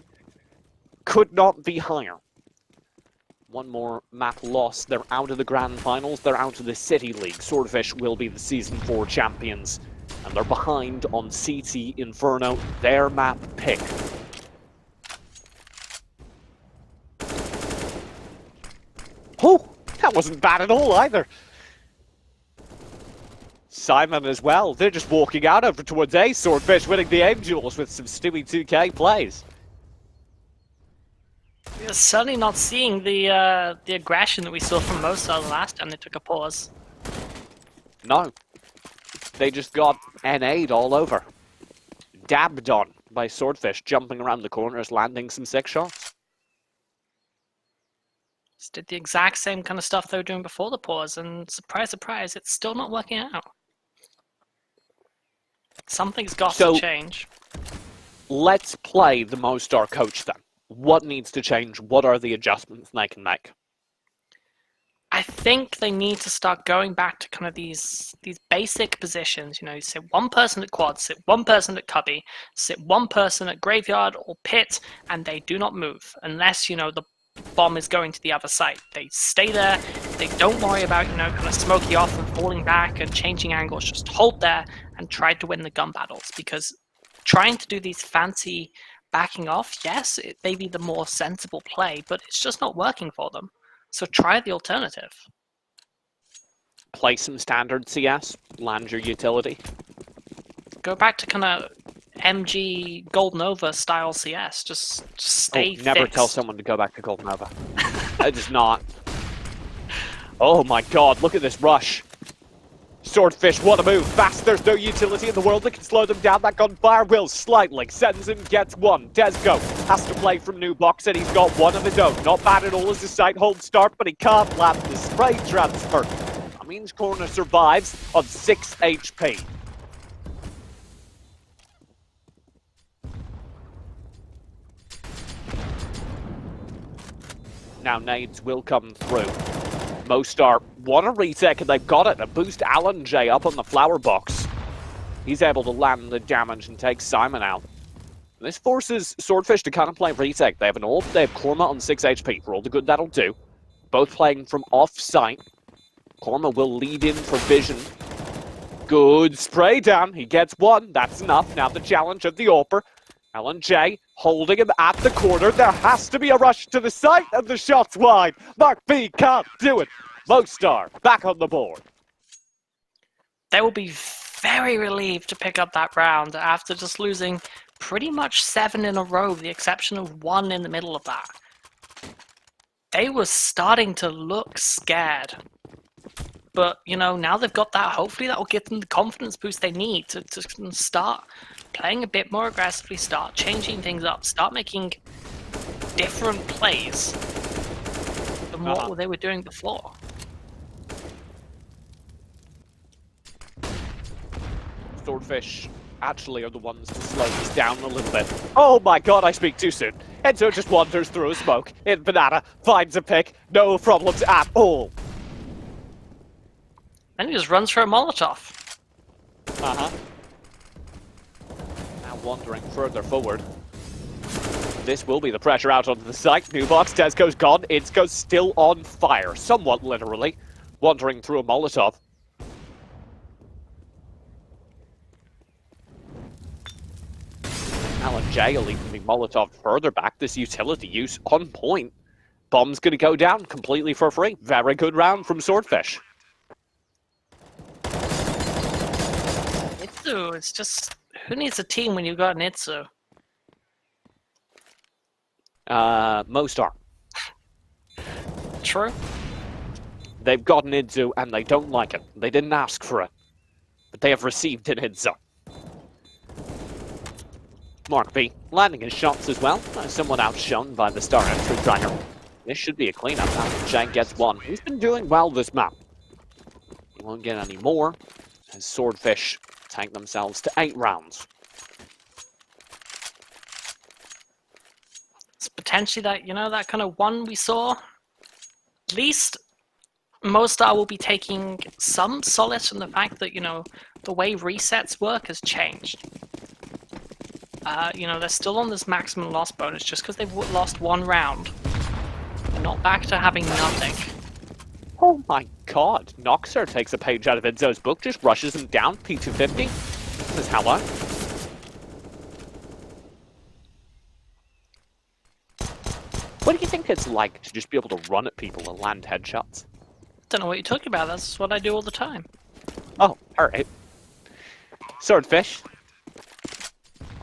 could not be higher. One more map loss. They're out of the grand finals. They're out of the City League. Swordfish will be the Season 4 champions. And they're behind on CT Inferno, their map pick. Oh, that wasn't bad at all either. Simon as well. They're just walking out over towards A. Swordfish winning the aim duels with some Stewie 2K plays. We're certainly not seeing the aggression that we saw from Mostar the last time they took a pause. No. They just got NA'd all over. Dabbed on by Swordfish, jumping around the corners, landing some sick shots. Just did the exact same kind of stuff they were doing before the pause, and surprise, surprise, it's still not working out. Something's got to change. Let's play the Mostar coach then. What needs to change? What are the adjustments they can make? I think they need to start going back to kind of these basic positions. You know, you sit one person at quad, sit one person at cubby, sit one person at graveyard or pit, and they do not move unless, you know, the bomb is going to the other side. They stay there. They don't worry about, you know, kind of smoky off and falling back and changing angles. Just hold there and try to win the gun battles, because trying to do these fancy backing off, yes, it may be the more sensible play, but it's just not working for them. So try the alternative. Play some standard CS, land your utility. Go back to kind of MG Gold Nova style CS. Just stay fixed. Never tell someone to go back to Gold Nova. That is not. Oh my god, look at this rush. Swordfish, what a move. Fast, there's no utility in the world that can slow them down. That gunfire will slightly. Sends him, gets one. Desgo has to play from new box, and he's got one of his own. Not bad at all as a sight hold start, but he can't land the spray transfer. That means Corner survives on 6 HP. Now nades will come through. Mostar want a retake, and they've got it. A boost Alan J up on the flower box. He's able to land the damage and take Simon out. This forces Swordfish to kind of play retake. They have an orb, they have Korma on 6 HP. For all the good that'll do. Both playing from off-site. Korma will lead in for vision. Good spray down. He gets one. That's enough. Now the challenge of the AWPer. Alan J holding him at the corner. There has to be a rush to the site, and the shot's wide. Mark B can't do it. Mostar back on the board. They will be very relieved to pick up that round after just losing pretty much 7 in a row, with the exception of 1 in the middle of that. They were starting to look scared. But, you know, now they've got that, hopefully that will give them the confidence boost they need to start playing a bit more aggressively, start changing things up, start making different plays than what they were doing before. Swordfish actually are the ones to slow this down a little bit. Oh my god, I speak too soon. Enzo just wanders through a smoke. In Banana, finds a pick, no problems at all. Then he just runs for a Molotov. Now wandering further forward. This will be the pressure out onto the site. New box, Tesco's gone. Itzco's still on fire, somewhat literally. Wandering through a Molotov. Alan J will even be Molotov further back. This utility use on point. Bomb's gonna go down completely for free. Very good round from Swordfish. Itzu, it's just, who needs a team when you've got an Itzu? Mostar. True. They've got an Idzu and they don't like it. They didn't ask for it. But they have received an Idzu. Mark B landing his shots as well. Somewhat outshone by the star entry driver. This should be a cleanup. Jang gets one. He's been doing well this map. He won't get any more as Swordfish take themselves to 8 rounds. It's potentially that, you know, that kind of one we saw. At least Mostar will be taking some solace from the fact that, you know, the way resets work has changed. You know, they're still on this maximum loss bonus just because they've lost 1 round. They're not back to having nothing. Oh my god, Noxer takes a page out of Enzo's book, just rushes him down, P250. This is how I... What do you think it's like to just be able to run at people and land headshots? Don't know what you're talking about, that's what I do all the time. Oh, alright. Swordfish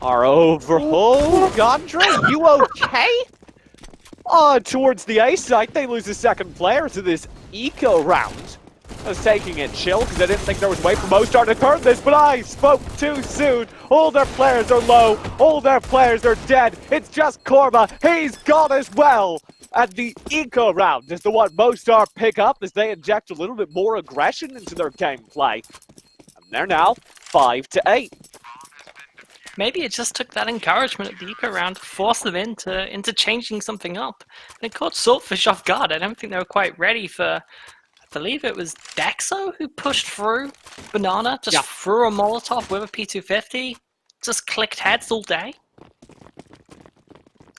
are over. Oh, Gondry, you okay? Oh, towards the A site, they lose a second player to this eco round. I was taking it chill because I didn't think there was a way for Mostar to turn this, but I spoke too soon. All their players are low. All their players are dead. It's just Korma. He's gone as well. And the eco round is the one Mostar pick up as they inject a little bit more aggression into their gameplay. And they're now 5-8. Maybe it just took that encouragement at the eco round to force them into changing something up. And it caught Swordfish off guard. I don't think they were quite ready for... I believe it was Dexo who pushed through Banana, just threw a Molotov with a P250, just clicked heads all day.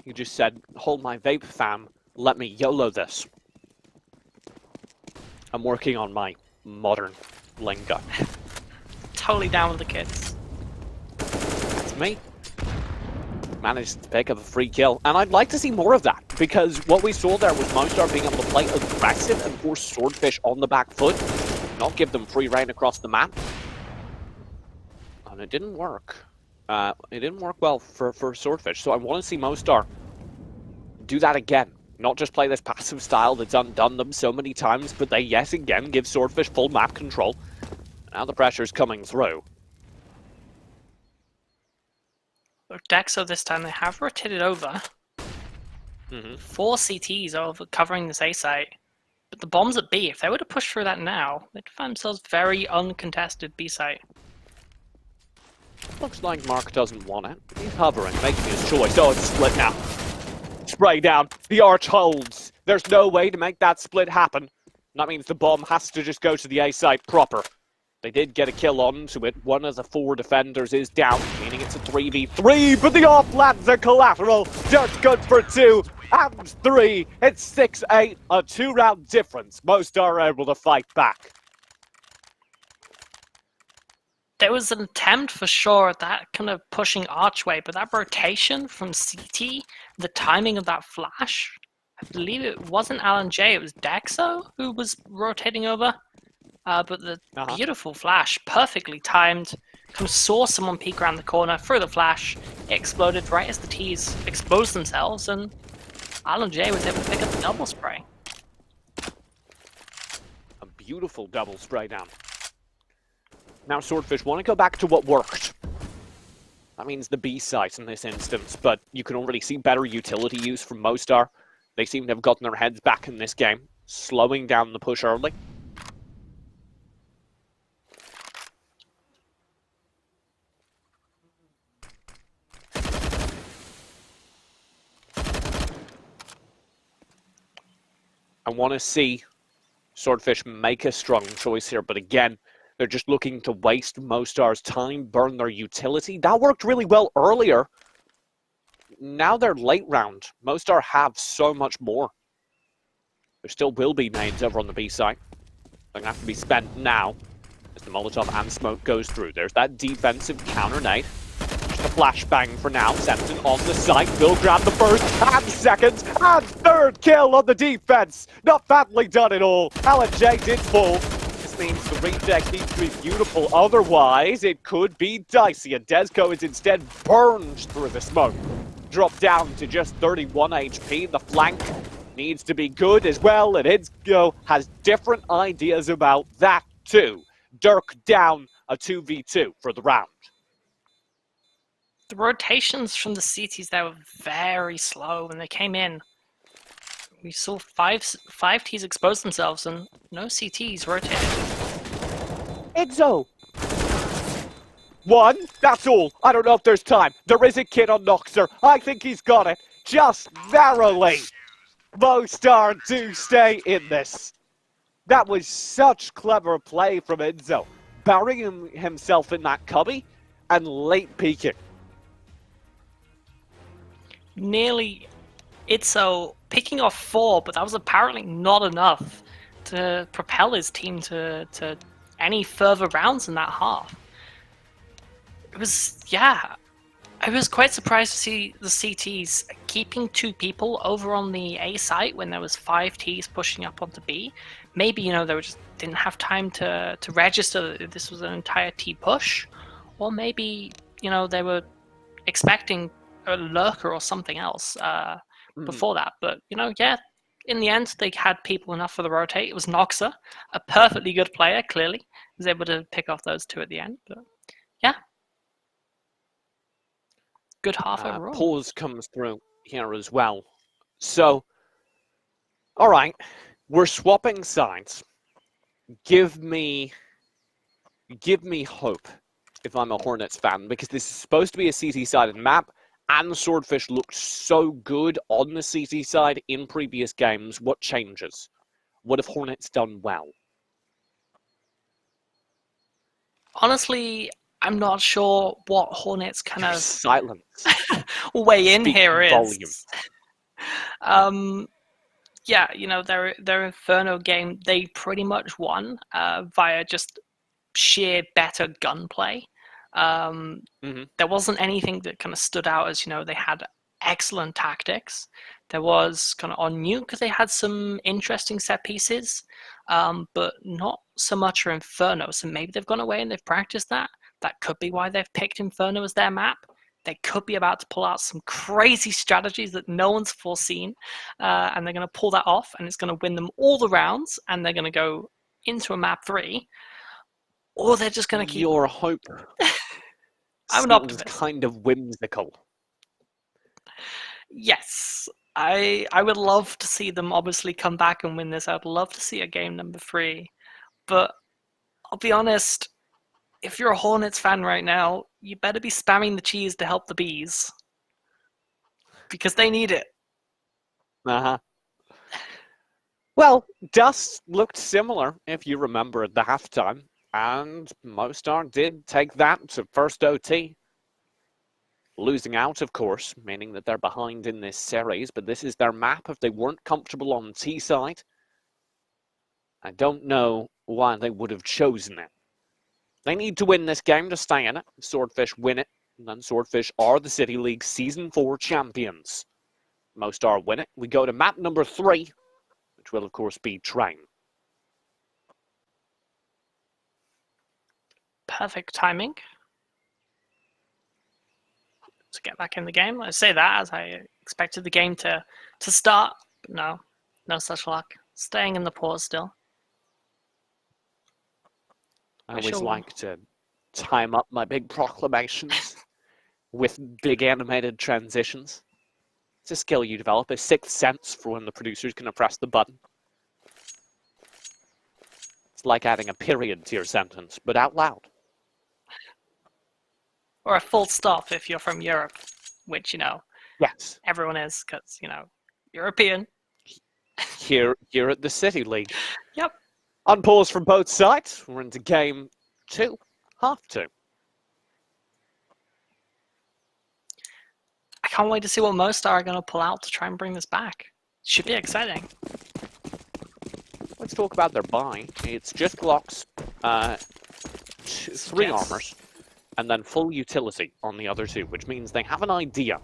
You just said, hold my vape, fam. Let me YOLO this. I'm working on my modern lingo. Totally down with the kids. That's me. Managed to pick up a free kill, and I'd like to see more of that, because what we saw there was Mostar being able to play aggressive and force Swordfish on the back foot, not give them free reign across the map. And it didn't work. It didn't work well for Swordfish, so I want to see Mostar do that again. Not just play this passive style that's undone them so many times, but they yet again give Swordfish full map control. Now the pressure's coming through. But Dexo this time, they have rotated over. Mhm. 4 CTs over covering this A site. But the bomb's at B. If they were to push through that now, they'd find themselves very uncontested B site. Looks like Mark doesn't want it. He's hovering, making his choice. Oh, it's split now. Spray down. The arch holds. There's no way to make that split happen. That means the bomb has to just go to the A site proper. They did get a kill onto it. One of the 4 defenders is down, meaning it's a 3v3, but the off lands a collateral. Just good for 2 and 3. It's 6-8, a 2-round difference. Most are able to fight back. There was an attempt for sure at that kind of pushing archway, but that rotation from CT, the timing of that flash, I believe it wasn't Alan J, it was Dexo who was rotating over. But the beautiful flash, perfectly timed, kind of saw someone peek around the corner, threw the flash, it exploded right as the T's exposed themselves, and Alan J was able to pick up the double spray. A beautiful double spray down. Now Swordfish want to go back to what worked. That means the B site in this instance, but you can already see better utility use from Mostar. They seem to have gotten their heads back in this game, slowing down the push early. I want to see Swordfish make a strong choice here, but again, they're just looking to waste Mostar's time, burn their utility. That worked really well earlier. Now they're late round. Mostar have so much more. There still will be nades over on the B side. They're going to have to be spent now as the Molotov and smoke goes through. There's that defensive counter nade. Just a flashbang for now. Sempton on the site. Will grab the first and second and third kill on the defense. Not badly done at all. Alan J did fall. This means the reject needs to be beautiful. Otherwise, it could be dicey. And Desco is instead burned through the smoke. Dropped down to just 31 HP. The flank needs to be good as well. And Idzgo has different ideas about that too. Dirk down a 2v2 for the round. The rotations from the CTs there were very slow when they came in. We saw five Ts expose themselves and no CTs rotated. Idzo! 1, that's all. I don't know if there's time. There is a kid on Noxer. I think he's got it. Just narrowly. Mostar do stay in this. That was such clever play from Idzo. Burying himself in that cubby and late peeking. Nearly Itzo picking off 4, but that was apparently not enough to propel his team to any further rounds in that half. It was, yeah, I was quite surprised to see the CTs keeping 2 people over on the A site when there was 5 Ts pushing up onto B. Maybe, you know, they just didn't have time to register that this was an entire T push, or maybe, you know, they were expecting a lurker or something else before that. But, you know, yeah, in the end, they had people enough for the rotate. It was Noxer, a perfectly good player, clearly. Was able to pick off those 2 at the end. But, yeah. Good half overall. Pause comes through here as well. So, all right, we're swapping sides. Give me hope if I'm a Hornets fan, because this is supposed to be a CT-sided map, and Swordfish looked so good on the CT side in previous games. What changes? What have Hornets done well? Honestly, I'm not sure what Hornets kind of silence way in here is. Volume. Yeah, you know, their Inferno game, they pretty much won via just sheer better gunplay. There wasn't anything that kind of stood out as, you know, they had excellent tactics. There was kind of on Nuke, they had some interesting set pieces, but not so much for Inferno. So maybe they've gone away and they've practiced that. That could be why they've picked Inferno as their map. They could be about to pull out some crazy strategies that no one's foreseen, and they're going to pull that off, and it's going to win them all the rounds, and they're going to go into a map 3. or they're just going to keep. Your hope I'm an sounds optimist. kind of whimsical. Yes, I would love to see them obviously come back and win this. I'd love to see a game number 3, but I'll be honest. If you're a Hornets fan right now, you better be spamming the cheese to help the bees because they need it. Uh-huh. Well, Dust looked similar, if you remember, at the halftime, and Mostar did take that to first OT. Losing out, of course, meaning that they're behind in this series, but this is their map if they weren't comfortable on T side. I don't know why they would have chosen it. They need to win this game to stay in it. Swordfish win it, and then Swordfish are the City League Season 4 champions. Mostar win it. We go to map number 3, which will, of course, be Train. Perfect timing to get back in the game. I say that as I expected the game to start, but no such luck. Staying in the pause still. I always like to time up my big proclamations with big animated transitions. It's a skill you develop, a sixth sense for when the producer's going to press the button. It's like adding a period to your sentence, but out loud. Or a full stop if you're from Europe, which, Yes, everyone is because, European. here at the City League. Yep. On pause from both sides, we're into game 2, half 2. I can't wait to see what Mostar are going to pull out to try and bring this back. Should be exciting. Let's talk about their buy. It's just Glocks, 3 Yes. armors, and then full utility on the other 2, which means they have an idea.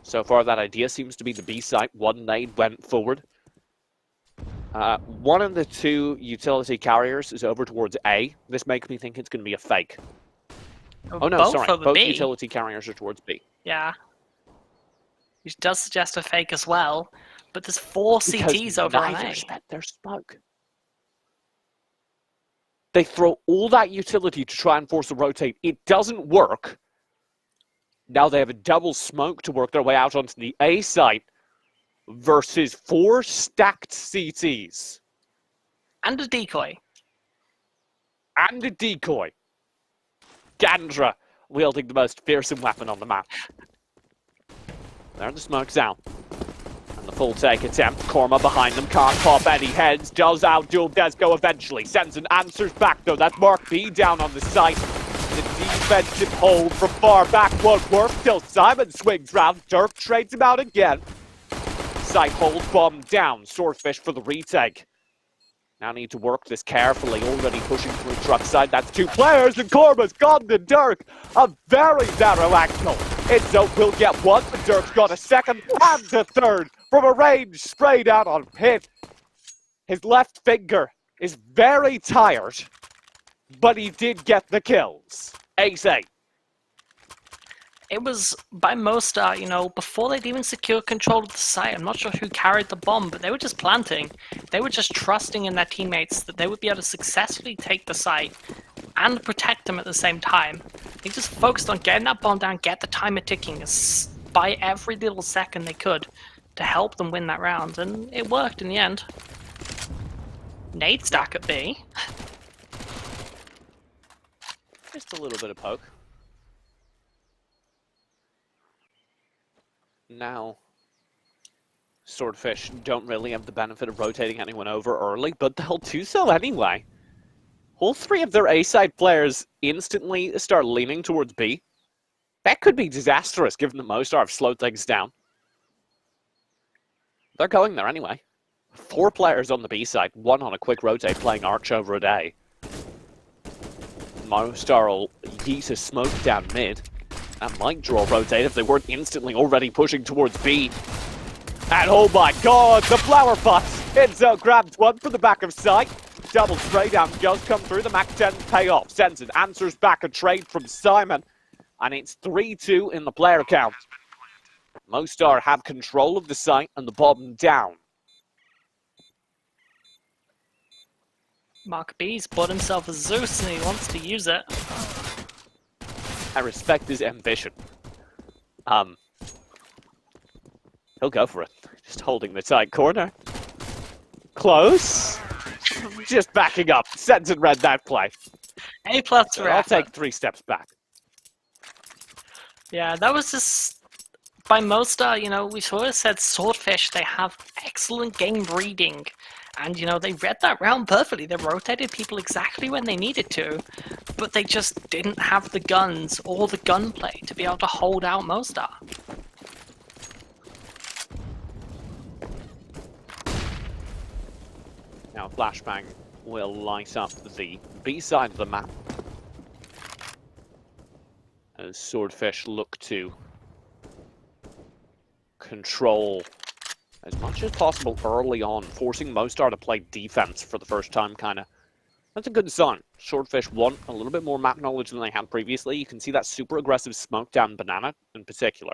So far, that idea seems to be the B site. One nade went forward. One of the 2 utility carriers is over towards A. This makes me think it's going to be a fake. Oh no, Both sorry. over Both B. utility carriers are towards B. Yeah. Which does suggest a fake as well, but there's 4 CTs over on neither A. spent their smoke. They throw all that utility to try and force a rotate. It doesn't work. Now they have a double smoke to work their way out onto the A site versus 4 stacked CTs. And a decoy. And a decoy. Gandra wielding the most fearsome weapon on the map. There the smoke's out. And the full take attempt. Korma behind them, can't pop any heads. Does outduel Desco eventually. Sends an answers back though. That's Mark B down on the site. The defensive hold from far back won't work till Simon swings round. Dirk trades him out again. Site hold bomb down. Swordfish for the retake. Now need to work this carefully. Already pushing through truck side. That's 2 players and Korma's gone to Dirk. A very narrow angle. Enzo will get 1, but Dirk's got a 2nd and a 3rd from a range sprayed out on Pit. His left finger is very tired, but he did get the kills. Ace-8. It was by Mostar, before they'd even secured control of the site. I'm not sure who carried the bomb, but they were just planting. They were just trusting in their teammates that they would be able to successfully take the site and protect them at the same time. They just focused on getting that bomb down, get the timer ticking by every little second they could to help them win that round, and it worked in the end. Nade stack at B. Just a little bit of poke. Now, Swordfish don't really have the benefit of rotating anyone over early, but they'll do so anyway. All 3 of their A-side players instantly start leaning towards B. That could be disastrous, given that Mostar have slowed things down. They're going there anyway. 4 players on the B side, 1 on a quick rotate playing Arch over at A. Mostar will yeet a smoke down mid. That might draw a rotate if they weren't instantly already pushing towards B. And oh my god, the flower pots! Enzo grabs 1 from the back of sight. Double spray down does come through. The Mac 10 payoff. Sends an answers back a trade from Simon. And it's 3-2 in the player count. Mostar have control of the site and the bomb down. Mark B's bought himself a Zeus and he wants to use it. I respect his ambition. He'll go for it. Just holding the tight corner. Close. Just backing up. Sensen read that play. A+ for I'll effort. take 3 steps back. Yeah, that was just by Mostar. You know, we sort of said Swordfish. They have excellent game reading, and you know they read that round perfectly. They rotated people exactly when they needed to, but they just didn't have the guns or the gunplay to be able to hold out Mostar. Now Flashbang will light up the B side of the map. As Swordfish look to control as much as possible early on, forcing Mostar to play defense for the first time, kinda. That's a good sign. Swordfish want a little bit more map knowledge than they had previously. You can see that super aggressive smoke down Banana in particular.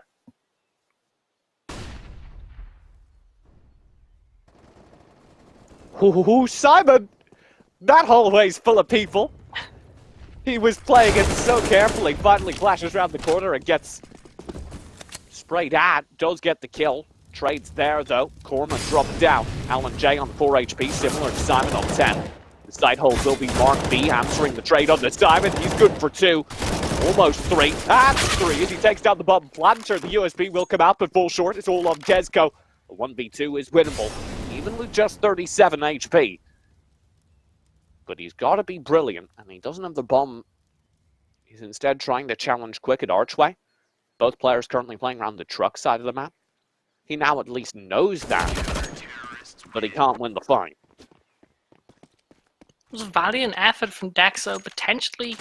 Ooh, Simon! That hallway's full of people. He was playing it so carefully, finally flashes around the corner and gets sprayed at. Does get the kill. Trades there, though. Corman dropped down. Alan J on 4 HP, similar to Simon on 10. The side hold will be Mark B answering the trade on the Simon. He's good for 2. Almost 3. And 3 as he takes down the bottom planter. The USB will come out, but fall short. It's all on Desco. The 1v2 is winnable, even with just 37 HP. But he's got to be brilliant, and he doesn't have the bomb. He's instead trying to challenge Quick at Archway. Both players currently playing around the truck side of the map. He now at least knows that, but he can't win the fight. It was a valiant effort from Dexo, potentially,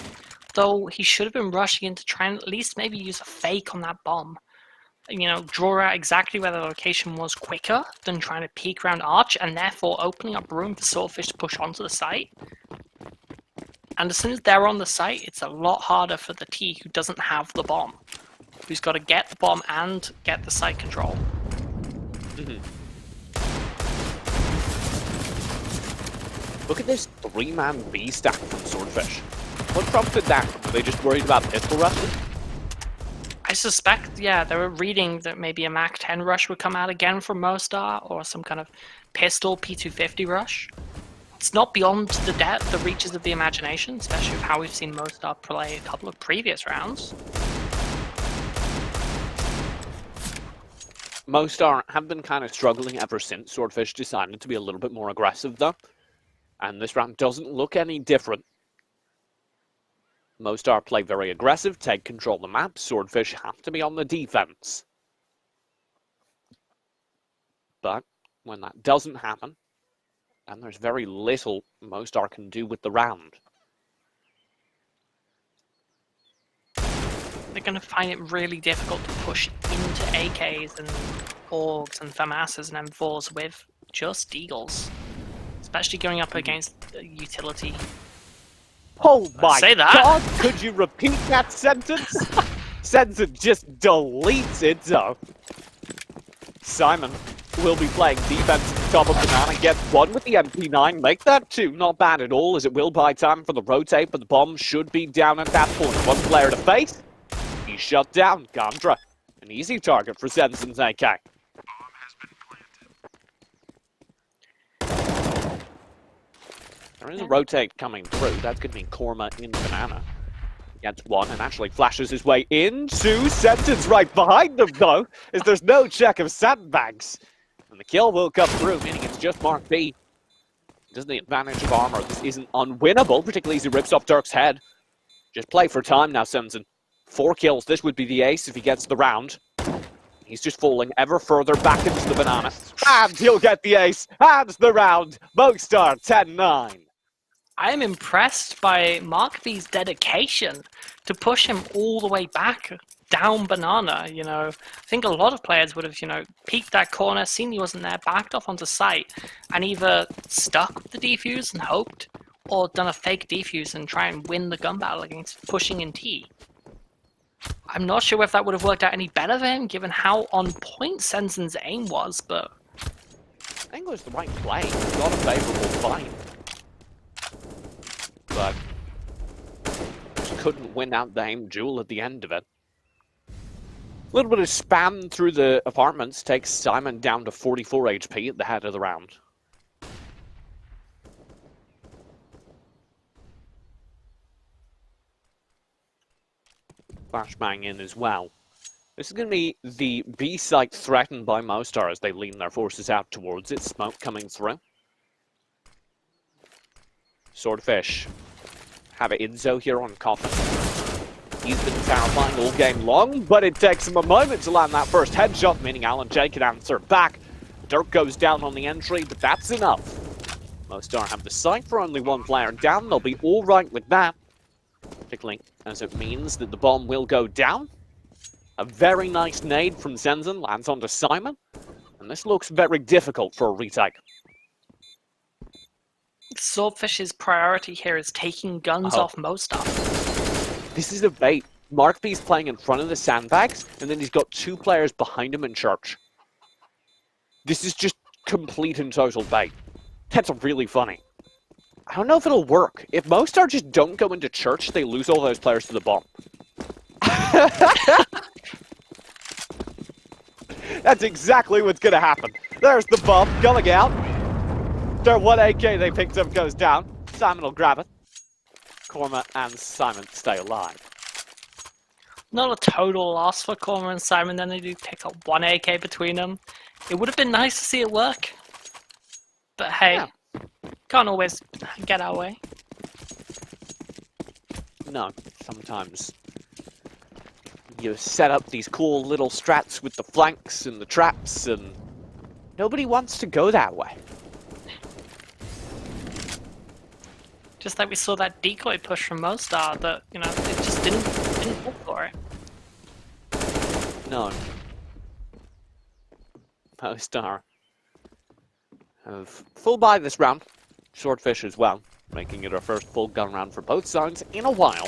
though he should have been rushing in to try and at least maybe use a fake on that bomb. You know, draw out exactly where the location was quicker than trying to peek around Arch, and therefore opening up room for Swordfish to push onto the site. And as soon as they're on the site, it's a lot harder for the T who doesn't have the bomb, who's got to get the bomb and get the site control. Look at this 3-man B stack from Swordfish. What prompted that? Were they just worried about pistol rushes? I suspect, yeah, they were reading that maybe a Mach 10 rush would come out again from Mostar, or some kind of pistol P250 rush. It's not beyond the reaches of the imagination, especially with how we've seen Mostar play a couple of previous rounds. Mostar have been kind of struggling ever since Swordfish decided to be a little bit more aggressive, though. And this round doesn't look any different. Mostar play very aggressive, take control of the map. Swordfish have to be on the defense. But when that doesn't happen, then there's very little Mostar can do with the round. They're going to find it really difficult to push into AKs and Orgs and FAMASs and M4s with just Deagles. Especially going up against the utility. Oh my say that. God! Could you repeat that sentence? Sensen just deletes it, though. Simon will be playing defense at the top of Banana. Gets 1 with the MP9. Make that 2. Not bad at all, as it will buy time for the rotate, but the bomb should be down at that point. 1 player to face. He's shut down. Gandra. An easy target for Sensen's AK. There is a rotate coming through. That's going to be Korma in Banana. Gets 1 and actually flashes his way into Sensen's right behind him, though, as there's no check of sandbags. And the kill will come through, meaning it's just Mark B. Doesn't the advantage of armor. This isn't unwinnable, particularly as he rips off Dirk's head. Just play for time now, Sensen. 4 kills. This would be the ace if he gets the round. He's just falling ever further back into the Banana. And he'll get the ace. And the round. Mostar 10-9. I am impressed by Mark B's dedication to push him all the way back down Banana. You know, I think a lot of players would have, you know, peeked that corner, seen he wasn't there, backed off onto site, and either stuck with the defuse and hoped, or done a fake defuse and try and win the gun battle against pushing in T. I'm not sure if that would have worked out any better for him, given how on point Sensen's aim was, but I think it was the right play. It got a favourable fight. but just couldn't win out the aim duel at the end of it. A little bit of spam through the apartments takes Simon down to 44 HP at the head of the round. Flashbang in as well. This is going to be the B site threatened by Mostar as they lean their forces out towards it. Smoke coming through. Swordfish have an Inzo here on Coffin. He's been terrifying all game long, but it takes him a moment to land that first headshot, meaning Alan J can answer back. Dirk goes down on the entry, but that's enough. Mostar have the site for only one player down. They'll be all right with that, particularly as it means that the bomb will go down. A very nice nade from Zenzen lands onto Simon, and this looks very difficult for a retake. Swordfish's priority here is taking guns off Mostar. This is a bait. Mark B's playing in front of the sandbags, and then he's got two players behind him in church. This is just complete and total bait. That's really funny. I don't know if it'll work. If Mostar just don't go into church, they lose all those players to the bomb. That's exactly what's going to happen. There's the bomb going out. Their one AK they picked up goes down. Simon will grab it. Korma and Simon stay alive. Not a total loss for Korma and Simon, then they do pick up one AK between them. It would have been nice to see it work. But hey, Yeah. Can't always get our way. No, sometimes you set up these cool little strats with the flanks and the traps, and nobody wants to go that way. Just like we saw that decoy push from Mostar that, you know, it just didn't go for it. No. Mostar have full buy this round. Swordfish as well, making it our first full gun round for both sides in a while.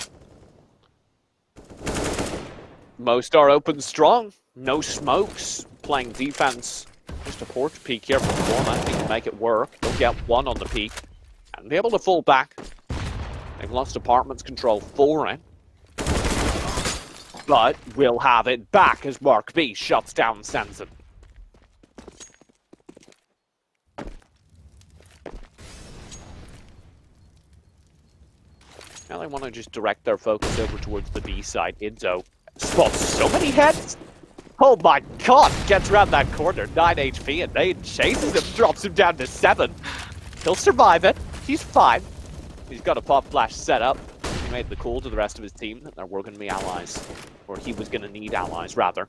Mostar opens strong. No smokes. Playing defense. Just a porch peek here from Korma. He can make it work. He'll get one on the peak. And be able to fall back. They've lost apartments control for it. But we'll have it back as Mark B shuts down Sensen. Now they want to just direct their focus over towards the B side. Inzo spots so many heads. Oh my god! Gets around that corner, 9 HP, and they chases him, drops him down to 7. He'll survive it. He's fine. He's got a pop flash set up. He made the call to the rest of his team that there were going to be allies. Or he was going to need allies, rather.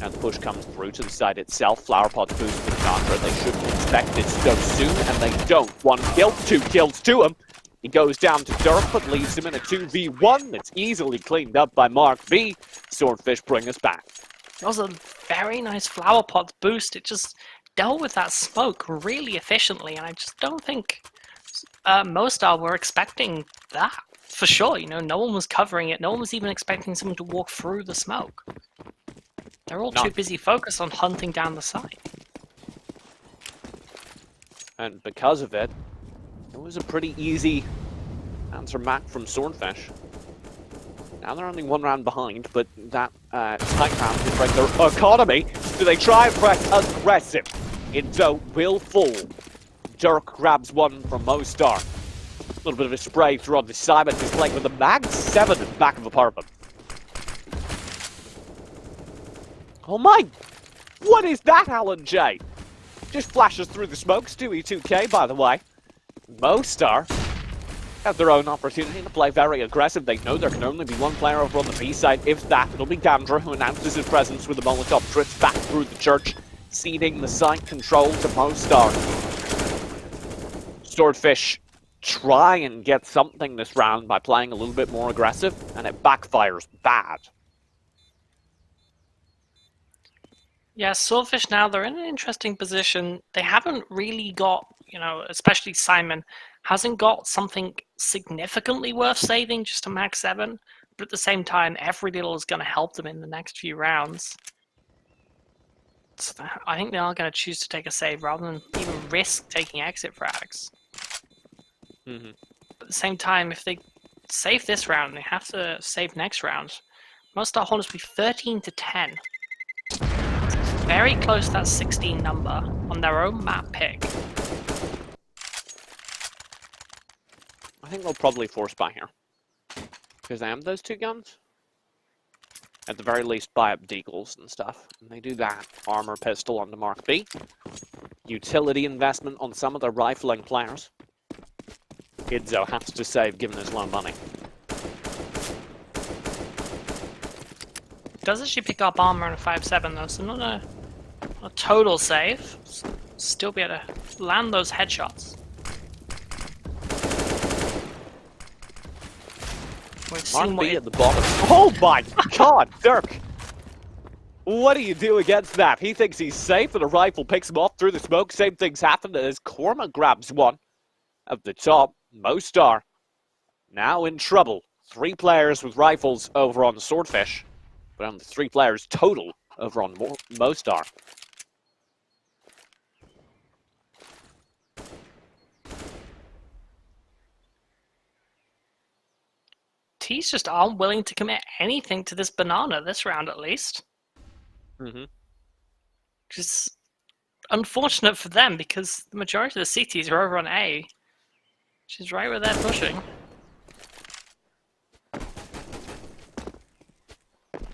Now the push comes through to the side itself. Flower Pot's boost for the Contra. They shouldn't expect it so soon, and they don't. 1 kill, 2 kills to him. He goes down to Dirk, but leaves him in a 2v1 that's easily cleaned up by Mark B. Swordfish bring us back. It was a very nice flower pot boost. It just dealt with that smoke really efficiently, and I just don't think Mostar were expecting that. For sure, you know, no one was covering it. No one was even expecting someone to walk through the smoke. They're all too busy focused on hunting down the site. And because of it, it was a pretty easy answer back from Swordfish. Now they're only 1 round behind, but that tight round will break their economy. Do they try and press aggressive? Inzo will fall. Dirk grabs one from Mostar. A little bit of a spray through on the Simon, who's playing with a Mag 7 in the back of apartment. Oh my! What is that, Alan J? Just flashes through the smoke. Stewie 2K, by the way. Mostar have their own opportunity to play very aggressive. They know there can only be one player over on the B side. If that, it'll be Gandra, who announces his presence with a Molotov drifts back through the church, ceding the site control to Mostar. Swordfish try and get something this round by playing a little bit more aggressive, and it backfires bad. Yeah, Swordfish now, they're in an interesting position. They haven't really got, you know, especially Simon, hasn't got something significantly worth saving, just a Mag 7. But at the same time, every little is going to help them in the next few rounds. So I think they are going to choose to take a save rather than even risk taking exit frags. At the same time, if they save this round, they have to save next round. Mostar Hornets will be 13 to 10. Very close to that 16 number on their own map pick. I think they'll probably force buy here. Because they have those two guns. At the very least, buy up deagles and stuff. And they do that. Armor pistol on the Mark B. Utility investment on some of their rifling players. Idzo has to save given his low money. Does actually pick up armor on a 5-7 though, so not a total save. Still be able to land those headshots. We've seen Mark what B at the bottom. Oh my god, Dirk! What do you do against that? He thinks he's safe and a rifle picks him off through the smoke. Same things happen as Korma grabs one at the top. Mostar now in trouble. 3 players with rifles over on Swordfish, but only 3 players total over on Mostar. T's just aren't willing to commit anything to this banana this round at least. Mm-hmm. Which is unfortunate for them because the majority of the CTs are over on A. Which is right where they're pushing.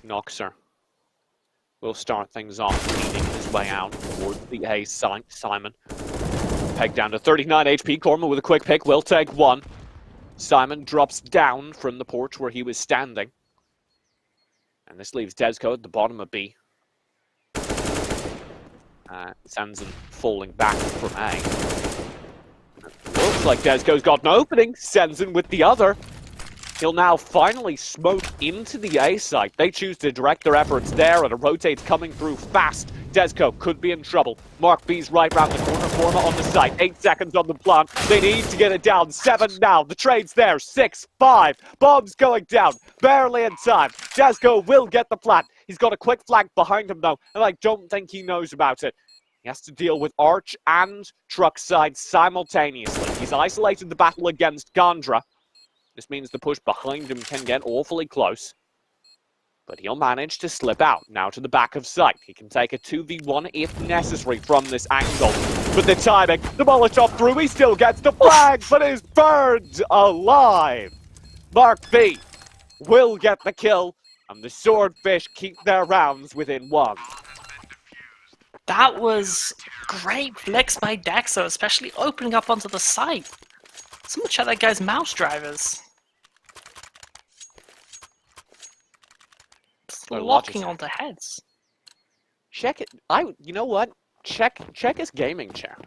Noxer will start things off, leading his way out towards the A side. Simon pegged down to 39 HP. Korma with a quick pick will take one. Simon drops down from the porch where he was standing. And this leaves Desco at the bottom of B. Sanson falling back from A. Looks like Desco's got an opening. Sanson with the other. He'll now finally smoke into the A site. They choose to direct their efforts there, and a rotate's coming through fast. Desco could be in trouble. Mark B's right round the corner. Korma on the site. 8 seconds on the plant. They need to get it down. 7 now. The trade's there. 6, 5. Bombs going down. Barely in time. Desco will get the plant. He's got a quick flank behind him, though, and I don't think he knows about it. He has to deal with Arch and Truck side simultaneously. He's isolated the battle against Gandra. This means the push behind him can get awfully close. But he'll manage to slip out, now to the back of sight. He can take a 2v1 if necessary from this angle. But the timing, the Molotov through, he still gets the flag, but is burned alive. Mark B will get the kill, and the Swordfish keep their rounds within 1. That was great flicks by Dexo, especially opening up onto the site. Someone check that guy's mouse drivers. Locking onto heads. Check it. You know what? Check his gaming chair.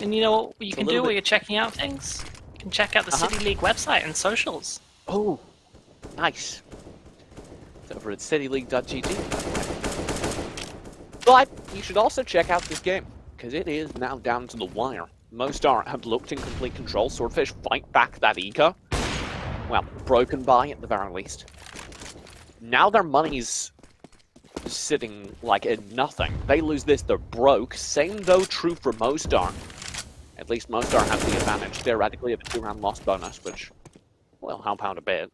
And you know what you can do while you're checking out things? You can check out the City League website and socials. Oh, nice. It's over at cityleague.gg. But you should also check out this game, because it is now down to the wire. Mostar have looked in complete control. Swordfish fight back that eco. Well, broken by at the very least. Now their money's sitting like in nothing. They lose this, they're broke. Same though true for Mostar. At least Mostar have the advantage theoretically of a 2-round loss bonus, which will help out a bit.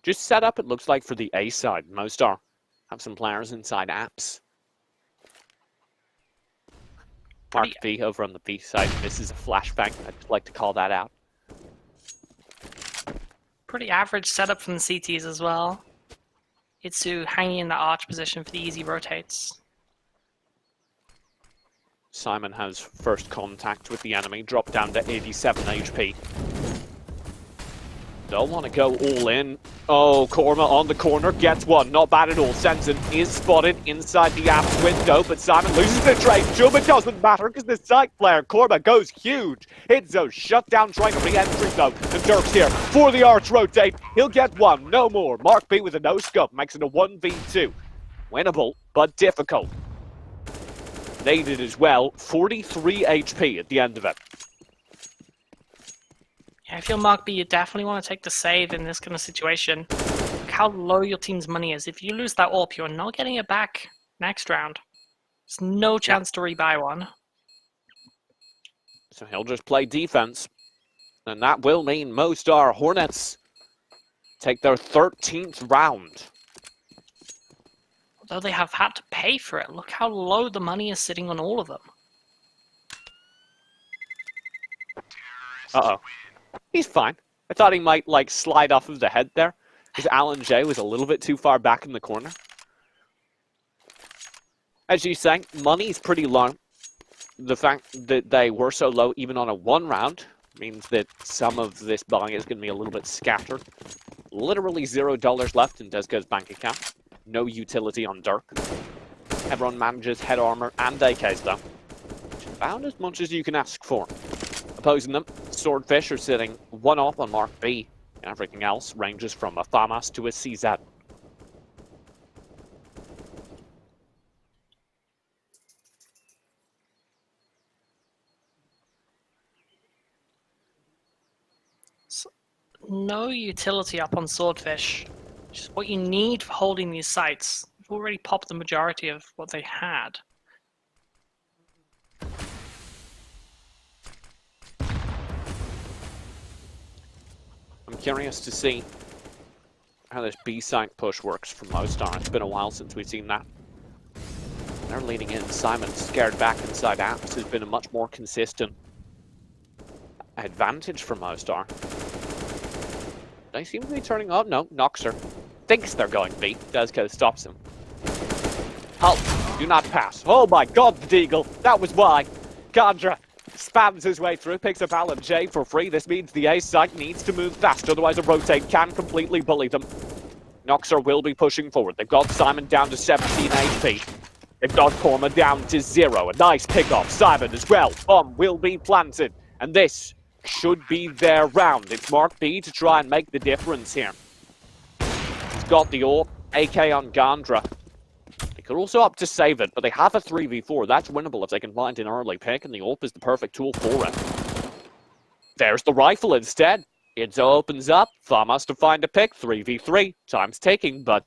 Just set up, it looks like, for the A side. Mostar have some players inside apps. Mark B over on the B side. This is a flashbang. I'd just like to call that out. Pretty average setup from the CTs as well. Itsu hanging in the arch position for the easy rotates. Simon has first contact with the enemy, dropped down to 87 HP. Don't want to go all in. Oh, Korma on the corner, gets one. Not bad at all. Sensen is spotted inside the apps window, but Simon loses the trade. Juba doesn't matter because the side player, Korma, goes huge. Idzo shut down trying to re-entry though. And Dirk's here for the arch rotate. He'll get one, no more. Mark B with a no-scope makes it a 1v2. Winnable, but difficult. Needed as well. 43 HP at the end of it. Yeah, I feel Mark B, you definitely want to take the save in this kind of situation. Look how low your team's money is. If you lose that AWP, you're not getting it back next round. There's no chance to rebuy one. So he'll just play defense. And that will mean Mostar Hornets take their 13th round. Although they have had to pay for it. Look how low the money is sitting on all of them. Uh-oh. He's fine. I thought he might, like, slide off of the head there, because Alan J was a little bit too far back in the corner. As you say, money's pretty low. The fact that they were so low, even on a 1 round, means that some of this buying is going to be a little bit scattered. Literally $0 left in Desco's bank account. No utility on Dirk. Everyone manages head armor and AKs though. Which is about as much as you can ask for. Opposing them, Swordfish are sitting 1 off on Mark B. Everything else ranges from a FAMAS to a CZ. No utility up on Swordfish, which is what you need for holding these sites. You've already popped the majority of what they had. I'm curious to see how this B site push works from Mostar. It's been a while since we've seen that. They're leading in. Simon scared back inside apps has been a much more consistent advantage for Mostar. They seem to be turning up. No, Noxer thinks they're going B. Desco stops him. Halt! Do not pass. Oh my god, the Deagle. That was why. Gandra spams his way through, picks up Alan J for free. This means the A site needs to move fast, otherwise a rotate can completely bully them. Noxer will be pushing forward. They've got Simon down to 17 HP. They've got Korma down to 0. A nice pick-off. Simon as well. Bomb will be planted. And this should be their round. It's Mark B to try and make the difference here. He's got the AWP, AK on Gandra. They could also opt to save it, but they have a 3v4. That's winnable if they can find an early pick, and the AWP is the perfect tool for it. There's the rifle instead. It opens up. FAMAS to find a pick. 3v3. Time's ticking, but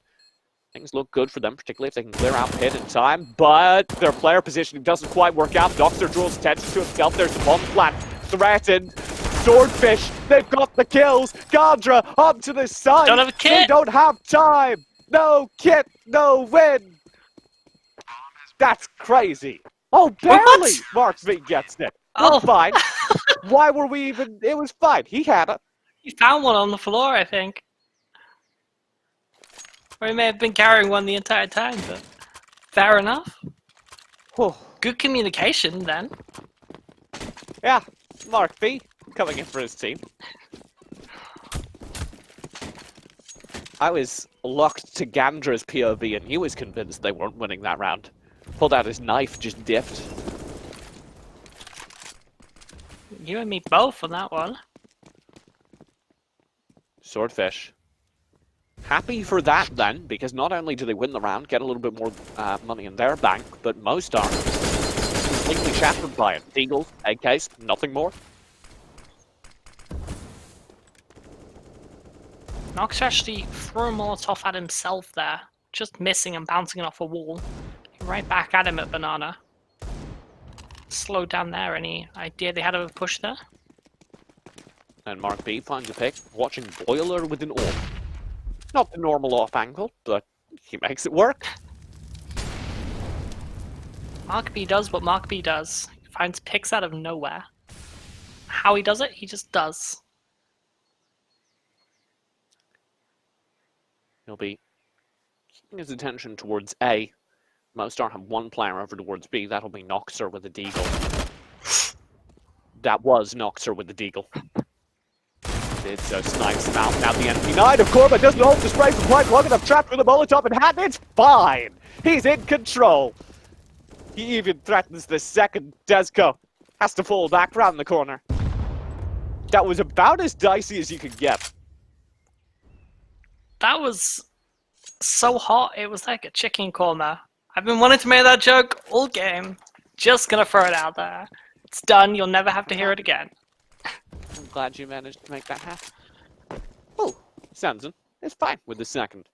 things look good for them, particularly if they can clear out pit in time. But their player positioning doesn't quite work out. Doxer draws attention to himself. There's the bomb plant. Threatened. Swordfish, they've got the kills. Gandra up to the side. Don't have a kit. They don't have time. No kit, no win. That's crazy. Oh, barely. What? Mark V gets it. Oh. We're fine. Why were we even? It was fine. He had it. He found one on the floor, I think. Or he may have been carrying one the entire time, but fair enough. Oh. Good communication then. Yeah, Mark V coming in for his team. I was locked to Gandra's POV and he was convinced they weren't winning that round. Pulled out his knife, just dipped. You and me both on that one. Swordfish. Happy for that then, because not only do they win the round, get a little bit more money in their bank, but Mostar completely shattered by it. Deagle, AKs, nothing more. Nox actually threw a Molotov at himself there, just missing and bouncing it off a wall. Right back at him at Banana. Slowed down there. Any idea they had of a push there? And Mark B finds a pick, watching Boiler with an AWP. Not the normal off angle, but he makes it work. Mark B does what Mark B does. He finds picks out of nowhere. How he does it, he just does. He'll be keeping his attention towards A. Mostar have one player over towards B. That'll be Noxer with a Deagle. That was Noxer with the Deagle. Did so, snipes him out. Now the enemy nine of Korma doesn't hold the spray for quite long enough. Trapped with a Molotov in hand. It's fine. He's in control. He even threatens the second. Desco has to fall back round the corner. That was about as dicey as you could get. That was so hot, it was like a chicken korma. I've been wanting to make that joke all game. Just gonna throw it out there. It's done, you'll never have to hear it again. I'm glad you managed to make that happen. Oh, Sanson. is fine with the second.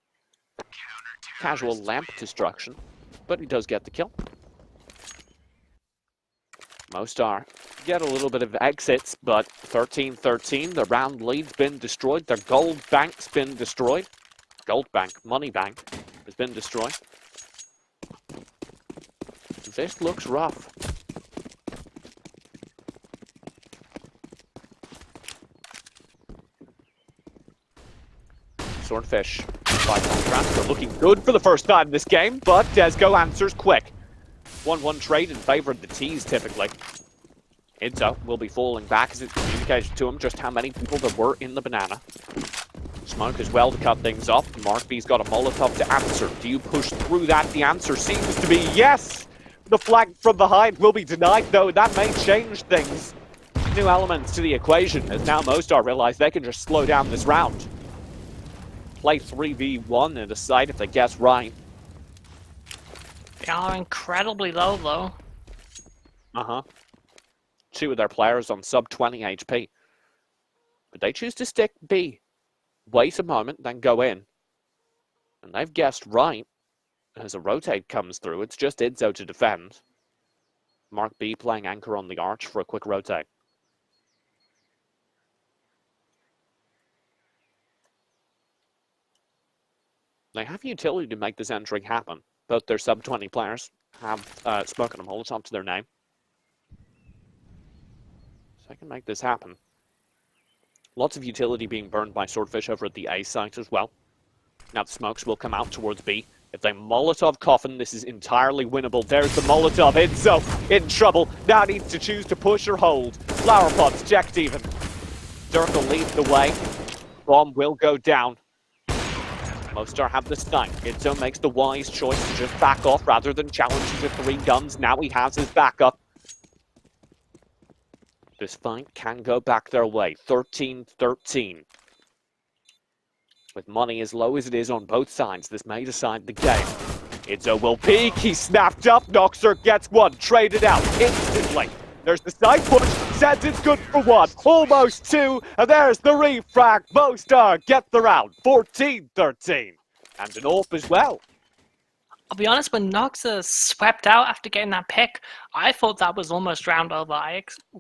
Casual lamp destruction, but he does get the kill. Mostar get a little bit of exits, but 13-13, the round lead's been destroyed. Their gold bank's been destroyed. Gold bank, money bank, has been destroyed. This looks rough. Swordfish, by contrast, are looking good for the first time in this game, but Desgo answers quick. 1-1 trade in favor of the T's, typically. Idzo will be falling back as it communicated to him just how many people there were in the banana. Smoke as well to cut things off. Mark B's got a Molotov to answer. Do you push through that? The answer seems to be yes! The flank from behind will be denied, though. That may change things. New elements to the equation, as now Mostar realize they can just slow down this round. Play 3v1 and decide if they guess right. They are incredibly low, though. Uh-huh. 2 of their players on sub 20 HP. But they choose to stick B. Wait a moment, then go in. And they've guessed right. As a rotate comes through, it's just Idzo to defend. Mark B playing anchor on the arch for a quick rotate. They have utility to make this entry happen. Both their sub 20 players have Smoke and a Molotov to their name. So they can make this happen. Lots of utility being burned by Swordfish over at the A site as well. Now the smokes will come out towards B. If they Molotov Coffin, this is entirely winnable. There's the Molotov. Idzo in trouble. Now needs to choose to push or hold. Flower pots checked even. Dirk will lead the way. Bomb will go down. Mostar have the snipe. Idzo makes the wise choice to just back off rather than challenging the 3 guns. Now he has his backup. This fight can go back their way. 13-13. With money as low as it is on both sides, this may decide the game. Idzo will peek. He's snapped up. Noxer gets one. Traded out instantly. There's the side push. Says it's good for 1. Almost 2. And there's the refrag. Mostar get the round. 14-13. And an AWP as well. I'll be honest, when Noxer swept out after getting that pick, I thought that was almost round over.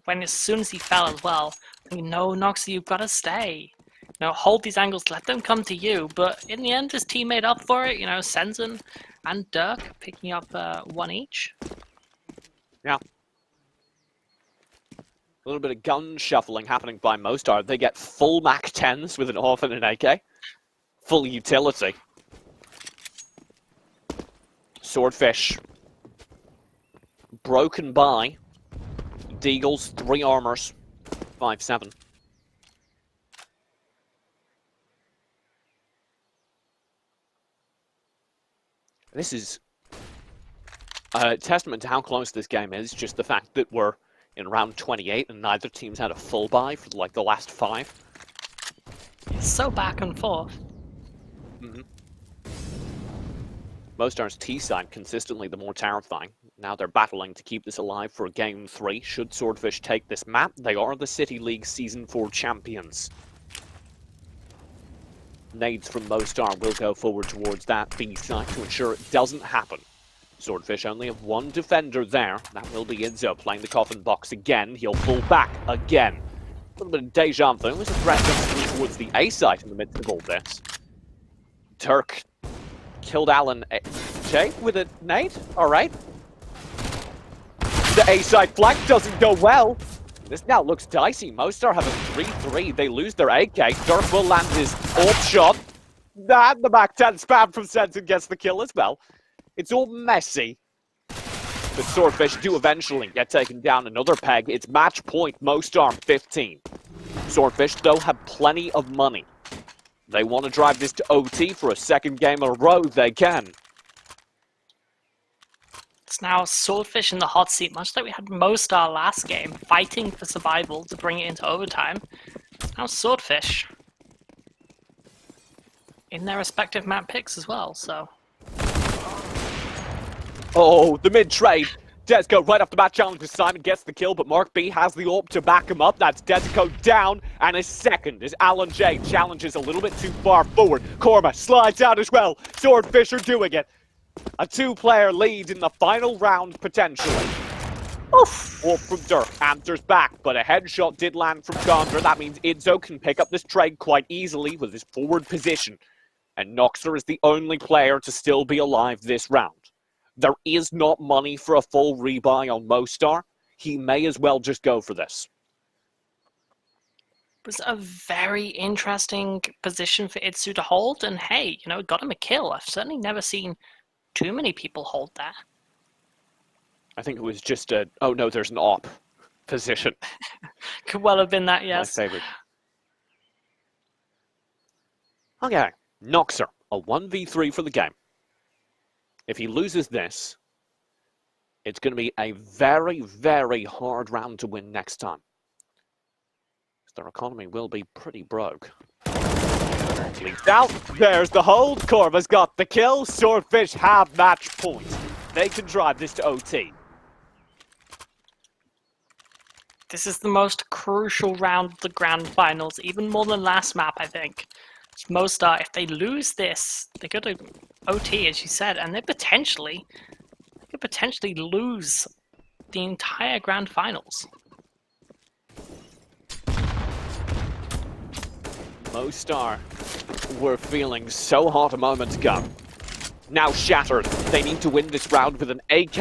When as soon as he fell as well, no, Noxer, you've got to stay. Hold these angles, let them come to you. But in the end, his team made up for it. Sensen and Dirk picking up 1 each. Yeah. A little bit of gun shuffling happening by Mostar. They get full Mac 10s with an AWP and an AK. Full utility. Swordfish. Broken by Deagles, 3 armors, 5-7. This is a testament to how close this game is, just the fact that we're in round 28 and neither team's had a full buy for like the last 5. It's so back and forth. Mm-hmm. Mostar's T side consistently the more terrifying. Now they're battling to keep this alive for game 3. Should Swordfish take this map, they are the City League Season 4 champions. Nades from Mostar will go forward towards that B site to ensure it doesn't happen. Swordfish only have 1 defender there. That will be Idzo playing the coffin box again. He'll pull back again. A little bit of deja vu as a threat comes towards the A site in the midst of all this. Turk killed Alan Jay with a nade. Alright. The A site flank doesn't go well. This now looks dicey. Mostar have a 3-3. They lose their AK. Dirk will land his AWP shot. And the back 10 spam from Sensen gets the kill as well. It's all messy. But Swordfish do eventually get taken down another peg. It's match point, Mostar 15. Swordfish, though, have plenty of money. They want to drive this to OT for a second game in a row. They can. It's now Swordfish in the hot seat, much like we had Mostar last game, fighting for survival to bring it into overtime. It's now Swordfish in their respective map picks as well, so... Oh, the mid-trade Desco right off the bat challenges Simon, gets the kill, but Mark B has the AWP to back him up. That's Desco down, and his second is Alan J. Challenges a little bit too far forward. Korma slides out as well. Swordfish are doing it. A 2-player lead in the final round, potentially. Oof. Wolf from Dirk answers back, but a headshot did land from Gondra. That means Idzo can pick up this trade quite easily with his forward position. And Noxer is the only player to still be alive this round. There is not money for a full rebuy on Mostar. He may as well just go for this. It was a very interesting position for Itsu to hold, and hey, you know, got him a kill. I've certainly never seen too many people hold that. I think it was just a, oh no, there's an AWP position. Could well have been that, yes. My favorite. Okay, Noxer, a 1v3 for the game. If he loses this, it's going to be a very, very hard round to win next time. Their economy will be pretty broke. Leads out, there's the hold. Korva's got the kill. Swordfish have match point. They can drive this to OT. This is the most crucial round of the grand finals, even more than last map, I think. It's Mostar, if they lose this, they go to OT, as you said, and they could potentially lose the entire grand finals. Mostar were feeling so hot a moment ago. Now shattered. They need to win this round with an AK,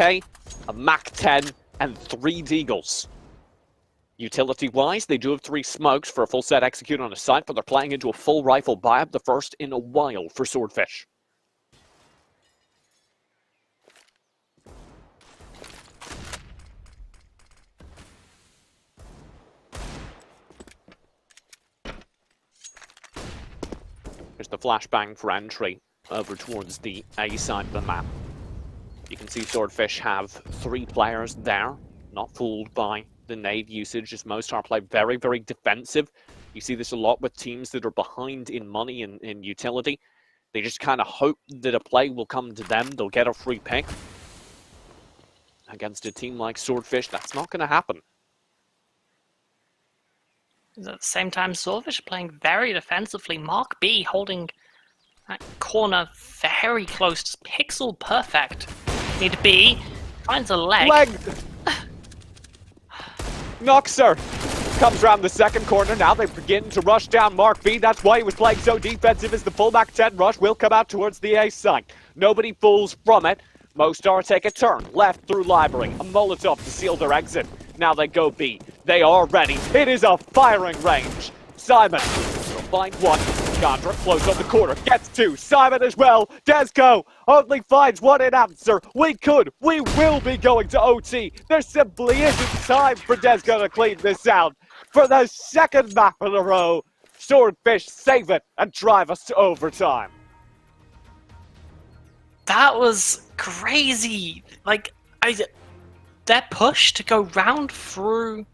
a MAC-10, and 3 Deagles. Utility-wise, they do have 3 smokes for a full set execute on a site, but they're playing into a full rifle buy-up, the first in a while for Swordfish. There's the flashbang for entry over towards the A side of the map. You can see Swordfish have 3 players there, not fooled by the nade usage, as Mostar play very, very defensive. You see this a lot with teams that are behind in money and in utility. They just kind of hope that a play will come to them, they'll get a free pick. Against a team like Swordfish, that's not going to happen. At the same time, Swordfish are playing very defensively. Mark B holding that corner very close, just pixel perfect. Need B, finds a leg. Noxer comes around the second corner. Now they begin to rush down Mark B. That's why he was playing so defensive, as the fullback 10 rush will come out towards the A site. Nobody fools from it. Mostar take a turn left through library. A Molotov to seal their exit. Now they go B. They are ready. It is a firing range. Simon will find one. Chandra close on the corner. Gets 2. Simon as well. Desco only finds one in answer. We will be going to OT. There simply isn't time for Desco to clean this out. For the second map in a row, Swordfish save it and drive us to overtime. That was crazy. Like, that push to go round through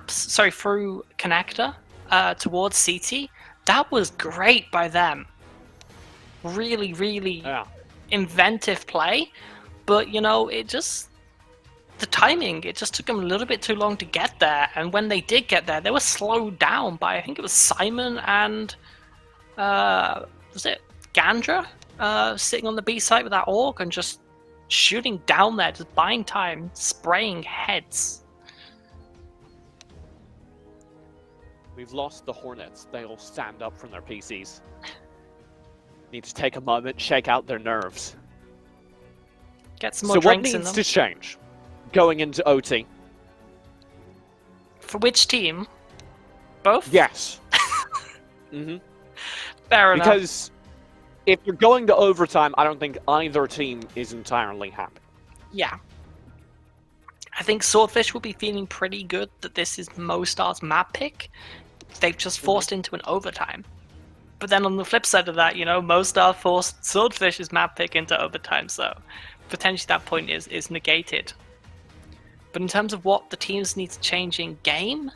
through connector towards CT, that was great by them. Really, really inventive play. But, you know, the timing, it just took them a little bit too long to get there. And when they did get there, they were slowed down by, I think it was Simon and, was it Gandra? Sitting on the B site with that AUG and just shooting down there, just buying time, spraying heads. We've lost the Hornets. They all stand up from their PCs. Need to take a moment, shake out their nerves. Get some more drinks in them. So what needs to change going into OT? For which team? Both? Yes. Fair enough. Because if you're going to overtime, I don't think either team is entirely happy. Yeah. I think Swordfish will be feeling pretty good that this is Mostar's map pick. They've just forced into an overtime. But then on the flip side of that, you know, Mostar forced Swordfish's map pick into overtime, so potentially that point is negated. But in terms of what the teams need to change in game,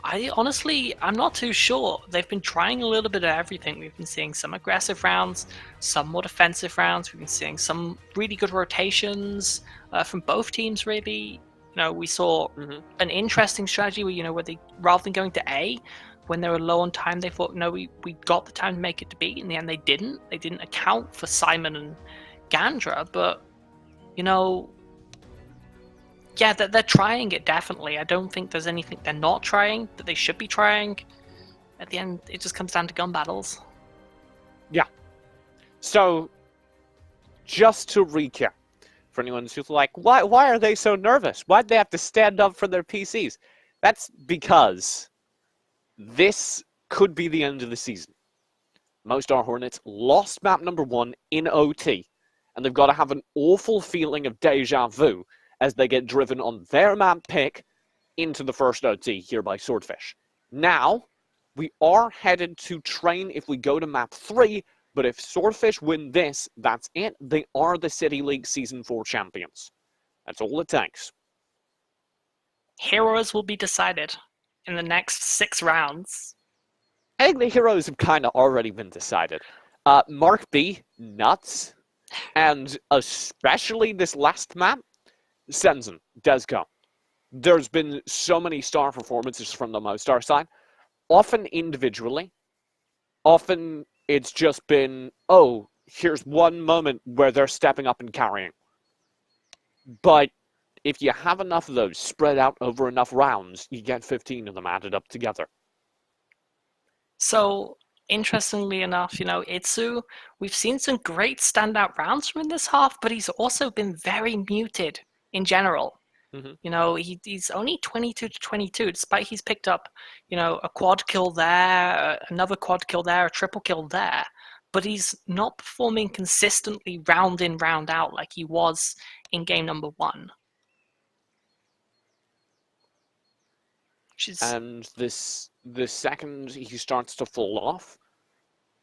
I'm not too sure. They've been trying a little bit of everything. We've been seeing some aggressive rounds, some more defensive rounds. We've been seeing some really good rotations from both teams, really. We saw an interesting strategy where, where they, rather than going to A, when they were low on time, they thought, no, we got the time to make it to B. In the end, they didn't. They didn't account for Simon and Gandra, but, yeah, they're trying it, definitely. I don't think there's anything they're not trying that they should be trying. At the end, it just comes down to gun battles. Yeah. So, just to recap, for anyone who's like, why are they so nervous? Why'd they have to stand up for their PCs? That's because this could be the end of the season. Mostar Hornets lost map number 1 in OT, and they've got to have an awful feeling of deja vu as they get driven on their map pick into the first OT here by Swordfish. Now, we are headed to train if we go to map 3, but if Swordfish win this, that's it. They are the City League Season 4 champions. That's all it takes. Heroes will be decided in the next 6 rounds. I think the heroes have kind of already been decided. Mark B, nuts. And especially this last map, Senzen, Desco. There's been so many star performances from the Mostar side. Often individually. Often it's just been, oh, here's one moment where they're stepping up and carrying. But if you have enough of those spread out over enough rounds, you get 15 of them added up together. So, interestingly enough, Itsu, we've seen some great standout rounds from in this half, but he's also been very muted in general. He's only 22 to 22, despite he's picked up, a quad kill there, another quad kill there, a triple kill there, but he's not performing consistently round in, round out like he was in game number 1. And the second he starts to fall off,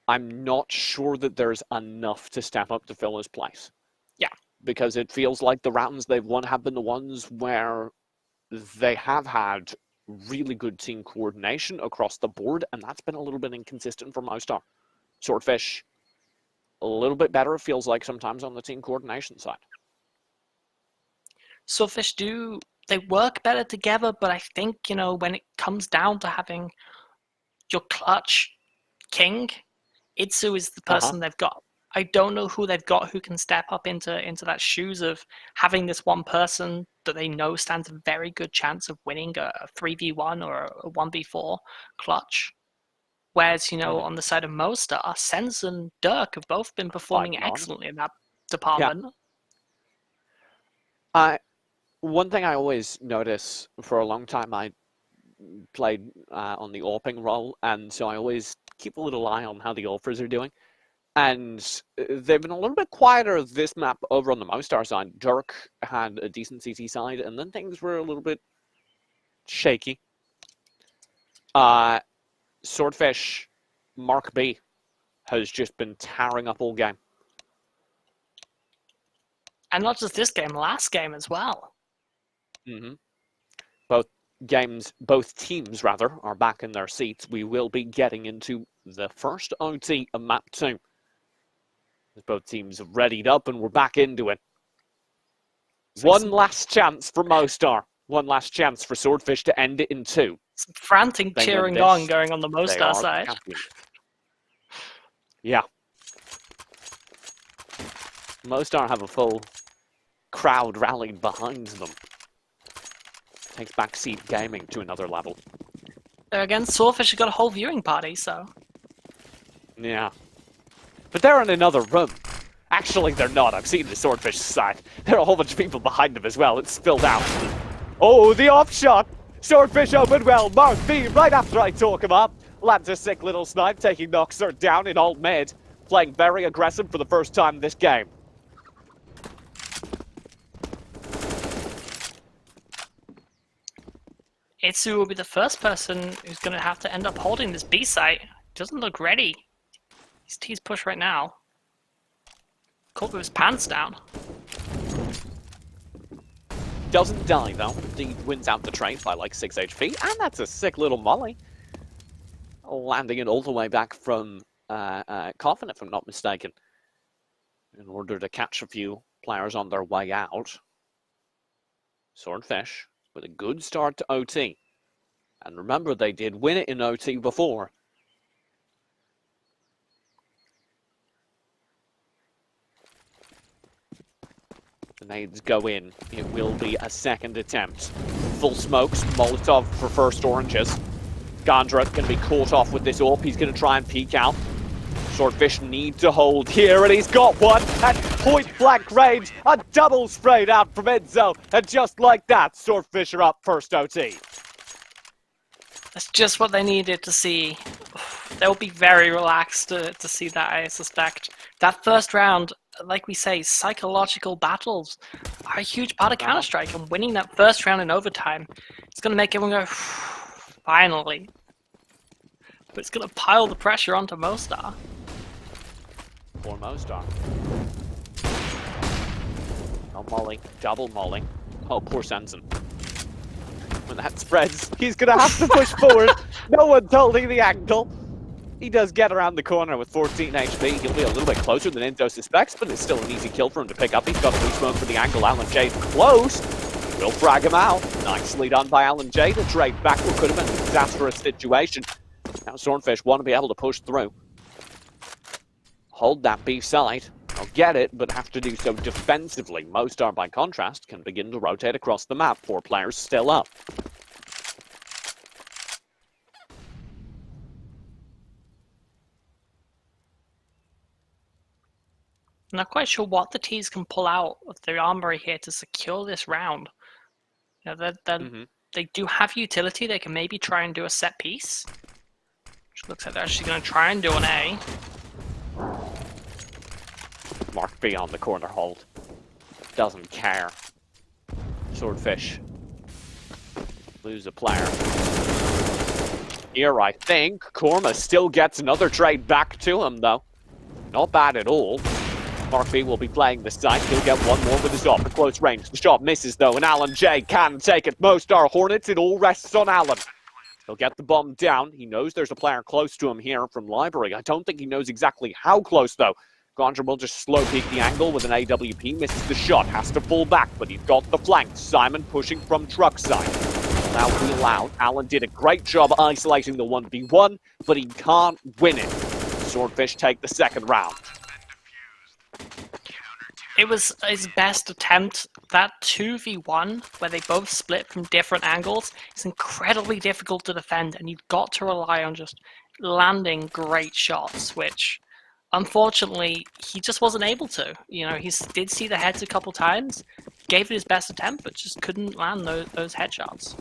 I'm not sure that there's enough to step up to fill his place. Yeah. Because it feels like the rounds they've won have been the ones where they have had really good team coordination across the board, and that's been a little bit inconsistent for Mostar. Swordfish, a little bit better, it feels like, sometimes on the team coordination side. Swordfish they work better together, but I think, when it comes down to having your clutch king, Itsu is the person they've got. I don't know who they've got who can step up into that shoes of having this one person that they know stands a very good chance of winning a 3v1 or a 1v4 clutch. Whereas, on the side of Mostar, Sens and Dirk have both been performing excellently in that department. Yeah. One thing I always notice, for a long time I played on the AWPing role, and so I always keep a little eye on how the AWPers are doing. And they've been a little bit quieter this map over on the Mostar side. Dirk had a decent CT side, and then things were a little bit shaky. Swordfish, Mark B, has just been tearing up all game. And not just this game, last game as well. Both teams, are back in their seats. We will be getting into the first OT of map 2. Both teams have readied up and we're back into it. One last chance for Mostar. One last chance for Swordfish to end it in 2. Some frantic cheering on going on the Mostar side. Yeah. Mostar have a full crowd rallied behind them. Takes backseat gaming to another level. There again, Swordfish have got a whole viewing party, so... Yeah. But they're in another room. Actually, they're not. I've seen the Swordfish side. There are a whole bunch of people behind them as well. It's spilled out. Oh, the off shot! Swordfish opened well. Mark B, right after I talk him up. Lands a sick little snipe, taking Noxer down in alt mid. Playing very aggressive for the first time this game. Itsu will be the first person who's going to have to end up holding this B site. Doesn't look ready. He's T's push right now. Caught with his pants down. Doesn't die though. Indeed wins out the trade by like 6 HP. And that's a sick little molly. Landing it all the way back from Coffin, if I'm not mistaken. In order to catch a few players on their way out. Swordfish with a good start to OT. And remember, they did win it in OT before. The nades go in. It will be a second attempt. Full smokes, Molotov for first oranges. Gandra can be caught off with this AWP. He's going to try and peek out. Swordfish need to hold here, and he's got one at point-blank range. A double sprayed out from Enzo, and just like that, Swordfish are up first OT. That's just what they needed to see. They'll be very relaxed to see that, I suspect. That first round, like we say, psychological battles are a huge part of Counter-Strike, and winning that first round in overtime, it's going to make everyone go, finally. But it's going to pile the pressure onto Mostar. For Mostar. Oh, molly. Double molly. Oh, poor Sensen. When that spreads, he's going to have to push forward. No one's holding the angle. He does get around the corner with 14 HP. He'll be a little bit closer than Indo suspects, but it's still an easy kill for him to pick up. He's got a blue smoke for the angle. Alan Jade close. Will frag him out. Nicely done by Alan Jade. The trade back could have been a disastrous situation. Now Swordfish want to be able to push through. Hold that B side. They'll get it, but have to do so defensively. Mostar, by contrast, can begin to rotate across the map. 4 players still up. I'm not quite sure what the T's can pull out of their armory here to secure this round. You know, they do have utility. They can maybe try and do a set piece. Which looks like they're actually going to try and do an A. Mark B on the corner hold. Doesn't care. Swordfish. Lose a player. Here, I think, Korma still gets another trade back to him, though. Not bad at all. Mark B will be playing the side. He'll get one more with his off at close range. The shot misses, though, and Alan J can take it. Mostar Hornets, it all rests on Alan. He'll get the bomb down. He knows there's a player close to him here from Library. I don't think he knows exactly how close, though. Gondra will just slow peek the angle with an AWP. Misses the shot. Has to pull back, but he's got the flank. Simon pushing from truck side. Now wheel out. Alan did a great job isolating the 1v1, but he can't win it. Swordfish take the second round. It was his best attempt. That 2v1, where they both split from different angles, is incredibly difficult to defend, and you've got to rely on just landing great shots, which, unfortunately, he just wasn't able to. You know, he did see the heads a couple times, gave it his best attempt, but just couldn't land those headshots.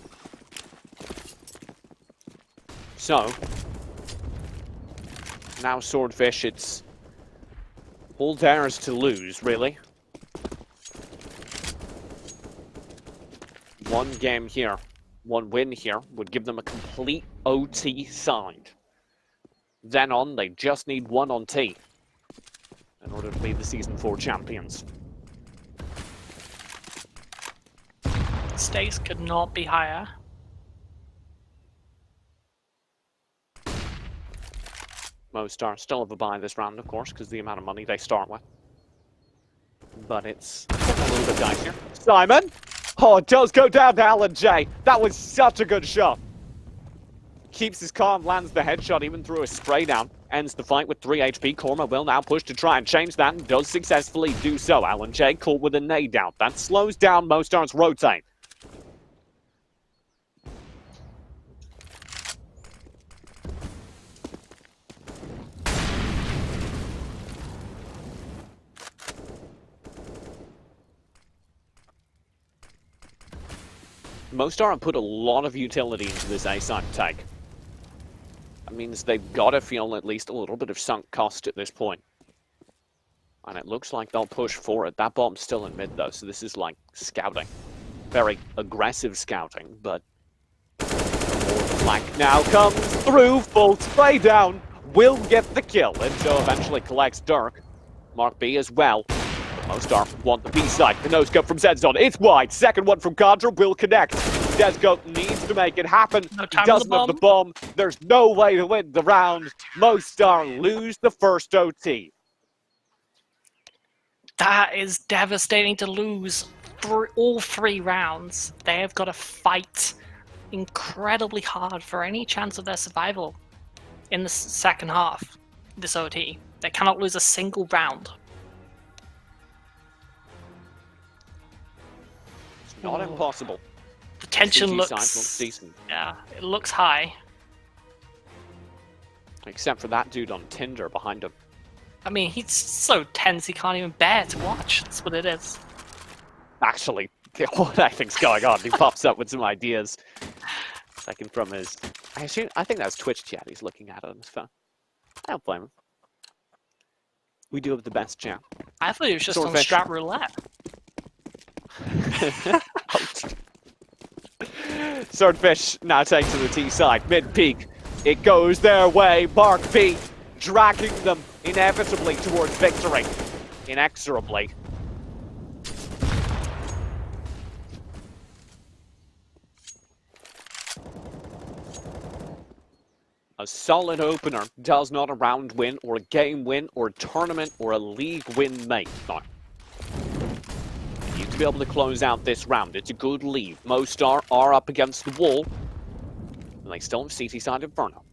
So, now Swordfish, it's all theirs to lose, really. One game here, one win here would give them a complete OT side. Then on, they just need one on T in order to be the Season 4 champions. Stakes could not be higher. Mostar still have a buy this round, of course, because the amount of money they start with. But it's a little bit dicier. Simon! Oh, it does go down to Alan J. That was such a good shot. Keeps his calm, lands the headshot even through a spray down. Ends the fight with 3 HP. Korma will now push to try and change that and does successfully do so. Alan J caught with a nade out. That slows down Mostar's rotate. Mostar have put a lot of utility into this A-side take. That means they've got to feel at least a little bit of sunk cost at this point. And it looks like they'll push for it. That bomb's still in mid, though, so this is like scouting. Very aggressive scouting, but the flank now comes through. Full spray down. Will get the kill. And so eventually collects Dirk. Mark B as well. Mostar want the B side. The nose cut from Zedzon. It's wide. Second one from Contra will connect. Desgo needs to make it happen. No He time on doesn't the have the bomb. There's no way to win the round. Mostar lose the first OT. That is devastating to lose all 3 rounds. They have got to fight incredibly hard for any chance of their survival in the second half, this OT. They cannot lose a single round. It's not impossible. The tension CT looks... side looks decent. Yeah, it looks high. Except for that dude on Tinder behind him. I mean, he's so tense he can't even bear to watch. That's what it is. Actually, what I think's going on, he pops up with some ideas. Second from his... I think that's Twitch chat he's looking at on his phone. I don't blame him. We do have the best chat. I thought he was just on Swordfish. Strat Roulette. Swordfish now takes to the T side, mid-peak. It goes their way. Mark B dragging them inevitably towards victory. Inexorably. A solid opener does not a round win, or a game win, or a tournament, or a league win make. No. You need to be able to close out this round. It's a good lead. Mostar are up against the wall, and they still have CT side Inferno.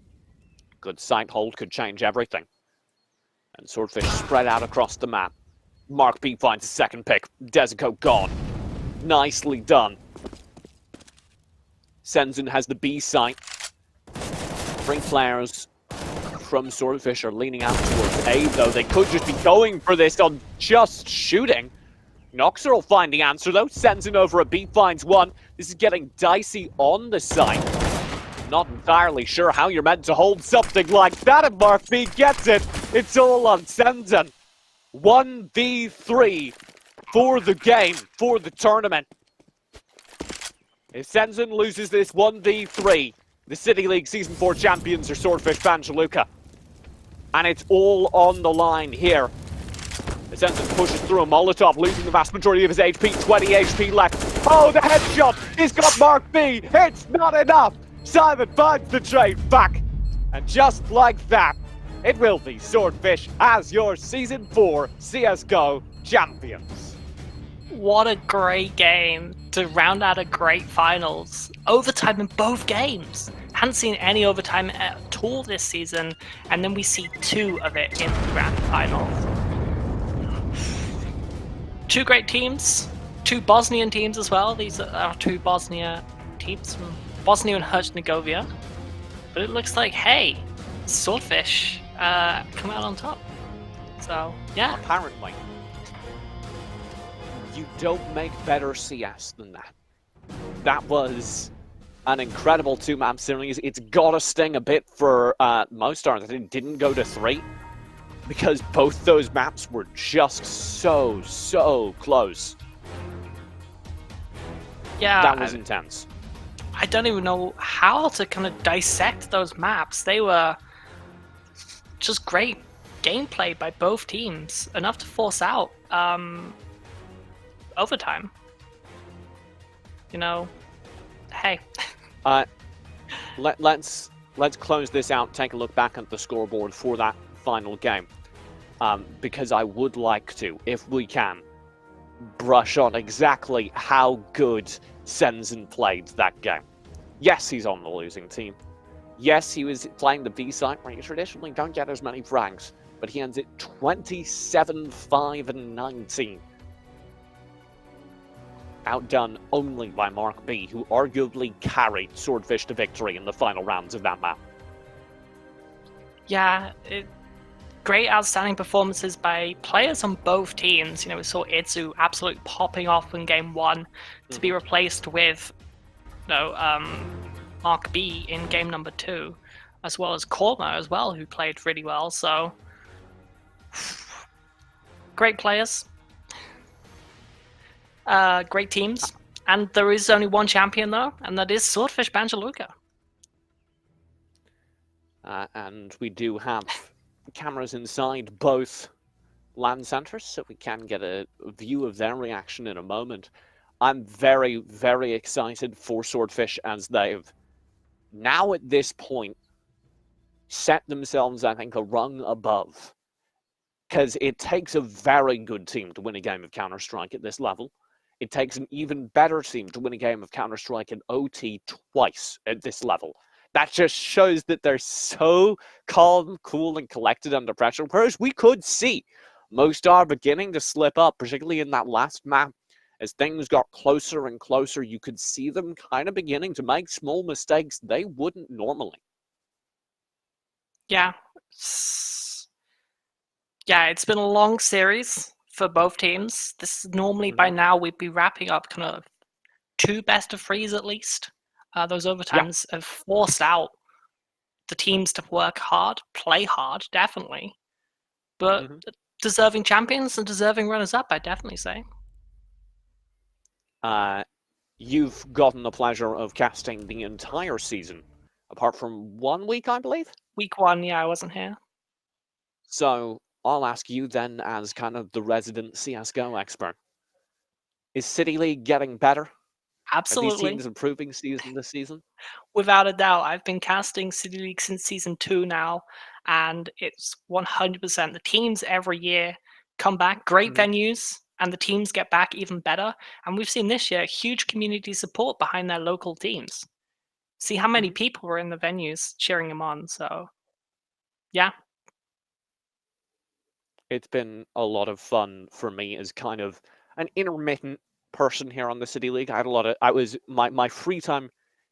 Good site hold could change everything. And Swordfish spread out across the map. Mark B finds a second pick. Desico gone. Nicely done. Senzen has the B site. 3 players from Swordfish are leaning out towards A, though. They could just be going for this on just shooting. Noxer will find the answer, though. Senzen over at B finds one. This is getting dicey on the site. Not entirely sure how you're meant to hold something like that, and Mark B gets it. It's all on Senzen. 1v3 for the game, for the tournament. If Senzen loses this 1v3, the City League Season 4 champions are Swordfish, Banja, Luka. And it's all on the line here. Senzen pushes through a Molotov, losing the vast majority of his HP, 20 HP left. Oh, the headshot! He's got Mark B! It's not enough! Simon finds the trade back. And just like that, it will be Swordfish as your Season 4 CSGO champions. What a great game to round out a great finals. Overtime in both games. Hadn't seen any overtime at all this season, and then we see 2 of it in the grand final. 2 great teams, 2 Bosnian teams as well. These are 2 Bosnia teams from Bosnia and Herzegovina. But it looks like, hey, Swordfish come out on top. So, yeah. Apparently. You don't make better CS than that. That was an incredible 2-map series. It's gotta sting a bit for Mostar that it didn't go to 3. Because both those maps were just so close. Yeah. That was intense. I don't even know how to kind of dissect those maps. They were just great gameplay by both teams. Enough to force out overtime. You know, hey. Let's close this out, take a look back at the scoreboard for that final game. Because I would like to, if we can, brush on exactly how good Senzen played that game. Yes, he's on the losing team. Yes, he was playing the B side where you traditionally don't get as many frags, but he ends it 27-5-19. Outdone only by Mark B, who arguably carried Swordfish to victory in the final rounds of that map. Yeah, great outstanding performances by players on both teams. You know, we saw Itzu absolutely popping off in game 1 to be replaced with, you know, Mark B in game number 2, as well as Korma as well, who played really well. So, great players, great teams, and there is only one champion though, and that is Swordfish, Banja, Luka. And we do have cameras inside both LAN centers, so we can get a view of their reaction in a moment. I'm very, very excited for Swordfish as they've now at this point set themselves, I think, a rung above. Because it takes a very good team to win a game of Counter-Strike at this level. It takes an even better team to win a game of Counter-Strike in OT twice at this level. That just shows that they're so calm, cool, and collected under pressure. Whereas we could see Mostar beginning to slip up, particularly in that last map. As things got closer and closer, you could see them kind of beginning to make small mistakes they wouldn't normally. Yeah. Yeah, it's been a long series for both teams. This is normally by now we'd be wrapping up kind of 2 best of 3s at least. Those overtimes have forced out the teams to work hard, play hard, definitely. But deserving champions and deserving runners-up, I'd definitely say. You've gotten the pleasure of casting the entire season, apart from 1 week, I believe? Week 1, yeah, I wasn't here. So I'll ask you then, as kind of the resident CSGO expert. Is City League getting better? Are these Absolutely. teams improving season to season? Without a doubt. I've been casting City League since Season 2 now, and it's 100%. The teams every year come back, great venues, and the teams get back even better. And we've seen this year huge community support behind their local teams. See how many people were in the venues cheering them on, so yeah. It's been a lot of fun for me as kind of an intermittent person here on the City League. I had a lot of, my free time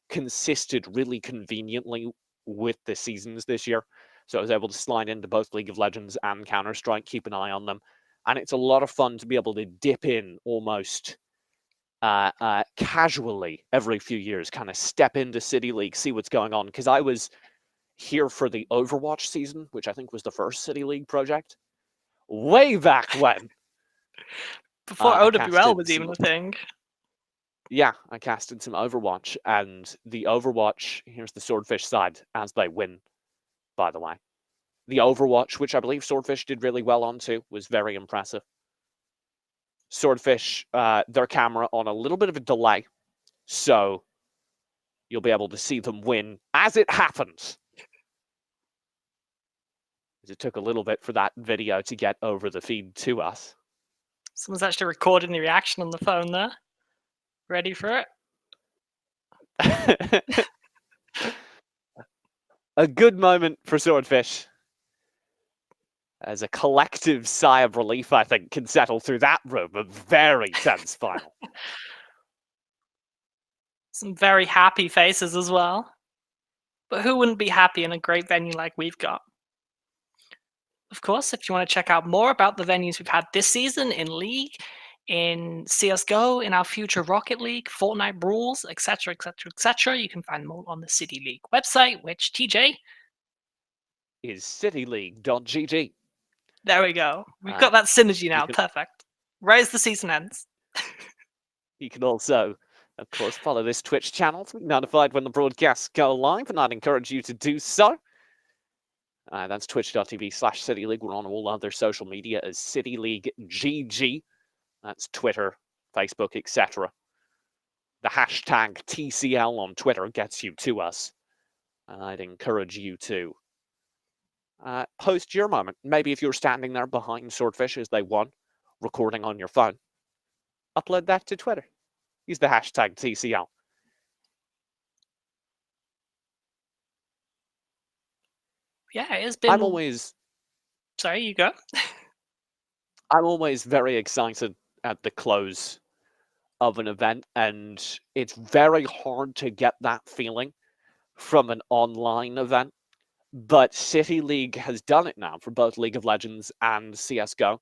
consisted really conveniently with the seasons this year. So I was able to slide into both League of Legends and Counter-Strike, keep an eye on them. And it's a lot of fun to be able to dip in almost casually every few years, kind of step into City League, see what's going on. Because I was here for the Overwatch season, which I think was the first City League project. Way back when. Before I OWL casted was even some- a thing. Yeah, I casted some Overwatch, and the Overwatch, here's the Swordfish side, as they win, by the way. The Overwatch, which I believe Swordfish did really well on too, was very impressive. Swordfish, their camera on a little bit of a delay, so you'll be able to see them win as it happens. It took a little bit for that video to get over the feed to us. Someone's actually recording the reaction on the phone there. Ready for it? A good moment for Swordfish. As a collective sigh of relief, I think, can settle through that room. A very tense final. Some very happy faces as well. But who wouldn't be happy in a great venue like we've got? Of course, if you want to check out more about the venues we've had this season in League, in CSGO, in our future Rocket League, Fortnite Rules, etc., etc., etc., you can find them all on the City League website, which, TJ? Is cityleague.gg. There we go. We've got that synergy now. can- Perfect. Right as the season ends. You can also, of course, follow this Twitch channel to be notified when the broadcasts go live, and I'd encourage you to do so. That's twitch.tv/cityleague. We're on all other social media as cityleaguegg. That's Twitter, Facebook, etc. The hashtag TCL on Twitter gets you to us. And I'd encourage you to post your moment. Maybe if you're standing there behind Swordfish as they won, recording on your phone, upload that to Twitter. Use the hashtag TCL. Yeah, it has been. Sorry, you go. I'm always very excited at the close of an event, and it's very hard to get that feeling from an online event. But City League has done it now for both League of Legends and CSGO.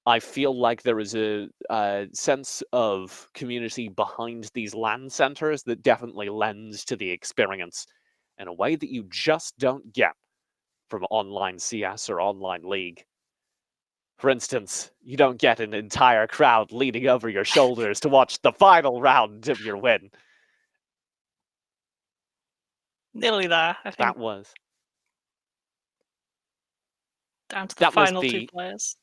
I feel like there is a sense of community behind these LAN centers that definitely lends to the experience in a way that you just don't get from online CS or online League. For instance, you don't get an entire crowd leaning over your shoulders to watch the final round of your win. Nearly there, I think. That was. Down to the final 2 players.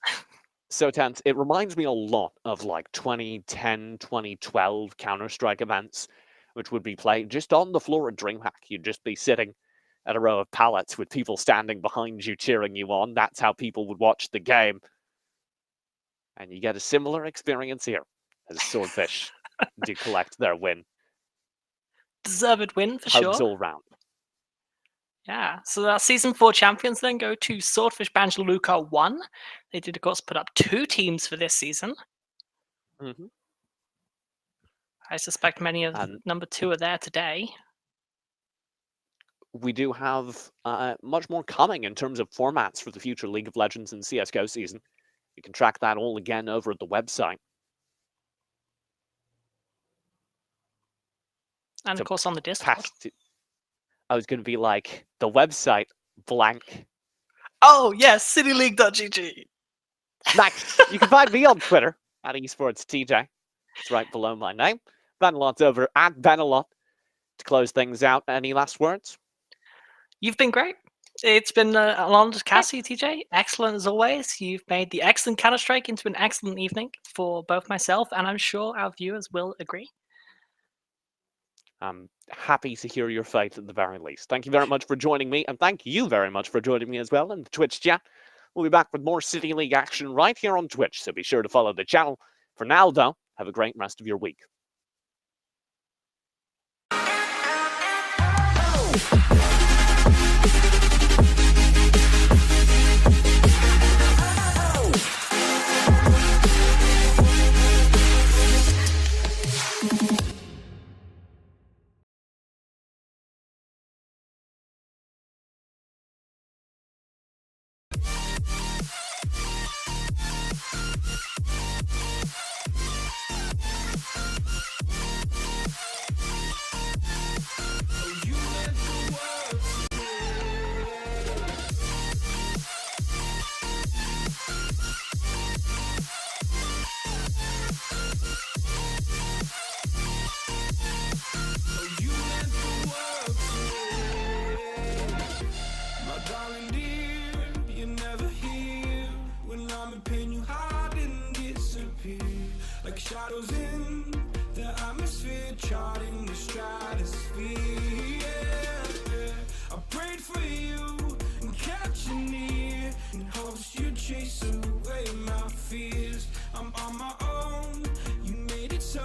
so tense. It reminds me a lot of like 2010, 2012 Counter-Strike events, which would be played just on the floor at DreamHack. You'd just be sitting at a row of pallets with people standing behind you cheering you on. That's how people would watch the game. And you get a similar experience here as Swordfish do collect their win. Deserved win for Hugs sure. all round. Yeah, so our Season 4 champions then go to Swordfish, Banja, Luka 1. They did, of course, put up 2 teams for this season. Mm-hmm. I suspect many of number 2 are there today. We do have much more coming in terms of formats for the future League of Legends and CSGO season. You can track that all again over at the website. And, So of course, on the Discord. I was going to be like, the website, blank. Oh, yes, cityleague.gg. Nice. You can find me on Twitter at esportstj. It's right below my name. Benelot's over at Benelot. To close things out, any last words? You've been great. It's been an honor to cast you, TJ. Excellent as always. You've made the excellent Counter-Strike into an excellent evening for both myself and I'm sure our viewers will agree. I'm happy to hear your fight at the very least. Thank you very much for joining me, and thank you very much for joining me as well in the Twitch chat. We'll be back with more City League action right here on Twitch, so be sure to follow the channel. For now, though, have a great rest of your week. Shadows in the atmosphere, charting the stratosphere. Yeah. I prayed for you and kept you near in hopes you'd chase away my fears. I'm on my own, you made it so,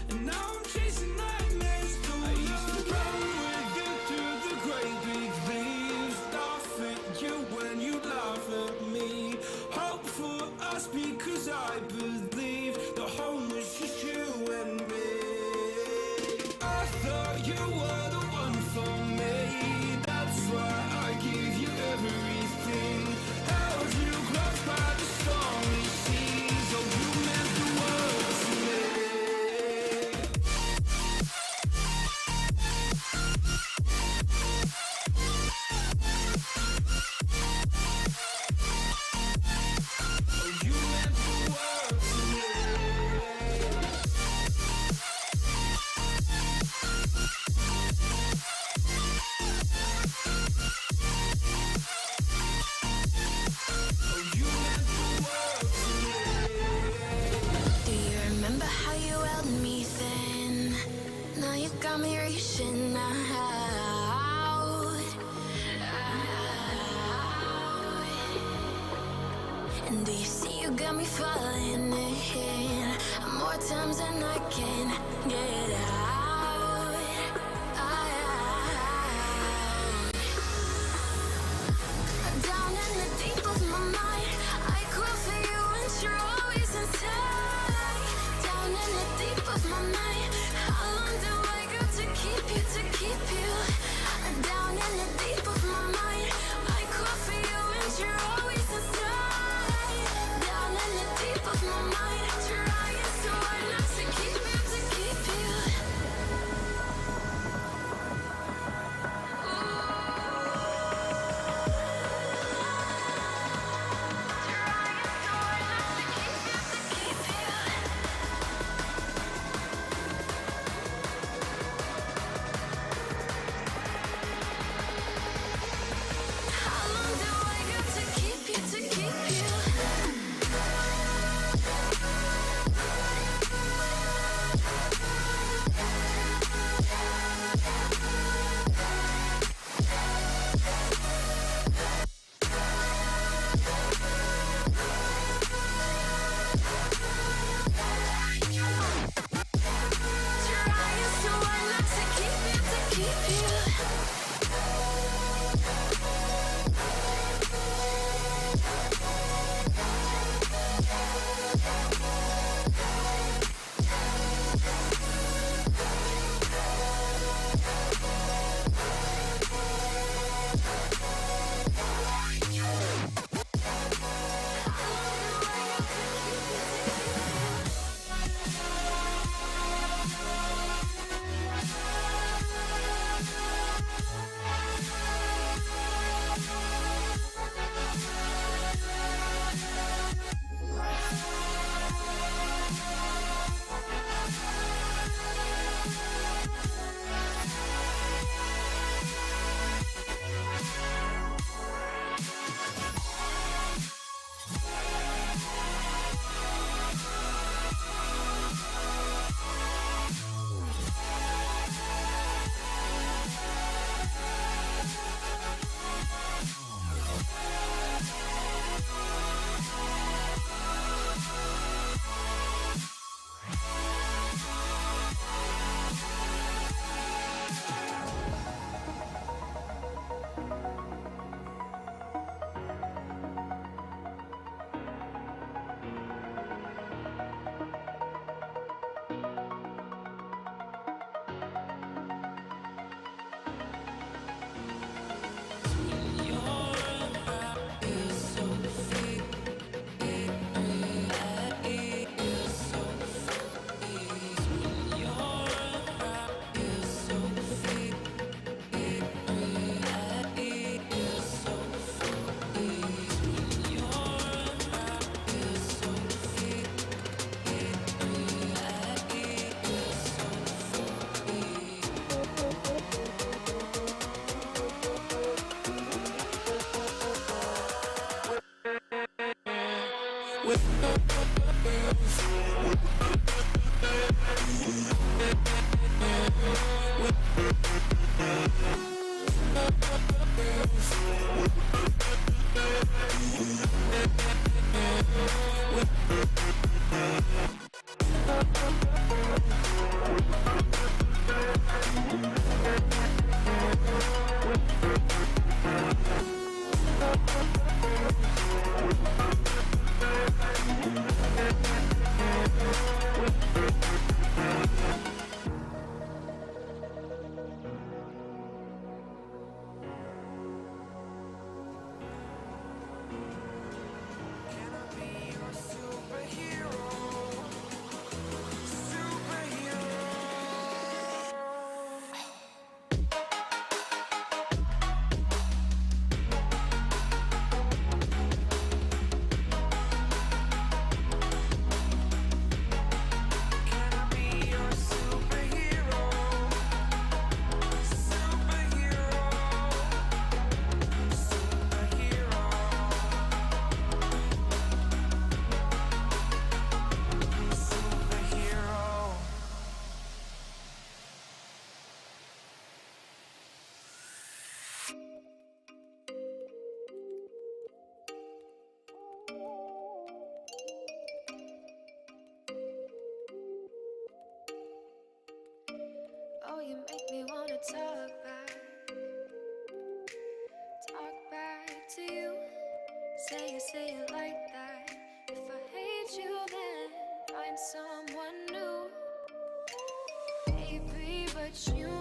and now I'm chasing nightmares through. I used to run with you through the great big leaves, laugh at you when you laugh at me. Hope for us because I believe the home was just you and me. I thought you were the one for me. That's why I gave you everything. Held you close by the stormy seas. Oh, you meant the world to me. Oh, you meant the world to me. Do you remember how you held me then? Now you got me reaching out. And do you see you got me falling in more times than I can get out. Down in the deep of my mind, I call for you and you're always inside. Down in the deep of my mind, how long do I got to keep you, to keep you? Down in the deep of my mind, I call for you and you're always inside. Down in the deep of my mind, trying so hard not to keep you, to keep you. Oh, you make me wanna talk back to you. Say it like that. If I hate you, then find someone new. Baby, but you